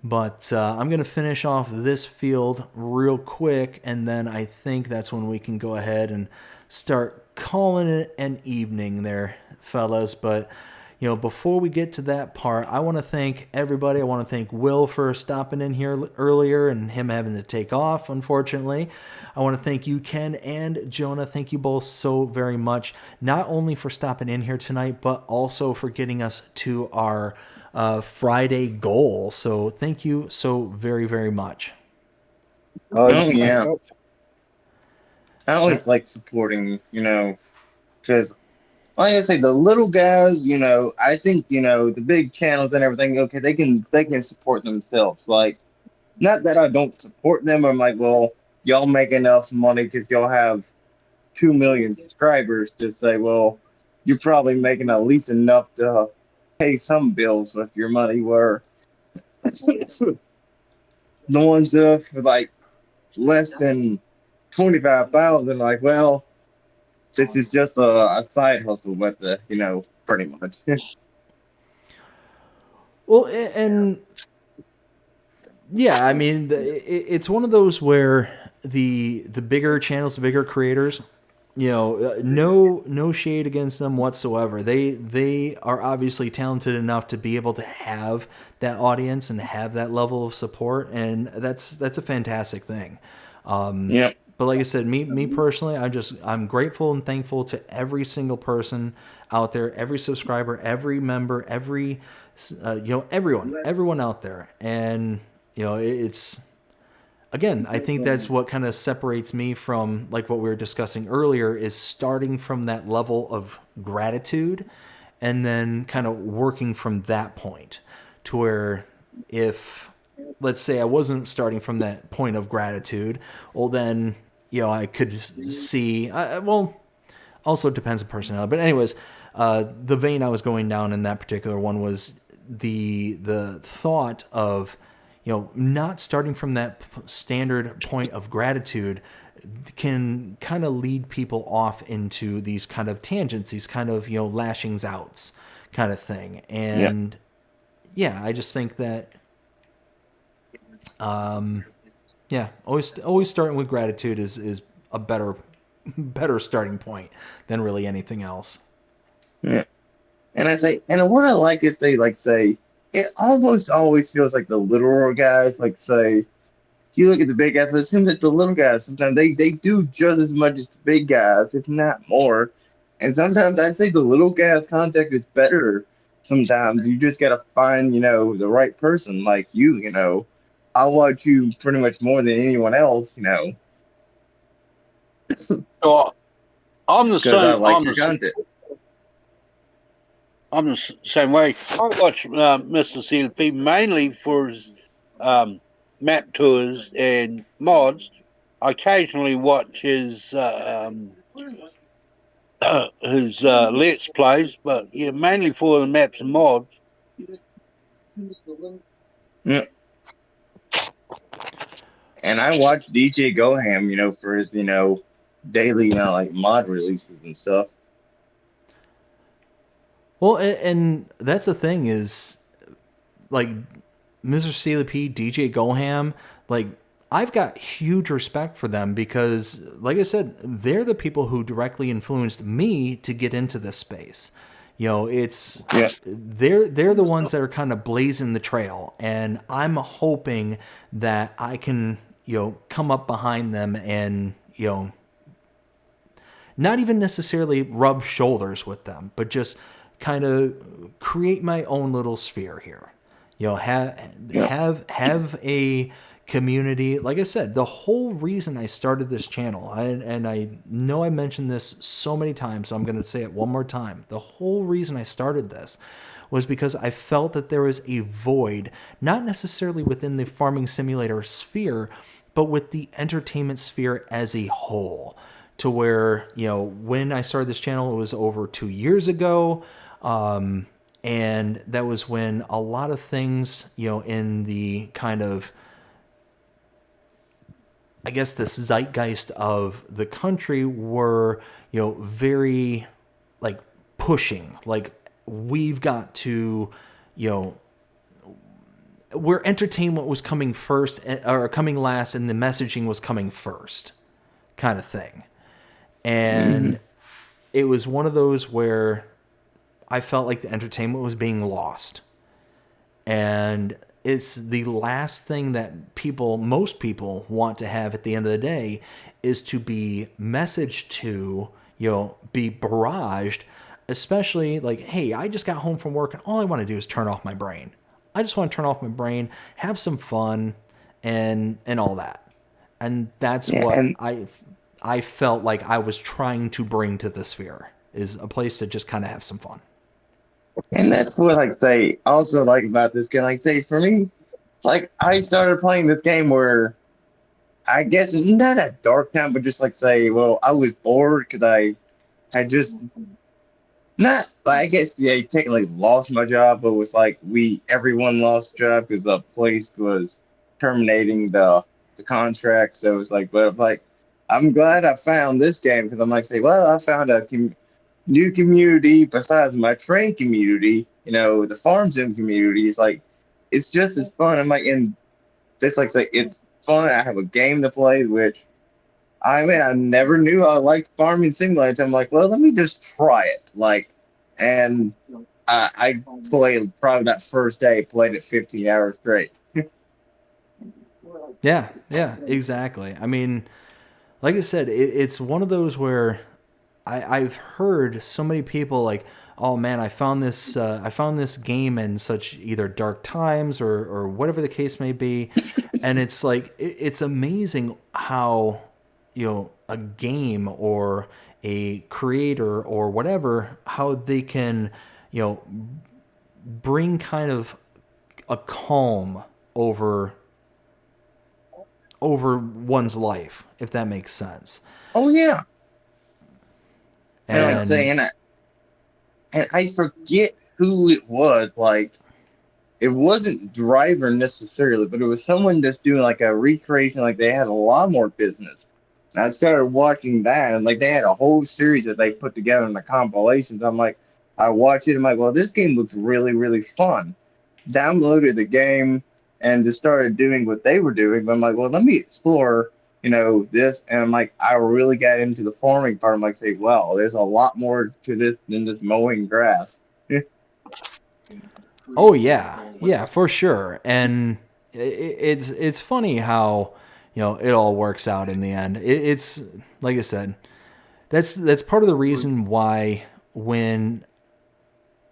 But I'm going to finish off this field real quick, and then I think that's when we can go ahead and start calling it an evening there, fellas. But, before we get to that part, I want to thank everybody. I want to thank Will for stopping in here earlier and him having to take off, unfortunately. I want to thank you, Ken and Jonah. Thank you both so very much, not only for stopping in here tonight, but also for getting us to our Friday goal. So thank you so very, very much. Oh yeah. I always like supporting, because like I say, the little guys, I think, the big channels and everything, okay, they can support themselves. Like, not that I don't support them. I'm like, well, y'all make enough money because y'all have 2 million subscribers to say, well, you're probably making at least enough to pay some bills with your money, where the ones with like less than 25,000, like, well, this is just a side hustle with the, pretty much. Well, and yeah, I mean, it's one of those where the bigger channels, the bigger creators, no shade against them whatsoever. They are obviously talented enough to be able to have that audience and have that level of support, and that's a fantastic thing. Yeah. But like I said, me personally, I'm grateful and thankful to every single person out there, every subscriber, every member, everyone out there, and it's. Again, I think that's what kind of separates me from, like what we were discussing earlier, is starting from that level of gratitude and then kind of working from that point to where if, let's say, I wasn't starting from that point of gratitude, well, then, I could see, well, also depends on personality. But anyways, the vein I was going down in that particular one was the thought of, not starting from that standard point of gratitude can kind of lead people off into these kind of tangents, these kind of, lashings outs kind of thing. And I just think that, always starting with gratitude is a better starting point than really anything else. Yeah. And what I like is say, it almost always feels like the littler guys, say, you look at the big guys, but it seems like the little guys, sometimes they do just as much as the big guys, if not more. And sometimes I'd say the little guys' contact is better. Sometimes you just got to find, the right person like you. I'll watch you pretty much more than anyone else, Well, I'm the because I same. like your content. I'm the same way. I watch Mr. CLP mainly for his map tours and mods. I occasionally watch his Let's Plays, but mainly for the maps and mods. Yeah. And I watch DJ Goham, for his, daily, mod releases and stuff. Well, and that's the thing is, like, Mr. CLP, DJ Goham, like, I've got huge respect for them because, like I said, they're the people who directly influenced me to get into this space. They're the ones that are kind of blazing the trail, and I'm hoping that I can, come up behind them and, not even necessarily rub shoulders with them, but just kind of create my own little sphere here. Have a community. Like I said, the whole reason I started this channel, and I know I mentioned this so many times, so I'm going to say it one more time. The whole reason I started this was because I felt that there was a void, not necessarily within the farming simulator sphere, but with the entertainment sphere as a whole. To where, when I started this channel, it was over 2 years ago. And that was when a lot of things, in the kind of, I guess, the zeitgeist of the country were, very, like, pushing. Like, we've got to, where entertainment was coming first, or coming last, and the messaging was coming first, kind of thing. And it was one of those where I felt like the entertainment was being lost. And it's the last thing that most people want to have at the end of the day is to be messaged to, be barraged, especially like, hey, I just got home from work and all I want to do is turn off my brain. I just want to turn off my brain, have some fun, and all that. And that's what I felt like I was trying to bring to the sphere, is a place to just kind of have some fun. And that's what also about this game. For me, I started playing this game where I guess not at dark time, but just I was bored because I had just I guess technically lost my job, but it was everyone lost job because the place was terminating the contract. So it was I'm glad I found this game because I'm I found a new community besides my train community, the farm sim community. It's just as fun. I'm and just it's fun. I have a game to play, which I never knew I liked farming simulator. I'm let me just try it. And I played probably that first day, played it 15 hours straight. Yeah, exactly. I mean, like I said, it's one of those where I've heard so many people oh man, I found this game in such either dark times or whatever the case may be. And it's it's amazing how, a game or a creator or whatever, how they can, bring kind of a calm over one's life, if that makes sense. Oh yeah. And like And saying that, and I forget who it was. Like, it wasn't Driver necessarily, but it was someone just doing like a recreation. Like they had a lawnmower business. And I started watching that, and like they had a whole series that they put together in the compilations. I'm like, I watch it. I'm like, well, this game looks really, really fun. Downloaded the game and just started doing what they were doing. But I'm like, well, let me explore, this. And I'm like, I really got into the farming part. I'm like, say, well, there's a lot more to this than just mowing grass. oh yeah, for sure. And it's funny how it all works out in the end. It's like I said, that's part of the reason why when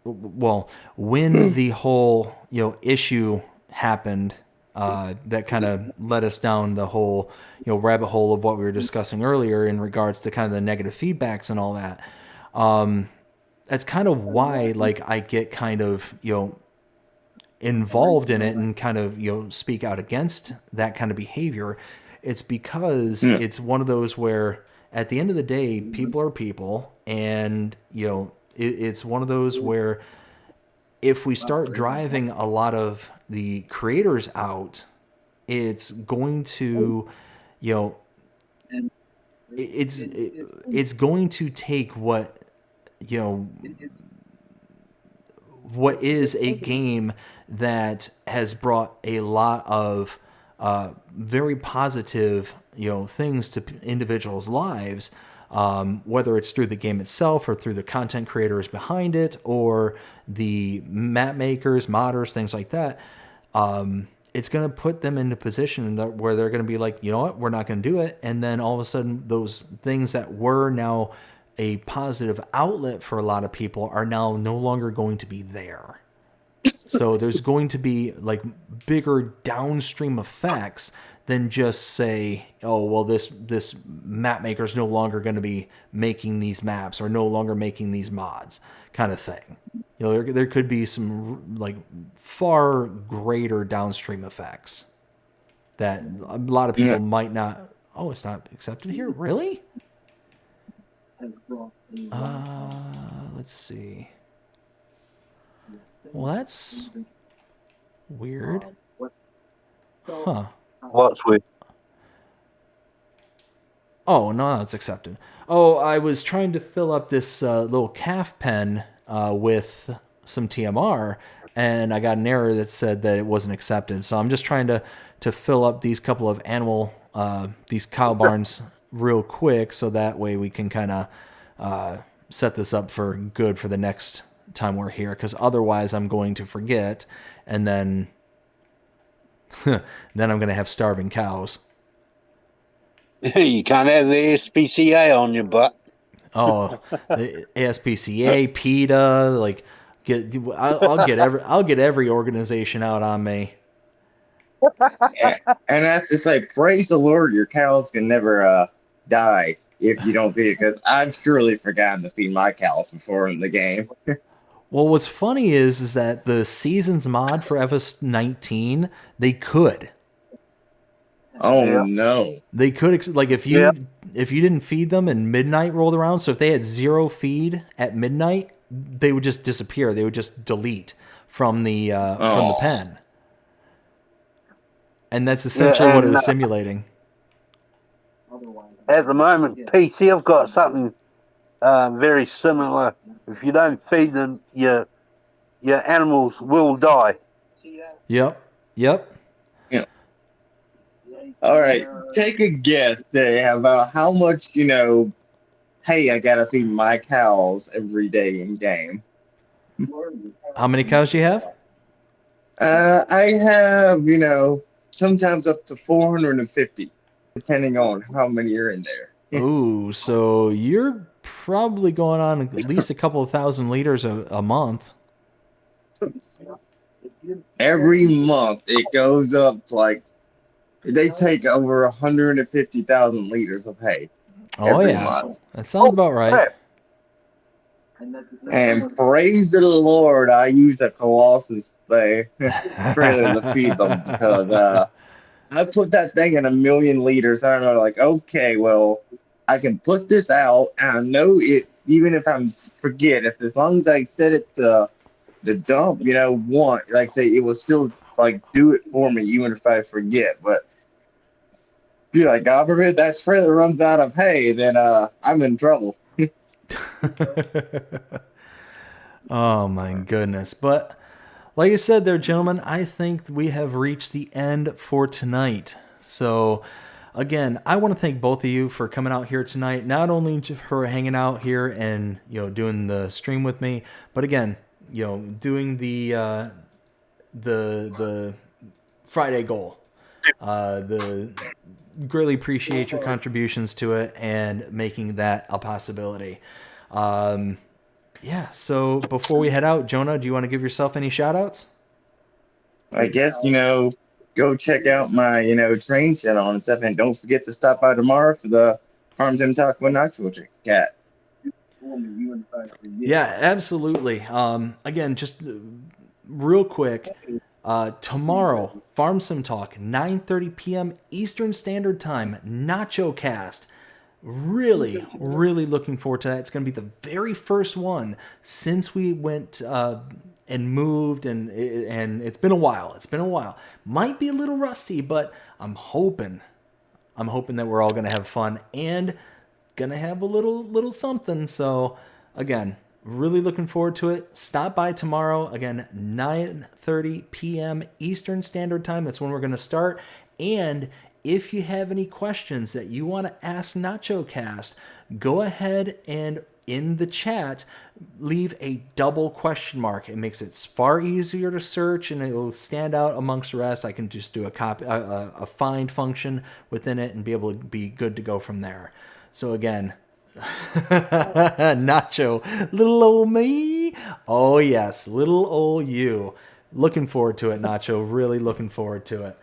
the whole issue happened, that kind of led us down the whole rabbit hole of what we were discussing earlier in regards to kind of the negative feedbacks and all that. That's kind of why like I get kind of involved in it and kind of speak out against that kind of behavior. It's because it's one of those where at the end of the day, people are people, and it's one of those where if we start driving a lot of the creators out, it's going to it's going to take what is a game that has brought a lot of very positive things to individuals' lives, whether it's through the game itself or through the content creators behind it or the map makers, modders, things like that. It's going to put them in a position where they're going to be like, you know what, we're not going to do it. And then all of a sudden those things that were now a positive outlet for a lot of people are now no longer going to be there. So there's going to be like bigger downstream effects than just say, oh, well, this map maker is no longer going to be making these maps or no longer making these mods kind of thing. There could be some like far greater downstream effects that a lot of people might not. Oh, it's not accepted here? Really? Let's see. Well, that's weird. Huh. What's weird? Oh, no, it's accepted. Oh, I was trying to fill up this little calf pen with some TMR, and I got an error that said that it wasn't accepted. So I'm just trying to fill up these couple of these cow barns real quick, so that way we can kind of set this up for good for the next time we're here, because otherwise I'm going to forget, and then I'm going to have starving cows. You can't have the SPCA on your butt. Oh, the ASPCA, PETA, like I'll get every organization out on me. Yeah. And I have to say, praise the Lord, your cows can never die if you don't feed it, because I've surely forgotten to feed my cows before in the game. Well, what's funny is that the Seasons mod for FS 19, they could. Oh no! They could, like, if you didn't feed them and midnight rolled around, so if they had 0 feed at midnight, they would just disappear. They would just delete from the pen, and that's essentially what it was simulating. At the moment, PC have got something very similar. If you don't feed them, your animals will die. Yep. All right, take a guess, Dave, about how much, hey, I gotta feed my cows every day in game. How many cows do you have? I have, sometimes up to 450, depending on how many are in there. Ooh, so you're probably going on at least a couple of thousand liters a month. Every month it goes up to like, they take over 150,000 liters of hay. Oh, yeah. Month. That sounds about right. And praise the Lord, I used a Colossus Bay trailer to feed them because I put that thing in 1,000,000 liters. I don't know, like, okay, well, I can put this out, and I know it, even if I'm forget, if as long as I set it to the dump, like I say, it will still like do it for me, even if I forget. But be like, God forbid that trailer runs out of hay, then I'm in trouble. Oh my goodness. But like I said there, gentlemen, I think we have reached the end for tonight. So again, I want to thank both of you for coming out here tonight, not only for hanging out here and, doing the stream with me, but again, doing the Friday goal. Greatly appreciate your contributions to it and making that a possibility. Yeah, so before we head out, Jonah, do you want to give yourself any shout outs? I guess, go check out my, train channel and stuff. And don't forget to stop by tomorrow for the Farms and Talk with Knoxville Cat. Yeah, absolutely. Again, just real quick, tomorrow, Farm Sim Talk, 9:30 p.m. Eastern Standard Time, Nacho Cast. Really, really looking forward to that. It's going to be the very first one since we went and moved, and it's been a while. It's been a while. Might be a little rusty, but I'm hoping that we're all going to have fun and going to have a little something. So again, really looking forward to it. Stop by tomorrow. Again, 9:30 p.m. Eastern Standard Time. That's when we're going to start. And if you have any questions that you want to ask NachoCast, go ahead and in the chat, leave a double question mark. It makes it far easier to search and it will stand out amongst the rest. I can just do a find function within it and be able to be good to go from there. So again, Nacho, little old me. Oh yes, little old you. Looking forward to it, Nacho. Really looking forward to it.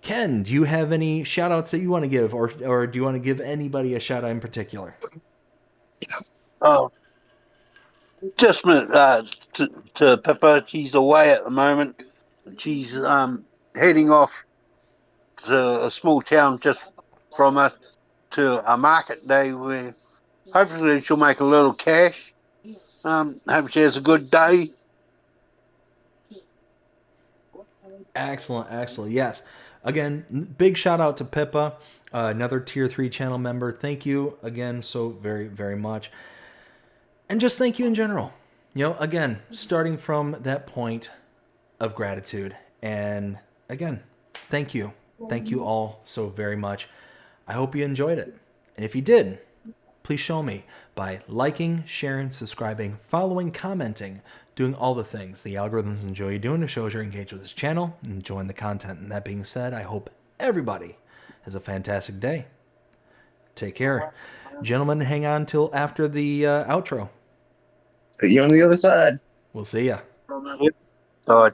Ken, do you have any shout outs that you want to give, or do you want to give anybody a shout out in particular? Oh, just to Pippa. She's away at the moment. She's heading off to a small town just from us to a market day where hopefully she'll make a little cash. Hope she has a good day. Excellent. Yes. Again, big shout out to Pippa, another tier 3 channel member. Thank you again so very, very much. And just thank you in general. Again, starting from that point of gratitude. And again, thank you. Thank you all so very much. I hope you enjoyed it. And if you did, please show me by liking, sharing, subscribing, following, commenting, doing all the things the algorithms enjoy you doing to show you're engaged with this channel and enjoying the content. And that being said, I hope everybody has a fantastic day. Take care. Gentlemen, hang on till after the outro. See you on the other side. We'll see ya. Bye.